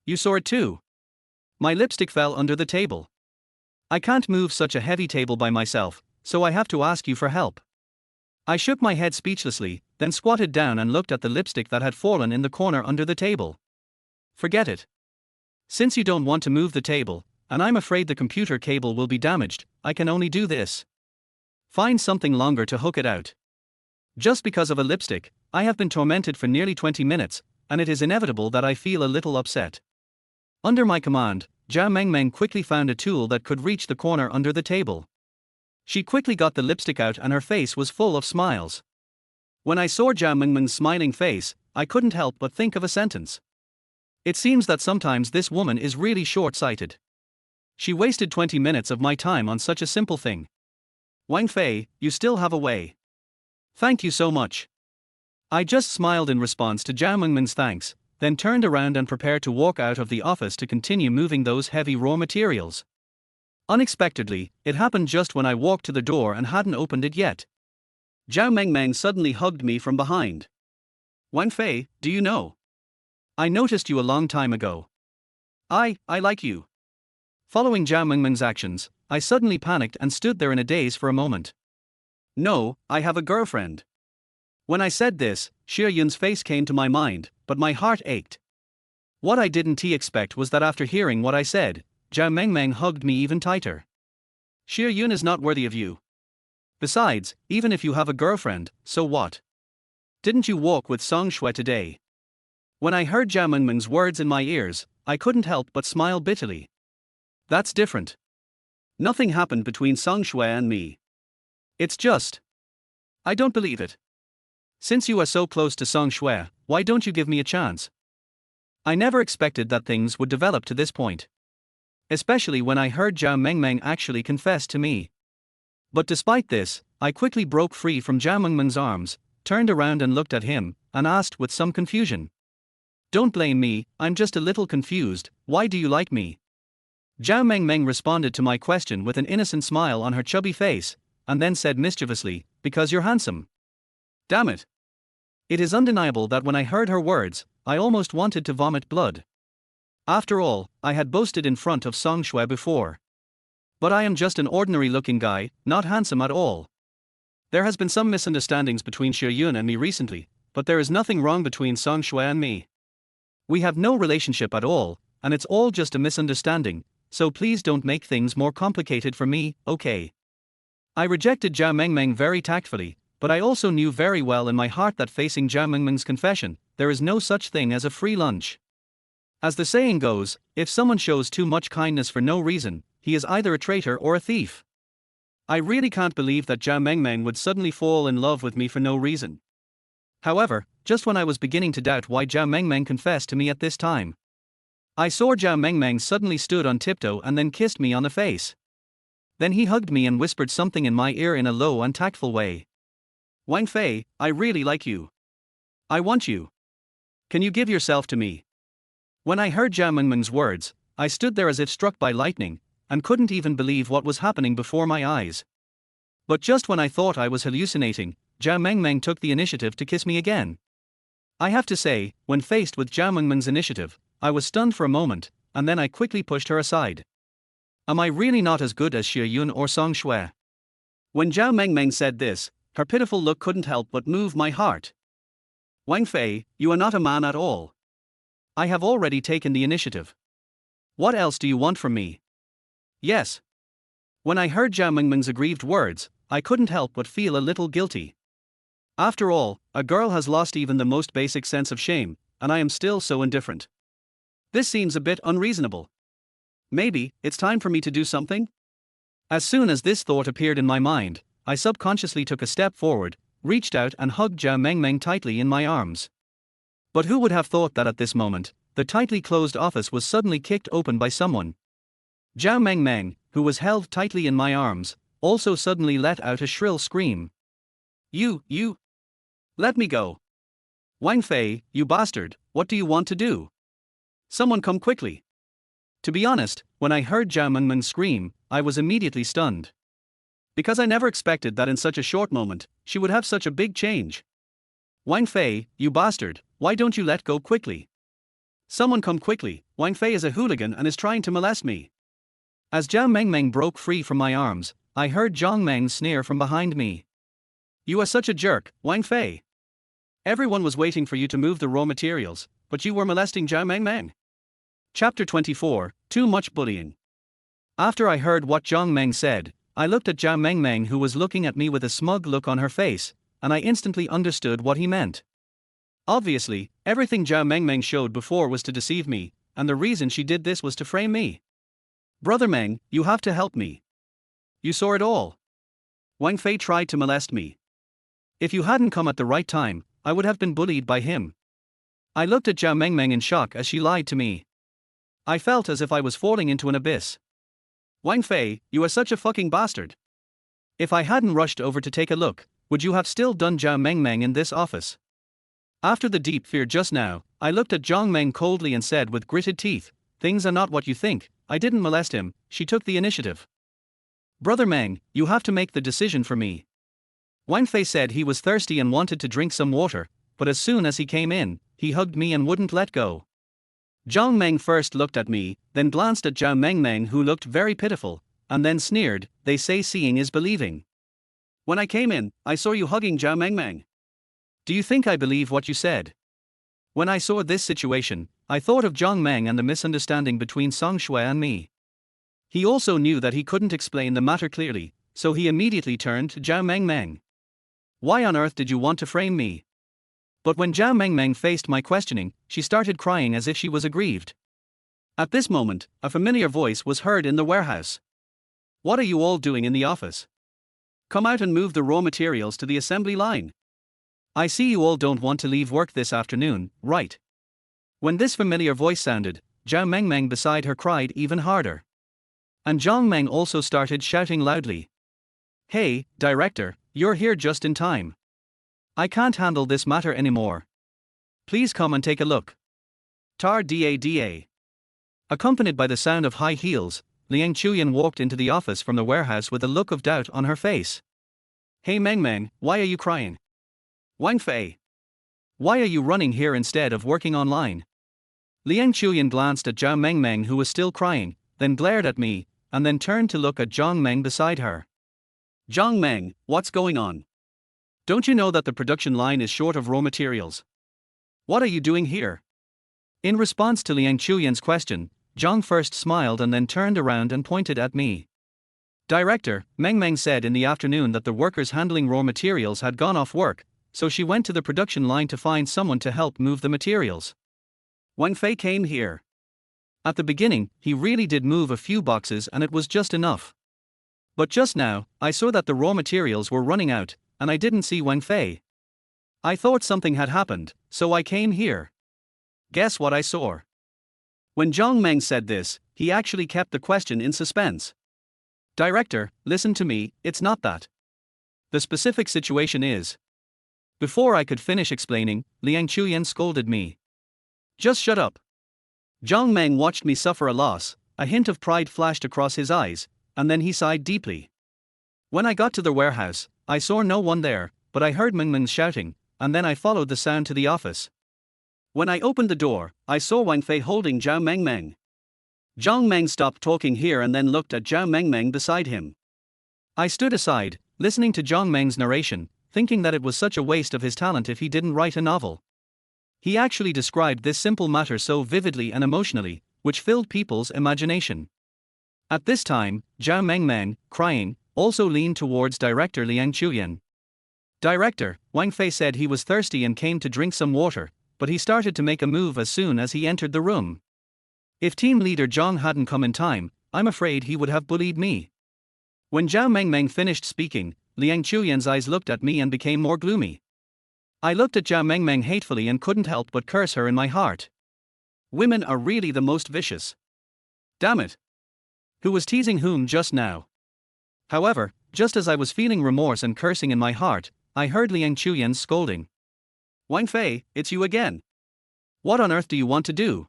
You saw it too. My lipstick fell under the table. I can't move such a heavy table by myself, so I have to ask you for help. I shook my head speechlessly, then squatted down and looked at the lipstick that had fallen in the corner under the table. Forget it. Since you don't want to move the table, and I'm afraid the computer cable will be damaged, I can only do this. Find something longer to hook it out. Just because of a lipstick, I have been tormented for nearly 20 minutes, and it is inevitable that I feel a little upset. Under my command, Zhao Mengmeng quickly found a tool that could reach the corner under the table. She quickly got the lipstick out and her face was full of smiles. When I saw Zhao Mingming's smiling face, I couldn't help but think of a sentence. It seems that sometimes this woman is really short-sighted. She wasted 20 minutes of my time on such a simple thing. Wang Fei, you still have a way. Thank you so much. I just smiled in response to Zhao Mingming's thanks, then turned around and prepared to walk out of the office to continue moving those heavy raw materials. Unexpectedly, it happened just when I walked to the door and hadn't opened it yet. Zhao Mengmeng suddenly hugged me from behind. Wang Fei, do you know? I noticed you a long time ago. I like you. Following Zhao Mengmeng's actions, I suddenly panicked and stood there in a daze for a moment. No, I have a girlfriend. When I said this, Xie Yun's face came to my mind, but my heart ached. What I didn't expect was that after hearing what I said, Zhao Mengmeng hugged me even tighter. Xie Yun is not worthy of you. Besides, even if you have a girlfriend, so what? Didn't you walk with Song Xue today? When I heard Zhao Mengmeng's words in my ears, I couldn't help but smile bitterly. That's different. Nothing happened between Song Xue and me. It's just. I don't believe it. Since you are so close to Song Xue, why don't you give me a chance? I never expected that things would develop to this point. Especially when I heard Zhao Mengmeng actually confess to me. But despite this, I quickly broke free from Zhao Mengmeng's arms, turned around and looked at him, and asked with some confusion. Don't blame me, I'm just a little confused, why do you like me? Zhao Mengmeng responded to my question with an innocent smile on her chubby face, and then said mischievously, because you're handsome. Damn it. It is undeniable that when I heard her words, I almost wanted to vomit blood. After all, I had boasted in front of Song Xue before. But I am just an ordinary-looking guy, not handsome at all. There has been some misunderstandings between Xie Yun and me recently, but there is nothing wrong between Song Xue and me. We have no relationship at all, and it's all just a misunderstanding, so please don't make things more complicated for me, okay? I rejected Zhao Mengmeng very tactfully, but I also knew very well in my heart that facing Zhao Mengmeng's confession, there is no such thing as a free lunch. As the saying goes, if someone shows too much kindness for no reason, he is either a traitor or a thief. I really can't believe that Zhao Mengmeng would suddenly fall in love with me for no reason. However, just when I was beginning to doubt why Zhao Mengmeng confessed to me at this time, I saw Zhao Mengmeng suddenly stood on tiptoe and then kissed me on the face. Then he hugged me and whispered something in my ear in a low and tactful way. Wang Fei, I really like you. I want you. Can you give yourself to me? When I heard Zhao Mengmeng's words, I stood there as if struck by lightning, and couldn't even believe what was happening before my eyes. But just when I thought I was hallucinating, Zhao Mengmeng took the initiative to kiss me again. I have to say, when faced with Zhao Mengmeng's initiative, I was stunned for a moment, and then I quickly pushed her aside. Am I really not as good as Xie Yun or Song Xue? When Zhao Mengmeng said this, her pitiful look couldn't help but move my heart. Wang Fei, you are not a man at all. I have already taken the initiative. What else do you want from me? Yes. When I heard Zhao Mengmeng's aggrieved words, I couldn't help but feel a little guilty. After all, a girl has lost even the most basic sense of shame, and I am still so indifferent. This seems a bit unreasonable. Maybe it's time for me to do something? As soon as this thought appeared in my mind, I subconsciously took a step forward, reached out and hugged Zhao Mengmeng tightly in my arms. But who would have thought that at this moment, the tightly closed office was suddenly kicked open by someone? Zhao Mengmeng, who was held tightly in my arms, also suddenly let out a shrill scream. You! Let me go! Wang Fei, you bastard, what do you want to do? Someone come quickly! To be honest, when I heard Zhao Mengmeng scream, I was immediately stunned. Because I never expected that in such a short moment, she would have such a big change. Wang Fei, you bastard, why don't you let go quickly? Someone come quickly, Wang Fei is a hooligan and is trying to molest me. As Zhao Mengmeng broke free from my arms, I heard Zhang Meng sneer from behind me. You are such a jerk, Wang Fei. Everyone was waiting for you to move the raw materials, but you were molesting Zhao Mengmeng. Chapter 24, Too Much Bullying. After I heard what Zhang Meng said, I looked at Zhao Mengmeng who was looking at me with a smug look on her face, and I instantly understood what he meant. Obviously, everything Zhao Mengmeng showed before was to deceive me, and the reason she did this was to frame me. Brother Meng, you have to help me. You saw it all. Wang Fei tried to molest me. If you hadn't come at the right time, I would have been bullied by him. I looked at Zhao Mengmeng in shock as she lied to me. I felt as if I was falling into an abyss. Wang Fei, you are such a fucking bastard. If I hadn't rushed over to take a look, would you have still done Zhao Mengmeng in this office? After the deep fear just now, I looked at Zhang Meng coldly and said with gritted teeth, things are not what you think, I didn't molest him, she took the initiative. Brother Meng, you have to make the decision for me. Wang Fei said he was thirsty and wanted to drink some water, but as soon as he came in, he hugged me and wouldn't let go. Zhang Meng first looked at me, then glanced at Zhao Mengmeng who looked very pitiful, and then sneered, they say seeing is believing. When I came in, I saw you hugging Zhao Mengmeng. Do you think I believe what you said? When I saw this situation, I thought of Zhang Meng and the misunderstanding between Song Xue and me. He also knew that he couldn't explain the matter clearly, so he immediately turned to Zhao Mengmeng. Why on earth did you want to frame me? But when Zhao Mengmeng faced my questioning, she started crying as if she was aggrieved. At this moment, a familiar voice was heard in the warehouse. What are you all doing in the office? Come out and move the raw materials to the assembly line. I see you all don't want to leave work this afternoon, right? When this familiar voice sounded, Zhao Mengmeng beside her cried even harder. And Zhang Meng also started shouting loudly. Hey, director, you're here just in time. I can't handle this matter anymore. Please come and take a look. Tar da. Accompanied by the sound of high heels, Liang Chuyan walked into the office from the warehouse with a look of doubt on her face. Hey Mengmeng, why are you crying? Wang Fei, why are you running here instead of working online? Liang Chuyan glanced at Zhao Mengmeng who was still crying, then glared at me, and then turned to look at Zhang Meng beside her. Zhang Meng, what's going on? Don't you know that the production line is short of raw materials? What are you doing here? In response to Liang Chuyan's question, Zhang first smiled and then turned around and pointed at me. Director, Mengmeng said in the afternoon that the workers handling raw materials had gone off work, so she went to the production line to find someone to help move the materials. Wang Fei came here. At the beginning, he really did move a few boxes and it was just enough. But just now, I saw that the raw materials were running out, and I didn't see Wang Fei. I thought something had happened, so I came here. Guess what I saw? When Zhang Meng said this, he actually kept the question in suspense. Director, listen to me, it's not that. The specific situation is. Before I could finish explaining, Liang Chuyan scolded me. Just shut up. Zhang Meng watched me suffer a loss, a hint of pride flashed across his eyes, and then he sighed deeply. When I got to the warehouse, I saw no one there, but I heard Mengmeng shouting, and then I followed the sound to the office. When I opened the door, I saw Wang Fei holding Zhao Mengmeng. Zhang Meng stopped talking here and then looked at Zhao Mengmeng beside him. I stood aside, listening to Zhang Meng's narration, thinking that it was such a waste of his talent if he didn't write a novel. He actually described this simple matter so vividly and emotionally, which filled people's imagination. At this time, Zhao Mengmeng, crying, also leaned towards director Liang Chuyan. Director, Wang Fei said he was thirsty and came to drink some water, but he started to make a move as soon as he entered the room. If team leader Zhang hadn't come in time, I'm afraid he would have bullied me. When Zhao Mengmeng finished speaking, Liang Chuyan's eyes looked at me and became more gloomy. I looked at Zhao Mengmeng hatefully and couldn't help but curse her in my heart. Women are really the most vicious. Damn it. Who was teasing whom just now? However, just as I was feeling remorse and cursing in my heart, I heard Liang Chuyan scolding. Wang Fei, it's you again. What on earth do you want to do?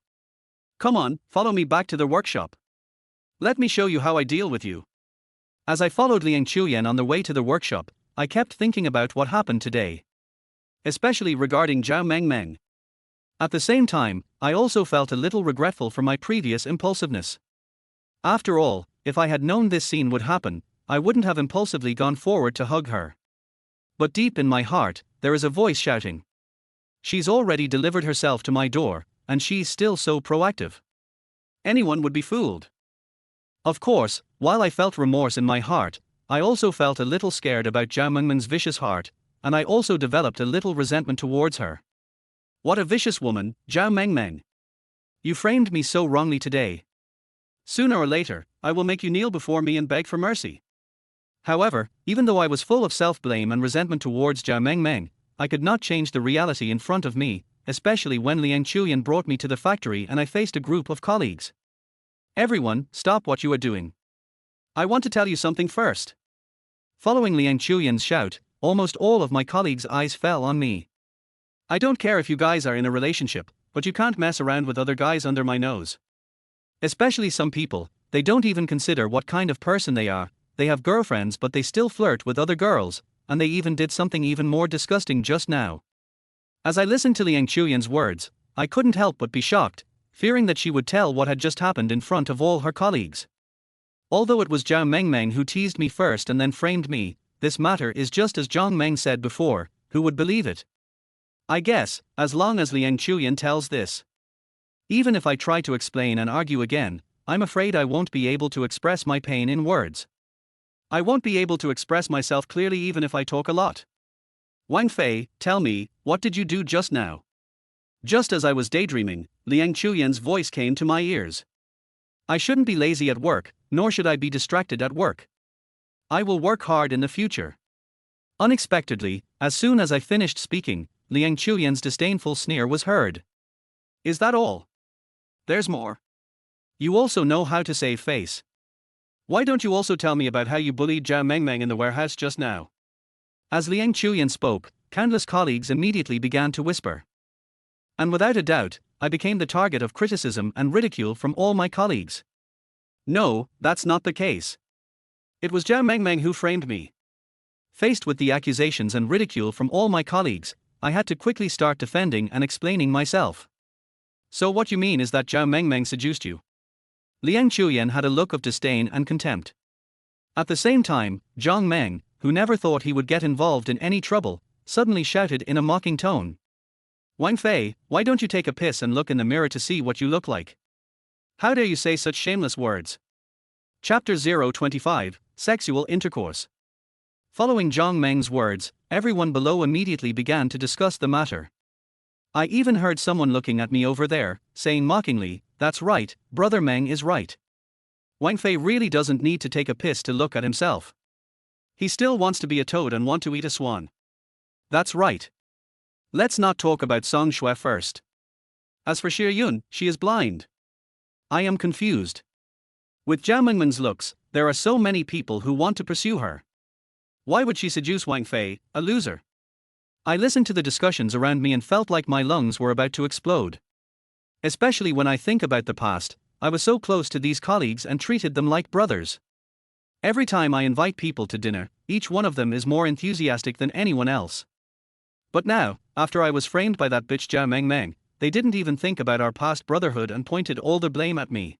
Come on, follow me back to the workshop. Let me show you how I deal with you. As I followed Liang Chuyan on the way to the workshop, I kept thinking about what happened today. Especially regarding Zhao Mengmeng. At the same time, I also felt a little regretful for my previous impulsiveness. After all, if I had known this scene would happen, I wouldn't have impulsively gone forward to hug her. But deep in my heart, there is a voice shouting. She's already delivered herself to my door, and she's still so proactive. Anyone would be fooled. Of course, while I felt remorse in my heart, I also felt a little scared about Zhao Mengmeng's vicious heart, and I also developed a little resentment towards her. What a vicious woman, Zhao Mengmeng. You framed me so wrongly today. Sooner or later, I will make you kneel before me and beg for mercy. However, even though I was full of self-blame and resentment towards Zhao Mengmeng, I could not change the reality in front of me, especially when Liang Chuyan brought me to the factory and I faced a group of colleagues. Everyone, stop what you are doing. I want to tell you something first. Following Liang Chuyan's shout, almost all of my colleagues' eyes fell on me. I don't care if you guys are in a relationship, but you can't mess around with other guys under my nose. Especially some people, they don't even consider what kind of person they are. They have girlfriends but they still flirt with other girls, and they even did something even more disgusting just now. As I listened to Liang Chuyan's words, I couldn't help but be shocked, fearing that she would tell what had just happened in front of all her colleagues. Although it was Zhao Mengmeng who teased me first and then framed me, this matter is just as Zhang Meng said before, who would believe it? I guess, as long as Liang Chuyan tells this. Even if I try to explain and argue again, I'm afraid I won't be able to express my pain in words. I won't be able to express myself clearly even if I talk a lot. Wang Fei, tell me, what did you do just now? Just as I was daydreaming, Liang Chuyan's voice came to my ears. I shouldn't be lazy at work, nor should I be distracted at work. I will work hard in the future. Unexpectedly, as soon as I finished speaking, Liang Chuyan's disdainful sneer was heard. Is that all? There's more. You also know how to save face. Why don't you also tell me about how you bullied Zhao Mengmeng in the warehouse just now? As Liang Chuyan spoke, countless colleagues immediately began to whisper. And without a doubt, I became the target of criticism and ridicule from all my colleagues. No, that's not the case. It was Zhao Mengmeng who framed me. Faced with the accusations and ridicule from all my colleagues, I had to quickly start defending and explaining myself. So what you mean is that Zhao Mengmeng seduced you? Liang Chuyan had a look of disdain and contempt. At the same time, Zhang Meng, who never thought he would get involved in any trouble, suddenly shouted in a mocking tone. Wang Fei, why don't you take a piss and look in the mirror to see what you look like? How dare you say such shameless words? Chapter 025, Sexual Intercourse. Following Zhang Meng's words, everyone below immediately began to discuss the matter. I even heard someone looking at me over there, saying mockingly, that's right, Brother Meng is right. Wang Fei really doesn't need to take a piss to look at himself. He still wants to be a toad and want to eat a swan. That's right. Let's not talk about Song Xue first. As for Xie Yun, she is blind. I am confused. With Zhao Mengmeng's looks, there are so many people who want to pursue her. Why would she seduce Wang Fei, a loser? I listened to the discussions around me and felt like my lungs were about to explode. Especially when I think about the past, I was so close to these colleagues and treated them like brothers. Every time I invite people to dinner, each one of them is more enthusiastic than anyone else. But now, after I was framed by that bitch Zhao Mengmeng, they didn't even think about our past brotherhood and pointed all the blame at me.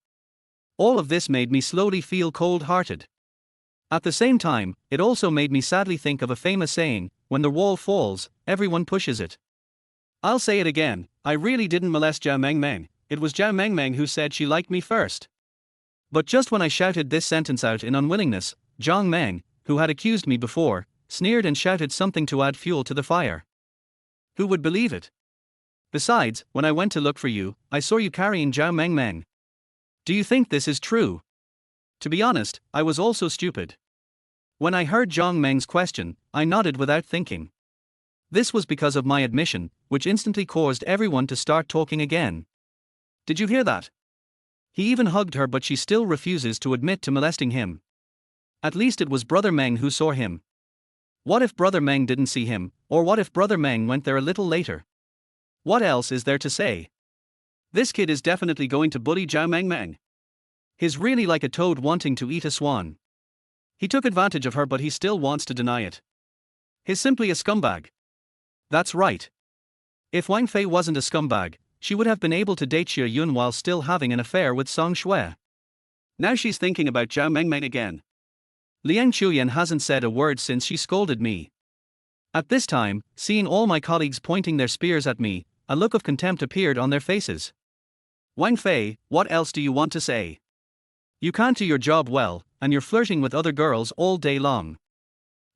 All of this made me slowly feel cold-hearted. At the same time, it also made me sadly think of a famous saying, when the wall falls, everyone pushes it. I'll say it again, I really didn't molest Zhao Mengmeng, it was Zhao Mengmeng who said she liked me first. But just when I shouted this sentence out in unwillingness, Zhang Meng, who had accused me before, sneered and shouted something to add fuel to the fire. Who would believe it? Besides, when I went to look for you, I saw you carrying Zhao Mengmeng. Do you think this is true? To be honest, I was also stupid. When I heard Zhang Meng's question, I nodded without thinking. This was because of my admission, which instantly caused everyone to start talking again. Did you hear that? He even hugged her, but she still refuses to admit to molesting him. At least it was Brother Meng who saw him. What if Brother Meng didn't see him, or what if Brother Meng went there a little later? What else is there to say? This kid is definitely going to bully Zhao Mengmeng. He's really like a toad wanting to eat a swan. He took advantage of her, but he still wants to deny it. He's simply a scumbag. That's right. If Wang Fei wasn't a scumbag, she would have been able to date Xie Yun while still having an affair with Song Xue. Now she's thinking about Zhao Mengmeng again. Liang Chuyan hasn't said a word since she scolded me. At this time, seeing all my colleagues pointing their spears at me, a look of contempt appeared on their faces. Wang Fei, what else do you want to say? You can't do your job well, and you're flirting with other girls all day long.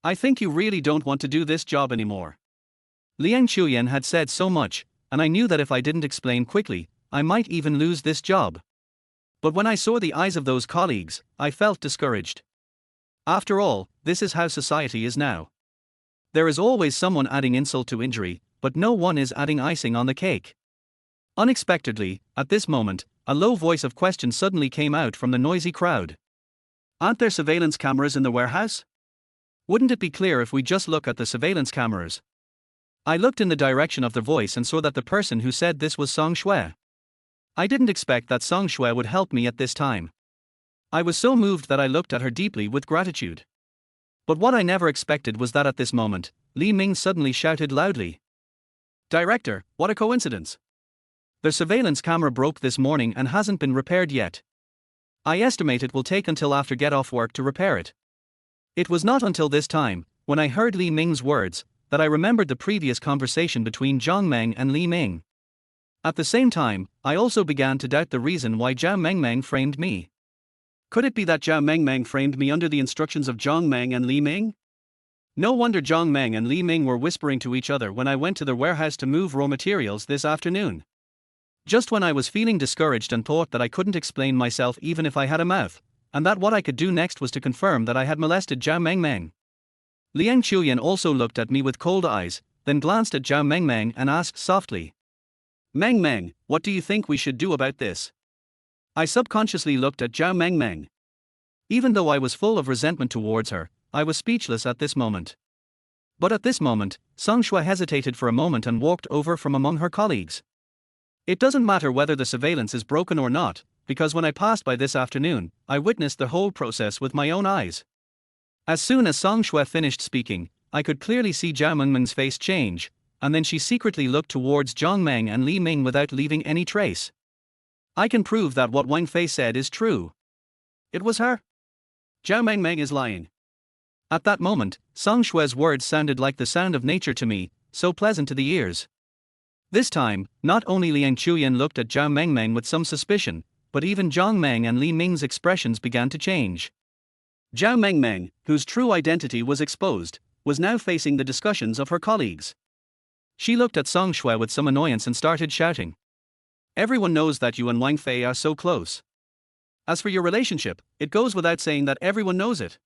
I think you really don't want to do this job anymore. Liang Chuyan had said so much, and I knew that if I didn't explain quickly, I might even lose this job. But when I saw the eyes of those colleagues, I felt discouraged. After all, this is how society is now. There is always someone adding insult to injury, but no one is adding icing on the cake. Unexpectedly, at this moment, a low voice of question suddenly came out from the noisy crowd. Aren't there surveillance cameras in the warehouse? Wouldn't it be clear if we just look at the surveillance cameras? I looked in the direction of the voice and saw that the person who said this was Song Xue. I didn't expect that Song Xue would help me at this time. I was so moved that I looked at her deeply with gratitude. But what I never expected was that at this moment, Li Ming suddenly shouted loudly. Director, what a coincidence! The surveillance camera broke this morning and hasn't been repaired yet. I estimate it will take until after get off work to repair it. It was not until this time, when I heard Li Ming's words, that I remembered the previous conversation between Zhang Meng and Li Ming. At the same time, I also began to doubt the reason why Zhao Mengmeng framed me. Could it be that Zhao Mengmeng framed me under the instructions of Zhang Meng and Li Ming? No wonder Zhang Meng and Li Ming were whispering to each other when I went to their warehouse to move raw materials this afternoon. Just when I was feeling discouraged and thought that I couldn't explain myself even if I had a mouth, and that what I could do next was to confirm that I had molested Zhao Mengmeng. Liang Chuyan also looked at me with cold eyes, then glanced at Zhao Mengmeng and asked softly. Mengmeng, what do you think we should do about this? I subconsciously looked at Zhao Mengmeng. Even though I was full of resentment towards her, I was speechless at this moment. But at this moment, Song Xue hesitated for a moment and walked over from among her colleagues. It doesn't matter whether the surveillance is broken or not, because when I passed by this afternoon, I witnessed the whole process with my own eyes. As soon as Song Xue finished speaking, I could clearly see Zhao Mengmeng's face change, and then she secretly looked towards Zhang Meng and Li Ming without leaving any trace. I can prove that what Wang Fei said is true. It was her. Zhao Mengmeng is lying. At that moment, Song Xue's words sounded like the sound of nature to me, so pleasant to the ears. This time, not only Liang Chuyan looked at Zhao Mengmeng with some suspicion, but even Zhang Meng and Li Ming's expressions began to change. Zhao Mengmeng, whose true identity was exposed, was now facing the discussions of her colleagues. She looked at Song Xue with some annoyance and started shouting. Everyone knows that you and Wang Fei are so close. As for your relationship, it goes without saying that everyone knows it.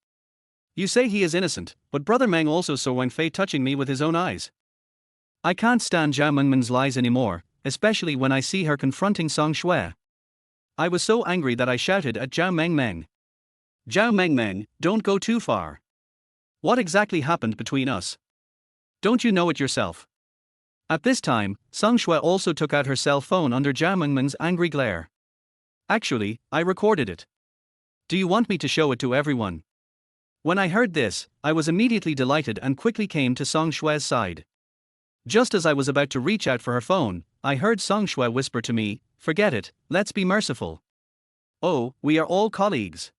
You say he is innocent, but Brother Meng also saw Wang Fei touching me with his own eyes. I can't stand Zhao Mengmeng's lies anymore, especially when I see her confronting Song Xue. I was so angry that I shouted at Zhao Mengmeng. Zhao Mengmeng, don't go too far. What exactly happened between us? Don't you know it yourself? At this time, Song Xue also took out her cell phone under Zhao Mengmeng's angry glare. Actually, I recorded it. Do you want me to show it to everyone? When I heard this, I was immediately delighted and quickly came to Song Xue's side. Just as I was about to reach out for her phone, I heard Song Xue whisper to me, "Forget it, let's be merciful. Oh, we are all colleagues.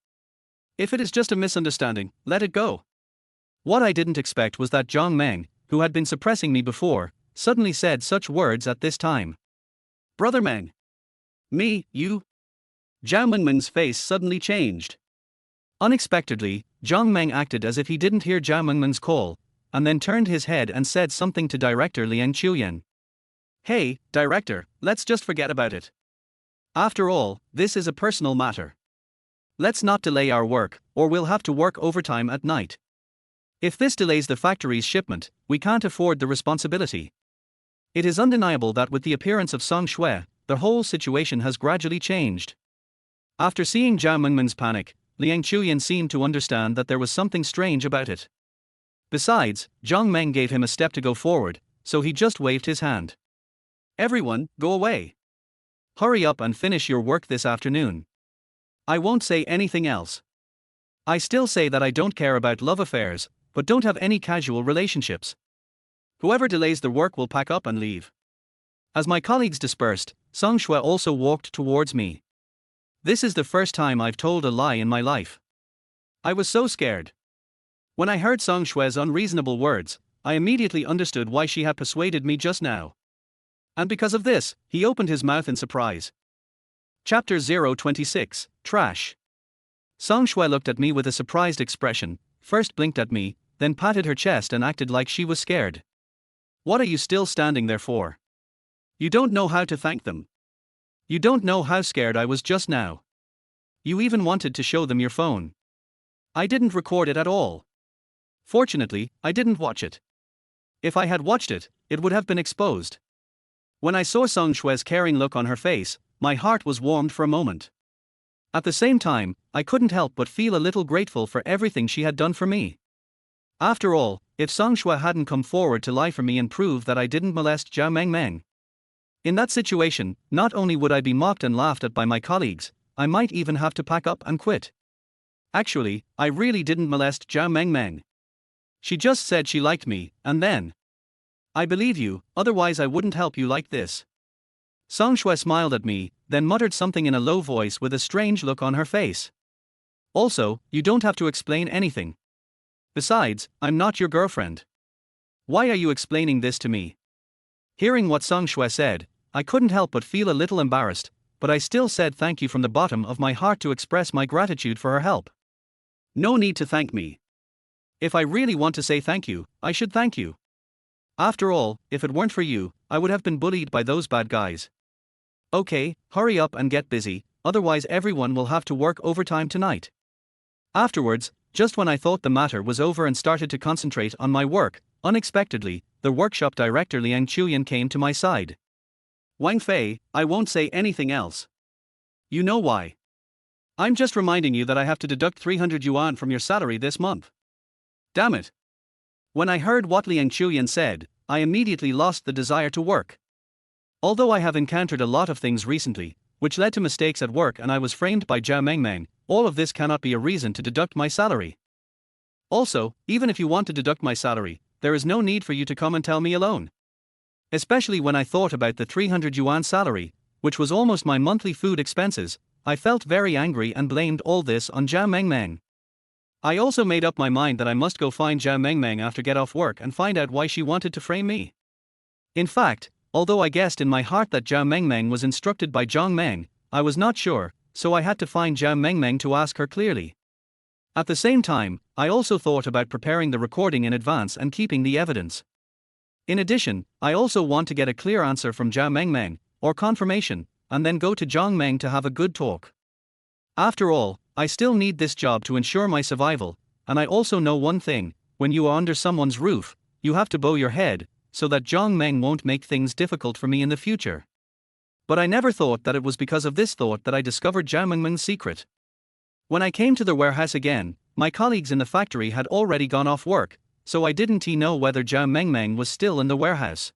If it is just a misunderstanding, let it go." What I didn't expect was that Zhang Meng, who had been suppressing me before, suddenly said such words at this time. Brother Meng. Me, you? Zhao Mengmeng's face suddenly changed. Unexpectedly, Zhang Meng acted as if he didn't hear Zhao Mengmeng's call, and then turned his head and said something to Director Liang Chuyan. Hey, Director, let's just forget about it. After all, this is a personal matter. Let's not delay our work, or we'll have to work overtime at night. If this delays the factory's shipment, we can't afford the responsibility. It is undeniable that with the appearance of Song Xue, the whole situation has gradually changed. After seeing Zhao Mengmeng's panic, Liang Chuyan seemed to understand that there was something strange about it. Besides, Zhang Meng gave him a step to go forward, so he just waved his hand. Everyone, go away. Hurry up and finish your work this afternoon. I won't say anything else. I still say that I don't care about love affairs, but don't have any casual relationships. Whoever delays the work will pack up and leave. As my colleagues dispersed, Song Xue also walked towards me. This is the first time I've told a lie in my life. I was so scared. When I heard Song Xue's unreasonable words, I immediately understood why she had persuaded me just now. And because of this, he opened his mouth in surprise. Chapter 026, Trash. Song Xue looked at me with a surprised expression, first blinked at me, then patted her chest and acted like she was scared. What are you still standing there for? You don't know how to thank them. You don't know how scared I was just now. You even wanted to show them your phone. I didn't record it at all. Fortunately, I didn't watch it. If I had watched it, it would have been exposed. When I saw Song Xue's caring look on her face, my heart was warmed for a moment. At the same time, I couldn't help but feel a little grateful for everything she had done for me. After all, if Song Xue hadn't come forward to lie for me and prove that I didn't molest Zhao Mengmeng, in that situation, not only would I be mocked and laughed at by my colleagues, I might even have to pack up and quit. Actually, I really didn't molest Zhao Mengmeng. She just said she liked me, and then. I believe you, otherwise I wouldn't help you like this. Song Xue smiled at me, then muttered something in a low voice with a strange look on her face. Also, you don't have to explain anything. Besides, I'm not your girlfriend. Why are you explaining this to me? Hearing what Song Xue said, I couldn't help but feel a little embarrassed, but I still said thank you from the bottom of my heart to express my gratitude for her help. No need to thank me. If I really want to say thank you, I should thank you. After all, if it weren't for you, I would have been bullied by those bad guys. Okay, hurry up and get busy, otherwise everyone will have to work overtime tonight. Afterwards, just when I thought the matter was over and started to concentrate on my work, unexpectedly, the workshop director Liang Chuyan came to my side. Wang Fei, I won't say anything else. You know why. I'm just reminding you that I have to deduct 300 yuan from your salary this month. Damn it. When I heard what Liang Chuyan said, I immediately lost the desire to work. Although I have encountered a lot of things recently, which led to mistakes at work and I was framed by Zhao Mengmeng, all of this cannot be a reason to deduct my salary. Also, even if you want to deduct my salary, there is no need for you to come and tell me alone. Especially when I thought about the 300 yuan salary, which was almost my monthly food expenses, I felt very angry and blamed all this on Zhao Mengmeng. I also made up my mind that I must go find Zhao Mengmeng after get off work and find out why she wanted to frame me. In fact, although I guessed in my heart that Zhao Mengmeng was instructed by Zhang Meng, I was not sure, so I had to find Zhao Mengmeng to ask her clearly. At the same time, I also thought about preparing the recording in advance and keeping the evidence. In addition, I also want to get a clear answer from Zhao Mengmeng, or confirmation, and then go to Zhang Meng to have a good talk. After all, I still need this job to ensure my survival, and I also know one thing: when you are under someone's roof, you have to bow your head, so that Zhang Meng won't make things difficult for me in the future. But I never thought that it was because of this thought that I discovered Zhao Mengmeng's secret. When I came to the warehouse again, my colleagues in the factory had already gone off work, so I didn't know whether Zhao Mengmeng was still in the warehouse.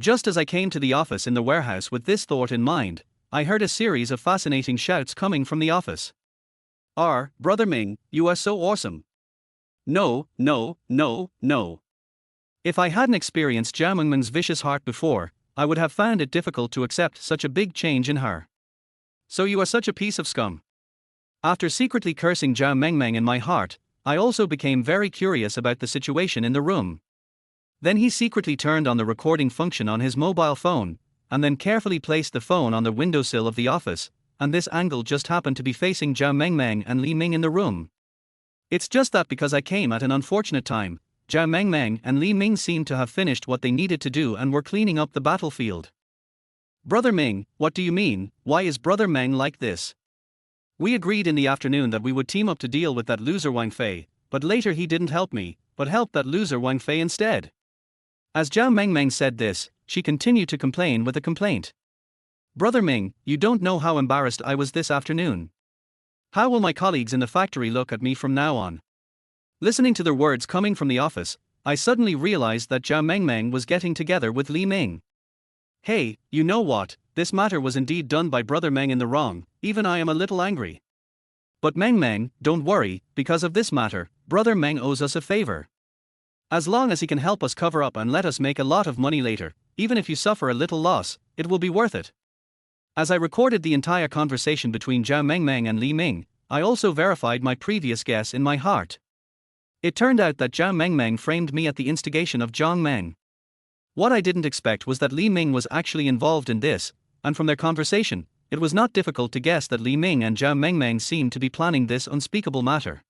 Just as I came to the office in the warehouse with this thought in mind, I heard a series of fascinating shouts coming from the office. Brother Ming, you are so awesome. No. If I hadn't experienced Zhao Mengmeng's vicious heart before, I would have found it difficult to accept such a big change in her. So you are such a piece of scum. After secretly cursing Zhao Mengmeng in my heart, I also became very curious about the situation in the room. Then he secretly turned on the recording function on his mobile phone, and then carefully placed the phone on the windowsill of the office, and this angle just happened to be facing Zhao Mengmeng and Li Ming in the room. It's just that because I came at an unfortunate time, Zhao Mengmeng and Li Ming seemed to have finished what they needed to do and were cleaning up the battlefield. Brother Ming, what do you mean? Why is Brother Meng like this? We agreed in the afternoon that we would team up to deal with that loser Wang Fei, but later he didn't help me, but helped that loser Wang Fei instead. As Zhao Mengmeng said this, she continued to complain with a complaint. Brother Ming, you don't know how embarrassed I was this afternoon. How will my colleagues in the factory look at me from now on? Listening to their words coming from the office, I suddenly realized that Zhao Mengmeng was getting together with Li Ming. Hey, you know what, this matter was indeed done by Brother Meng in the wrong, even I am a little angry. But Meng, don't worry, because of this matter, Brother Meng owes us a favor. As long as he can help us cover up and let us make a lot of money later, even if you suffer a little loss, it will be worth it. As I recorded the entire conversation between Zhao Mengmeng and Li Ming, I also verified my previous guess in my heart. It turned out that Zhao Mengmeng framed me at the instigation of Zhang Meng. What I didn't expect was that Li Ming was actually involved in this, and from their conversation, it was not difficult to guess that Li Ming and Zhao Mengmeng seemed to be planning this unspeakable matter.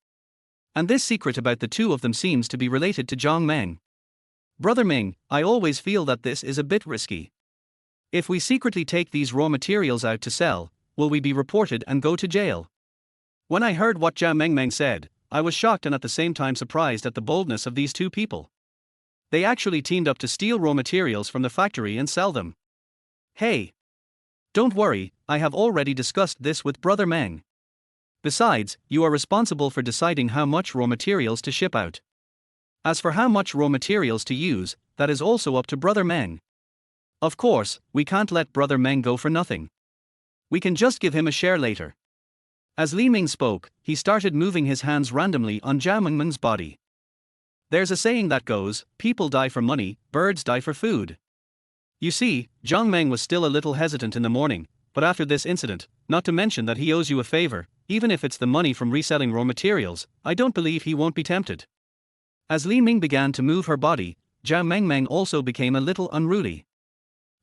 And this secret about the two of them seems to be related to Zhang Meng. Brother Ming, I always feel that this is a bit risky. If we secretly take these raw materials out to sell, will we be reported and go to jail? When I heard what Zhao Mengmeng said, I was shocked and at the same time surprised at the boldness of these two people. They actually teamed up to steal raw materials from the factory and sell them. Hey! Don't worry, I have already discussed this with Brother Meng. Besides, you are responsible for deciding how much raw materials to ship out. As for how much raw materials to use, that is also up to Brother Meng. Of course, we can't let Brother Meng go for nothing. We can just give him a share later. As Li Ming spoke, he started moving his hands randomly on Zhao Mengmeng's body. There's a saying that goes, people die for money, birds die for food. You see, Zhang Meng was still a little hesitant in the morning, but after this incident, not to mention that he owes you a favor, even if it's the money from reselling raw materials, I don't believe he won't be tempted. As Li Ming began to move her body, Zhao Mengmeng also became a little unruly.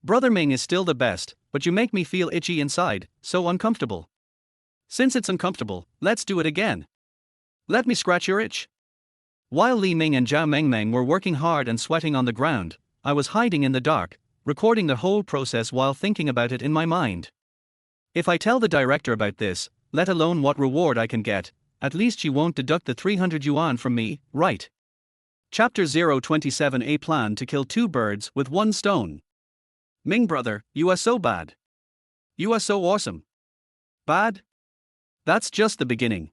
Brother Ming is still the best, but you make me feel itchy inside, so uncomfortable. Since it's uncomfortable, let's do it again. Let me scratch your itch. While Li Ming and Zhao Mengmeng were working hard and sweating on the ground, I was hiding in the dark, recording the whole process while thinking about it in my mind. If I tell the director about this, let alone what reward I can get, at least she won't deduct the 300 yuan from me, right? Chapter 027: A plan to kill two birds with one stone. Ming brother, you are so bad. You are so awesome. Bad? That's just the beginning.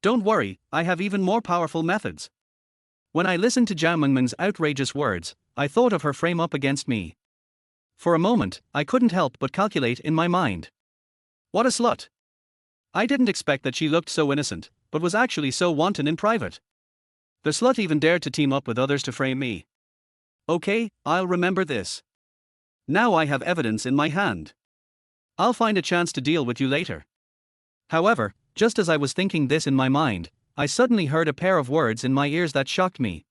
Don't worry, I have even more powerful methods. When I listened to Zhao Mengmeng's outrageous words, I thought of her frame up against me. For a moment, I couldn't help but calculate in my mind. What a slut! I didn't expect that she looked so innocent, but was actually so wanton in private. The slut even dared to team up with others to frame me. Okay, I'll remember this. Now I have evidence in my hand. I'll find a chance to deal with you later. However, just as I was thinking this in my mind, I suddenly heard a pair of words in my ears that shocked me.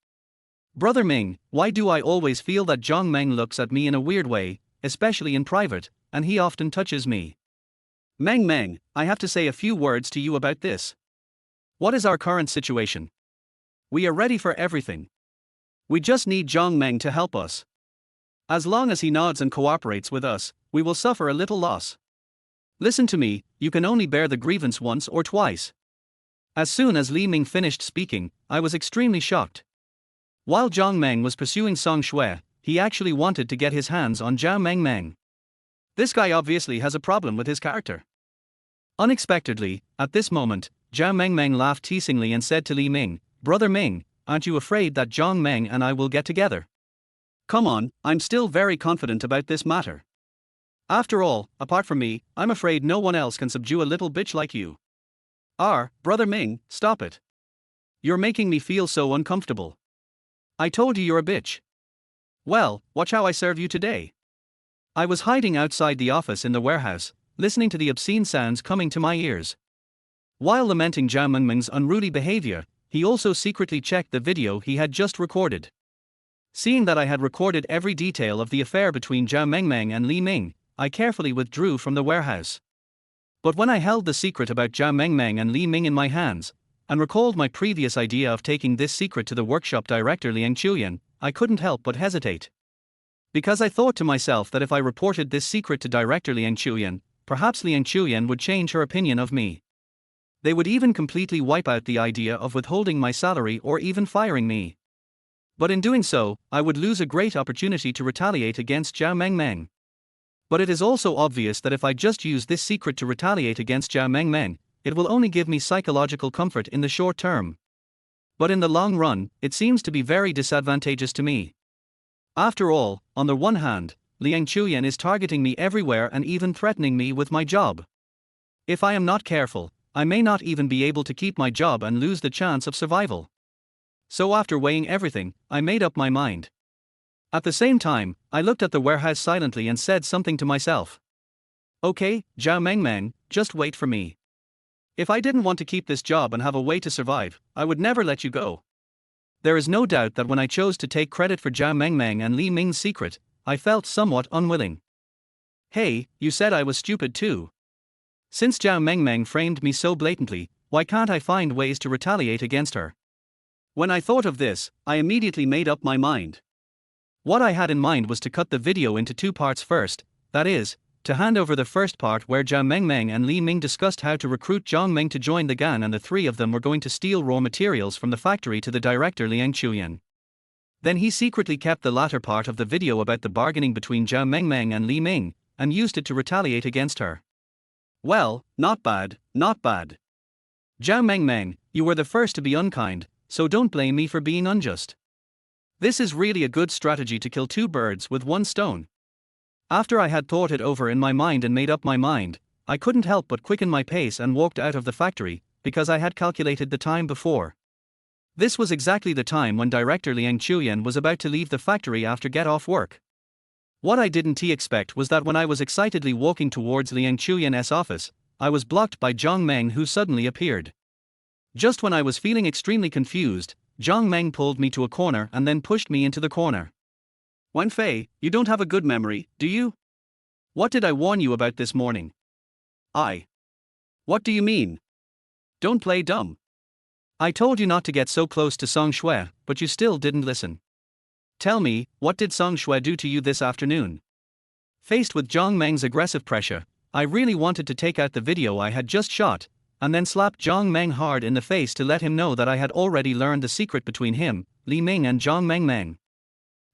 Brother Ming, why do I always feel that Zhang Meng looks at me in a weird way, especially in private, and he often touches me? Meng, I have to say a few words to you about this. What is our current situation? We are ready for everything. We just need Zhang Meng to help us. As long as he nods and cooperates with us, we will suffer a little loss. Listen to me, you can only bear the grievance once or twice. As soon as Li Ming finished speaking, I was extremely shocked. While Zhang Meng was pursuing Song Xue, he actually wanted to get his hands on Zhao Mengmeng. This guy obviously has a problem with his character. Unexpectedly, at this moment, Zhao Mengmeng laughed teasingly and said to Li Ming, Brother Ming, aren't you afraid that Zhang Meng and I will get together? Come on, I'm still very confident about this matter. After all, apart from me, I'm afraid no one else can subdue a little bitch like you. Brother Ming, stop it. You're making me feel so uncomfortable. I told you you're a bitch. Well, watch how I serve you today. I was hiding outside the office in the warehouse, listening to the obscene sounds coming to my ears. While lamenting Zhao Mengmeng's unruly behavior, he also secretly checked the video he had just recorded. Seeing that I had recorded every detail of the affair between Zhao Mengmeng and Li Ming, I carefully withdrew from the warehouse. But when I held the secret about Zhao Mengmeng and Li Ming in my hands, and recalled my previous idea of taking this secret to the workshop director Liang Chuyan, I couldn't help but hesitate. Because I thought to myself that if I reported this secret to director Liang Chuyan, perhaps Liang Chuyan would change her opinion of me. They would even completely wipe out the idea of withholding my salary or even firing me. But in doing so, I would lose a great opportunity to retaliate against Zhao Mengmeng. But it is also obvious that if I just use this secret to retaliate against Zhao Mengmeng, it will only give me psychological comfort in the short term. But in the long run, it seems to be very disadvantageous to me. After all, on the one hand, Liang Chuyan is targeting me everywhere and even threatening me with my job. If I am not careful, I may not even be able to keep my job and lose the chance of survival. So after weighing everything, I made up my mind. At the same time, I looked at the warehouse silently and said something to myself. Okay, Zhao Mengmeng, just wait for me. If I didn't want to keep this job and have a way to survive, I would never let you go. There is no doubt that when I chose to take credit for Zhao Mengmeng and Li Ming's secret, I felt somewhat unwilling. Hey, you said I was stupid too. Since Zhao Mengmeng framed me so blatantly, why can't I find ways to retaliate against her? When I thought of this, I immediately made up my mind. What I had in mind was to cut the video into two parts first, that is, to hand over the first part where Zhao Mengmeng and Li Ming discussed how to recruit Zhang Meng to join the gang, and the three of them were going to steal raw materials from the factory to the director Liang Chuyan. Then he secretly kept the latter part of the video about the bargaining between Zhao Mengmeng and Li Ming, and used it to retaliate against her. Well, not bad, not bad. Zhao Mengmeng, you were the first to be unkind, so don't blame me for being unjust. This is really a good strategy to kill two birds with one stone. After I had thought it over in my mind and made up my mind, I couldn't help but quicken my pace and walked out of the factory, because I had calculated the time before. This was exactly the time when Director Liang Chuyan was about to leave the factory after get off work. What I didn't expect was that when I was excitedly walking towards Liang Chuyan's office, I was blocked by Zhang Meng, who suddenly appeared. Just when I was feeling extremely confused, Zhang Meng pulled me to a corner and then pushed me into the corner. Wang Fei, you don't have a good memory, do you? What did I warn you about this morning? What do you mean? Don't play dumb. I told you not to get so close to Song Xue, but you still didn't listen. Tell me, what did Song Xue do to you this afternoon? Faced with Zhang Meng's aggressive pressure, I really wanted to take out the video I had just shot, and then slap Zhang Meng hard in the face to let him know that I had already learned the secret between him, Li Ming and Zhang Mengmeng.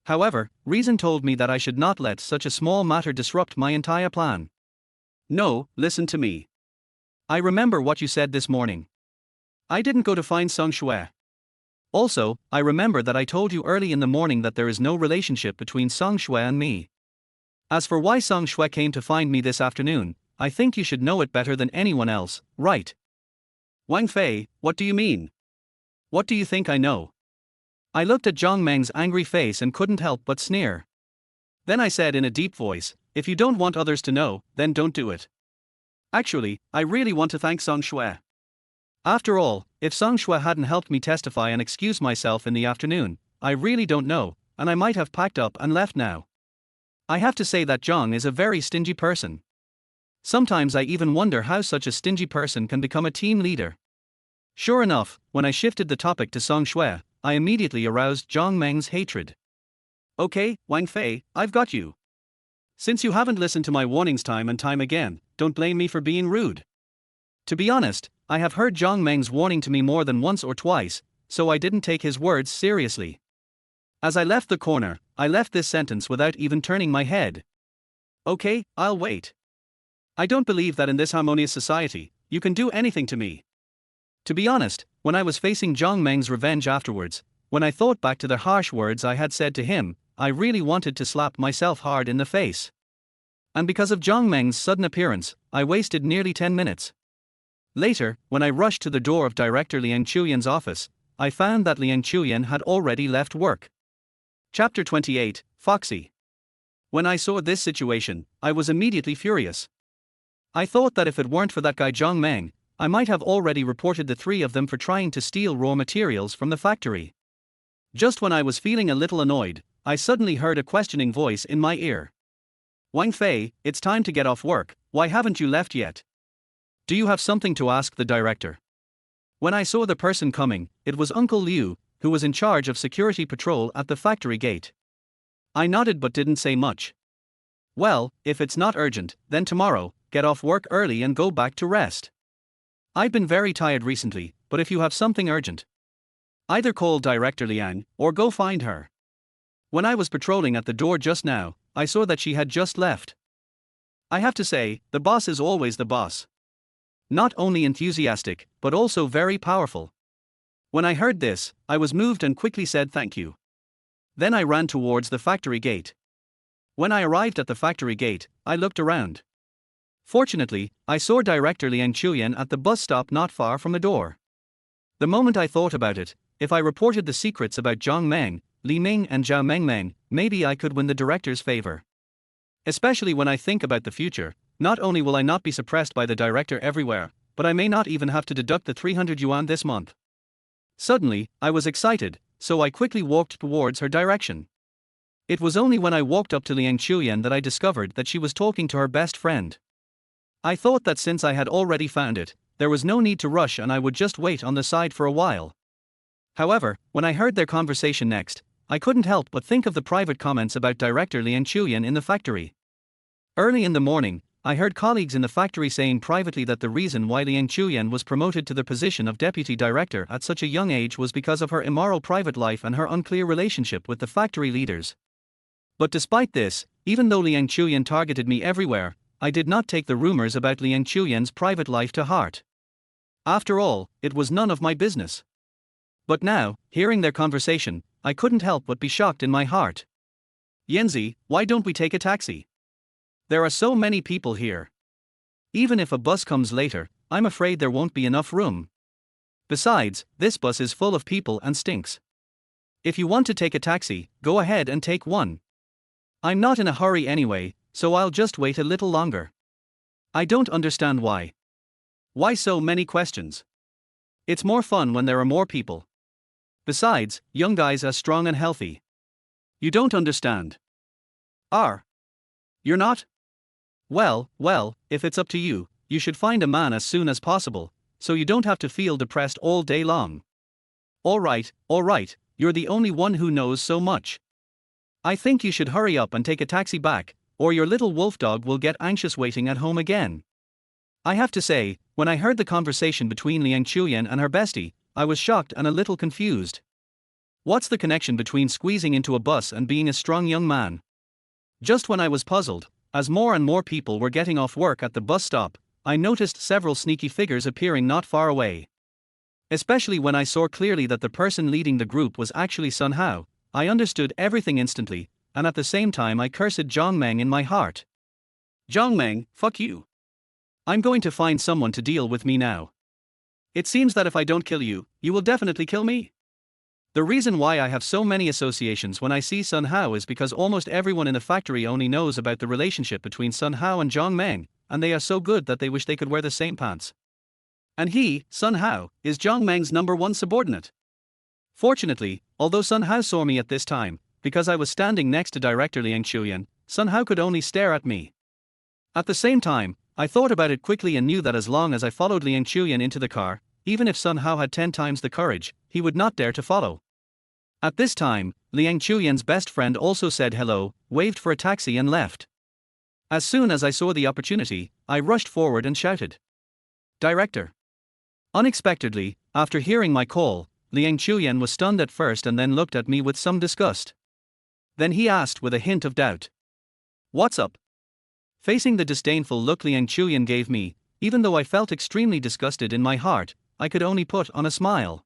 However, reason told me that I should not let such a small matter disrupt my entire plan. No, listen to me. I remember what you said this morning. I didn't go to find Song Xue. Also, I remember that I told you early in the morning that there is no relationship between Song Xue and me. As for why Song Xue came to find me this afternoon, I think you should know it better than anyone else, right? Wang Fei, what do you mean? What do you think I know? I looked at Zhang Meng's angry face and couldn't help but sneer. Then I said in a deep voice, if you don't want others to know, then don't do it. Actually, I really want to thank Song Xue. After all, if Song Xue hadn't helped me testify and excuse myself in the afternoon, I really don't know, and I might have packed up and left now. I have to say that Zhang is a very stingy person. Sometimes I even wonder how such a stingy person can become a team leader. Sure enough, when I shifted the topic to Song Xue, I immediately aroused Zhang Meng's hatred. Okay, Wang Fei, I've got you. Since you haven't listened to my warnings time and time again, don't blame me for being rude. To be honest, I have heard Zhang Meng's warning to me more than once or twice, so I didn't take his words seriously. As I left the corner, I left this sentence without even turning my head. Okay, I'll wait. I don't believe that in this harmonious society, you can do anything to me. To be honest, when I was facing Zhang Meng's revenge afterwards, when I thought back to the harsh words I had said to him, I really wanted to slap myself hard in the face. And because of Zhang Meng's sudden appearance, I wasted nearly 10 minutes. Later, when I rushed to the door of Director Liang Chuyan's office, I found that Liang Chuyan had already left work. Chapter 28, Foxy. When I saw this situation, I was immediately furious. I thought that if it weren't for that guy Zhang Meng, I might have already reported the three of them for trying to steal raw materials from the factory. Just when I was feeling a little annoyed, I suddenly heard a questioning voice in my ear. Wang Fei, it's time to get off work, why haven't you left yet? Do you have something to ask the director? When I saw the person coming, it was Uncle Liu, who was in charge of security patrol at the factory gate. I nodded but didn't say much. Well, if it's not urgent, then tomorrow, get off work early and go back to rest. I've been very tired recently, but if you have something urgent, either call Director Liang, or go find her. When I was patrolling at the door just now, I saw that she had just left. I have to say, the boss is always the boss. Not only enthusiastic, but also very powerful. When I heard this, I was moved and quickly said thank you. Then I ran towards the factory gate. When I arrived at the factory gate, I looked around. Fortunately, I saw Director Liang Chuyan at the bus stop not far from the door. The moment I thought about it, if I reported the secrets about Zhang Meng, Li Ming and Zhao Mengmeng, maybe I could win the director's favor. Especially when I think about the future, not only will I not be suppressed by the director everywhere, but I may not even have to deduct the 300 yuan this month. Suddenly, I was excited, so I quickly walked towards her direction. It was only when I walked up to Liang Chuyan that I discovered that she was talking to her best friend. I thought that since I had already found it, there was no need to rush and I would just wait on the side for a while. However, when I heard their conversation next, I couldn't help but think of the private comments about Director Liang Chuyan in the factory. Early in the morning, I heard colleagues in the factory saying privately that the reason why Liang Chuyan was promoted to the position of deputy director at such a young age was because of her immoral private life and her unclear relationship with the factory leaders. But despite this, even though Liang Chuyan targeted me everywhere, I did not take the rumors about Liang Chuyan's private life to heart. After all, it was none of my business. But now, hearing their conversation, I couldn't help but be shocked in my heart. Yanzi, why don't we take a taxi? There are so many people here. Even if a bus comes later, I'm afraid there won't be enough room. Besides, this bus is full of people and stinks. If you want to take a taxi, go ahead and take one. I'm not in a hurry anyway, so I'll just wait a little longer. I don't understand why. Why so many questions? It's more fun when there are more people. Besides, young guys are strong and healthy. You don't understand. You're not? Well, if it's up to you, you should find a man as soon as possible, so you don't have to feel depressed all day long. Alright, you're the only one who knows so much. I think you should hurry up and take a taxi back, or your little wolf dog will get anxious waiting at home again. I have to say, when I heard the conversation between Liang Chuyan and her bestie, I was shocked and a little confused. What's the connection between squeezing into a bus and being a strong young man? Just when I was puzzled, as more and more people were getting off work at the bus stop, I noticed several sneaky figures appearing not far away. Especially when I saw clearly that the person leading the group was actually Sun Hao, I understood everything instantly, and at the same time I cursed Zhang Meng in my heart. Zhang Meng, fuck you. I'm going to find someone to deal with me now. It seems that if I don't kill you, you will definitely kill me. The reason why I have so many associations when I see Sun Hao is because almost everyone in the factory only knows about the relationship between Sun Hao and Zhang Meng, and they are so good that they wish they could wear the same pants. And he, Sun Hao, is Zhang Meng's #1 subordinate. Fortunately, although Sun Hao saw me at this time, because I was standing next to Director Liang Chuyan, Sun Hao could only stare at me. At the same time, I thought about it quickly and knew that as long as I followed Liang Chuyan into the car, even if Sun Hao had 10 times the courage, he would not dare to follow. At this time, Liang Chuyan's best friend also said hello, waved for a taxi and left. As soon as I saw the opportunity, I rushed forward and shouted, "Director!" Unexpectedly, after hearing my call, Liang Chuyan was stunned at first and then looked at me with some disgust. Then he asked with a hint of doubt, "What's up?" Facing the disdainful look Liang Chuyan gave me, even though I felt extremely disgusted in my heart, I could only put on a smile.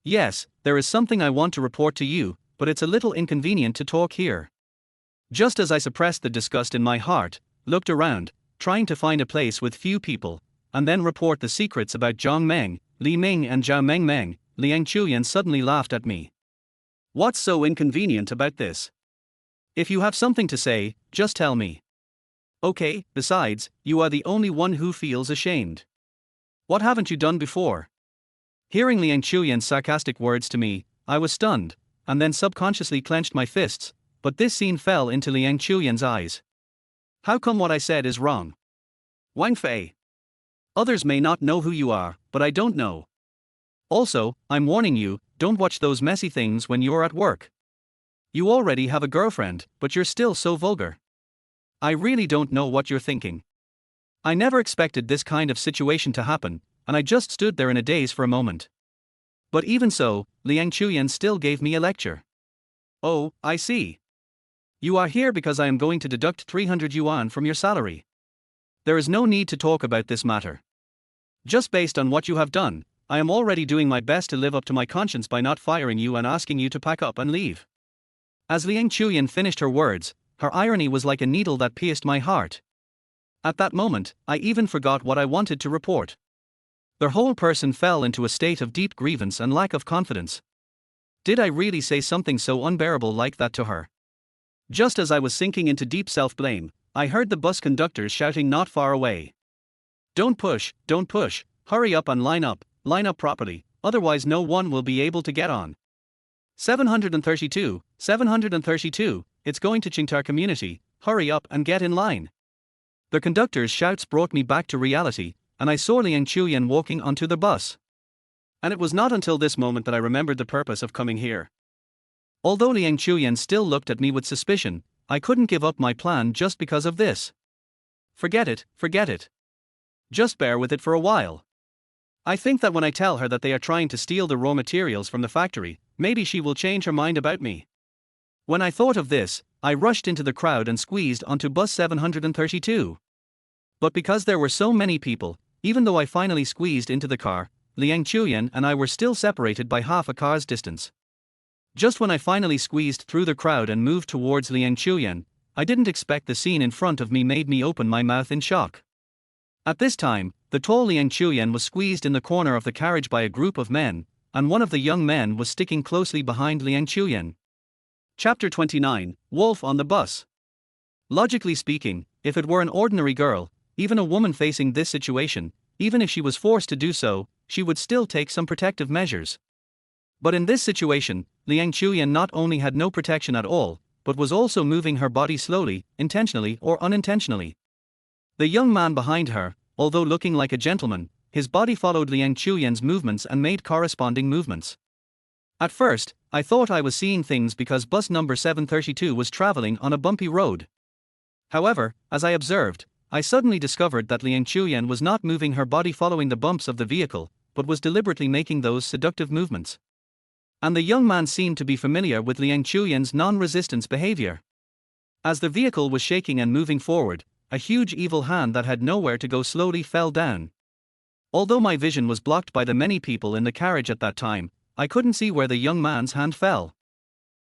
"Yes, there is something I want to report to you, but it's a little inconvenient to talk here." Just as I suppressed the disgust in my heart, looked around, trying to find a place with few people, and then report the secrets about Zhang Meng, Li Ming and Zhao Meng, Liang Chuyan suddenly laughed at me. "What's so inconvenient about this? If you have something to say, just tell me. Okay, besides, you are the only one who feels ashamed. What haven't you done before?" Hearing Liang Chuyan's sarcastic words to me, I was stunned, and then subconsciously clenched my fists, but this scene fell into Liang Chuyan's eyes. "How come what I said is wrong? Wang Fei. Others may not know who you are, but I don't know. Also, I'm warning you, don't watch those messy things when you're at work. You already have a girlfriend, but you're still so vulgar. I really don't know what you're thinking." I never expected this kind of situation to happen, and I just stood there in a daze for a moment. But even so, Liang Chuyan still gave me a lecture. "Oh, I see. You are here because I am going to deduct 300 yuan from your salary. There is no need to talk about this matter. Just based on what you have done, I am already doing my best to live up to my conscience by not firing you and asking you to pack up and leave." As Liang Chuyan finished her words, her irony was like a needle that pierced my heart. At that moment, I even forgot what I wanted to report. The whole person fell into a state of deep grievance and lack of confidence. Did I really say something so unbearable like that to her? Just as I was sinking into deep self-blame, I heard the bus conductors shouting not far away. Don't push, hurry up and line up properly, otherwise no one will be able to get on. 732, it's going to Qingtar community, hurry up and get in line." The conductor's shouts brought me back to reality, and I saw Liang Chuyan walking onto the bus. And it was not until this moment that I remembered the purpose of coming here. Although Liang Chuyan still looked at me with suspicion, I couldn't give up my plan just because of this. Forget it, forget it. Just bear with it for a while. I think that when I tell her that they are trying to steal the raw materials from the factory, maybe she will change her mind about me. When I thought of this, I rushed into the crowd and squeezed onto bus 732. But because there were so many people, even though I finally squeezed into the car, Liang Chuyan and I were still separated by half a car's distance. Just when I finally squeezed through the crowd and moved towards Liang Chuyan, I didn't expect the scene in front of me made me open my mouth in shock. At this time, the tall Liang Chuyan was squeezed in the corner of the carriage by a group of men, and one of the young men was sticking closely behind Liang Chuyan. Chapter 29, Wolf on the Bus. Logically speaking, if it were an ordinary girl, even a woman facing this situation, even if she was forced to do so, she would still take some protective measures. But in this situation, Liang Chuyan not only had no protection at all, but was also moving her body slowly, intentionally or unintentionally. The young man behind her, although looking like a gentleman, his body followed Liang Chuyan's movements and made corresponding movements. At first, I thought I was seeing things because bus number 732 was traveling on a bumpy road. However, as I observed, I suddenly discovered that Liang Chuyan was not moving her body following the bumps of the vehicle, but was deliberately making those seductive movements. And the young man seemed to be familiar with Liang Chuyan's non-resistance behavior. As the vehicle was shaking and moving forward, a huge evil hand that had nowhere to go slowly fell down. Although my vision was blocked by the many people in the carriage at that time, I couldn't see where the young man's hand fell.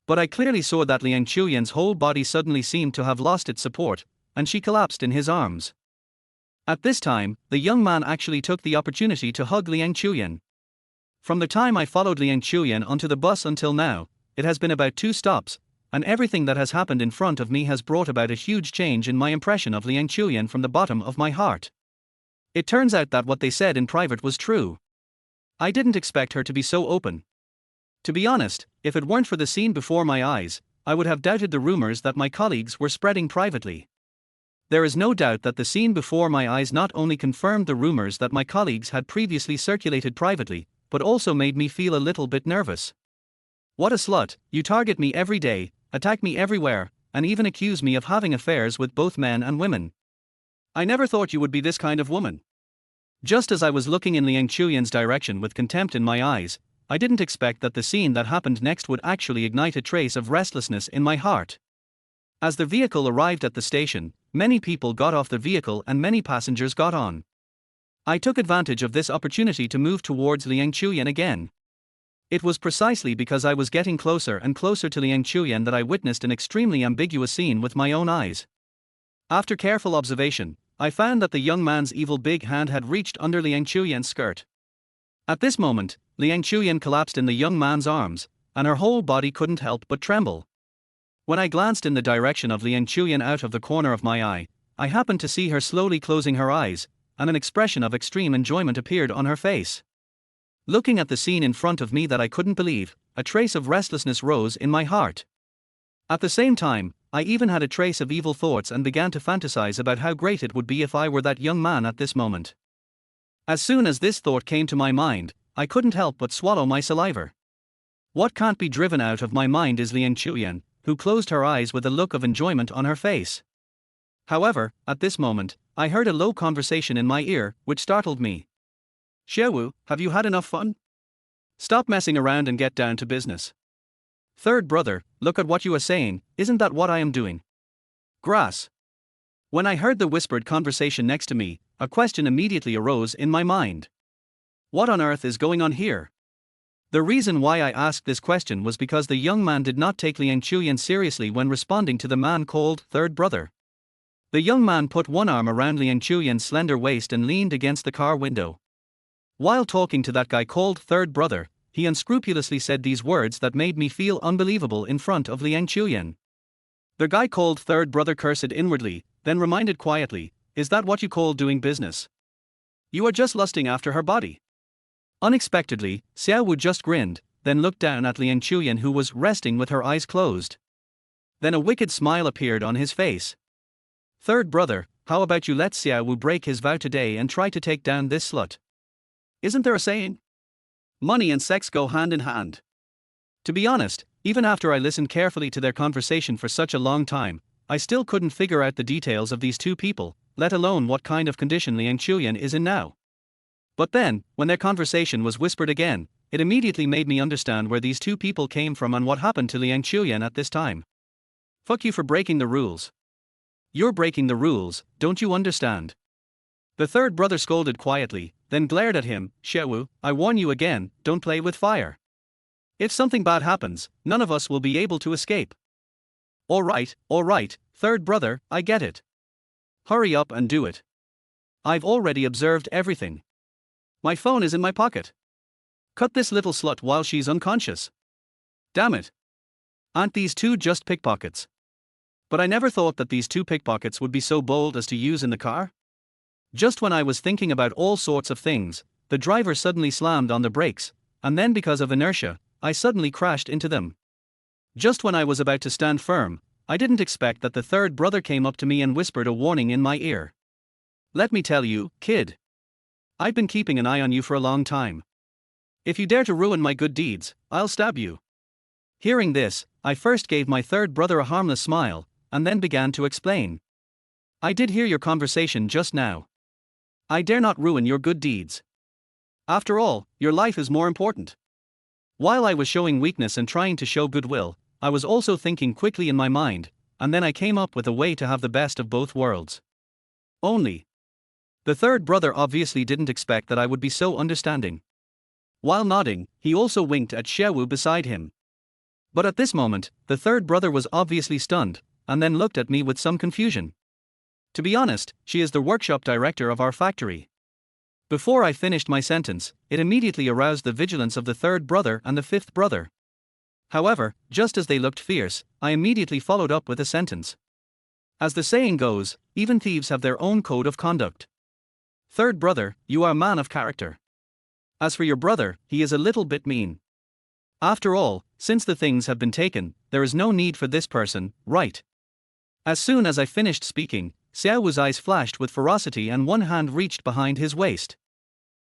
But I clearly saw that Liang Chuyan's whole body suddenly seemed to have lost its support, and she collapsed in his arms. At this time, the young man actually took the opportunity to hug Liang Chuyan. From the time I followed Liang Chuyan onto the bus until now, it has been about 2 stops, and everything that has happened in front of me has brought about a huge change in my impression of Liang Chuyan from the bottom of my heart. It turns out that what they said in private was true. I didn't expect her to be so open. To be honest, if it weren't for the scene before my eyes, I would have doubted the rumors that my colleagues were spreading privately. There is no doubt that the scene before my eyes not only confirmed the rumors that my colleagues had previously circulated privately, but also made me feel a little bit nervous. What a slut, you target me every day, attack me everywhere, and even accuse me of having affairs with both men and women. I never thought you would be this kind of woman. Just as I was looking in Liang Chuyan's direction with contempt in my eyes, I didn't expect that the scene that happened next would actually ignite a trace of restlessness in my heart. As the vehicle arrived at the station, many people got off the vehicle and many passengers got on. I took advantage of this opportunity to move towards Liang Chuyan again. It was precisely because I was getting closer and closer to Liang Chuyan that I witnessed an extremely ambiguous scene with my own eyes. After careful observation, I found that the young man's evil big hand had reached under Liang Chuyan's skirt. At this moment, Liang Chuyan collapsed in the young man's arms, and her whole body couldn't help but tremble. When I glanced in the direction of Liang Chuyan out of the corner of my eye, I happened to see her slowly closing her eyes, and an expression of extreme enjoyment appeared on her face. Looking at the scene in front of me that I couldn't believe, a trace of restlessness rose in my heart. At the same time, I even had a trace of evil thoughts and began to fantasize about how great it would be if I were that young man at this moment. As soon as this thought came to my mind, I couldn't help but swallow my saliva. What can't be driven out of my mind is Liang Chuyan, who closed her eyes with a look of enjoyment on her face. However, at this moment, I heard a low conversation in my ear, which startled me. Xue, have you had enough fun? Stop messing around and get down to business. Third brother, look at what you are saying, isn't that what I am doing? Grass. When I heard the whispered conversation next to me, a question immediately arose in my mind. What on earth is going on here? The reason why I asked this question was because the young man did not take Liang Chuyan seriously when responding to the man called third brother. The young man put one arm around Liang Chuyan's slender waist and leaned against the car window. While talking to that guy called third brother, he unscrupulously said these words that made me feel unbelievable in front of Liang Chuyan. The guy called third brother cursed inwardly, then reminded quietly, "Is that what you call doing business? You are just lusting after her body." Unexpectedly, Xiaowu just grinned, then looked down at Liang Chuyan who was resting with her eyes closed. Then a wicked smile appeared on his face. Third brother, how about you let Xiaowu break his vow today and try to take down this slut? Isn't there a saying? Money and sex go hand in hand. To be honest, even after I listened carefully to their conversation for such a long time, I still couldn't figure out the details of these two people, let alone what kind of condition Liang Chuyan is in now. But then, when their conversation was whispered again, it immediately made me understand where these two people came from and what happened to Liang Chuyan at this time. Fuck you for breaking the rules. You're breaking the rules, don't you understand? The third brother scolded quietly, then glared at him. Xue, I warn you again, don't play with fire. If something bad happens, none of us will be able to escape. All right, third brother, I get it. Hurry up and do it. I've already observed everything. My phone is in my pocket. Cut this little slut while she's unconscious. Damn it. Aren't these two just pickpockets? But I never thought that these two pickpockets would be so bold as to use in the car. Just when I was thinking about all sorts of things, the driver suddenly slammed on the brakes, and then because of inertia, I suddenly crashed into them. Just when I was about to stand firm, I didn't expect that the third brother came up to me and whispered a warning in my ear. Let me tell you, kid. I've been keeping an eye on you for a long time. If you dare to ruin my good deeds, I'll stab you. Hearing this, I first gave my third brother a harmless smile, and then began to explain. I did hear your conversation just now. I dare not ruin your good deeds. After all, your life is more important. While I was showing weakness and trying to show goodwill, I was also thinking quickly in my mind, and then I came up with a way to have the best of both worlds. Only. The third brother obviously didn't expect that I would be so understanding. While nodding, he also winked at Xue beside him. But at this moment, the third brother was obviously stunned, and then looked at me with some confusion. To be honest, she is the workshop director of our factory. Before I finished my sentence, it immediately aroused the vigilance of the third brother and the fifth brother. However, just as they looked fierce, I immediately followed up with a sentence. As the saying goes, even thieves have their own code of conduct. Third brother, you are a man of character. As for your brother, he is a little bit mean. After all, since the things have been taken, there is no need for this person, right? As soon as I finished speaking, Xiao's eyes flashed with ferocity and one hand reached behind his waist.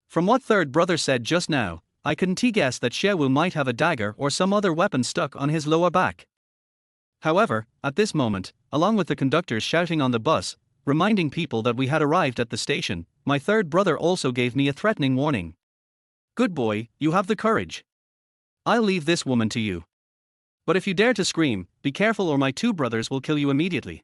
From what third brother said just now, I couldn't guess that Xiao might have a dagger or some other weapon stuck on his lower back. However, at this moment, along with the conductors shouting on the bus, reminding people that we had arrived at the station, my third brother also gave me a threatening warning. Good boy, you have the courage. I'll leave this woman to you. But if you dare to scream, be careful or my two brothers will kill you immediately.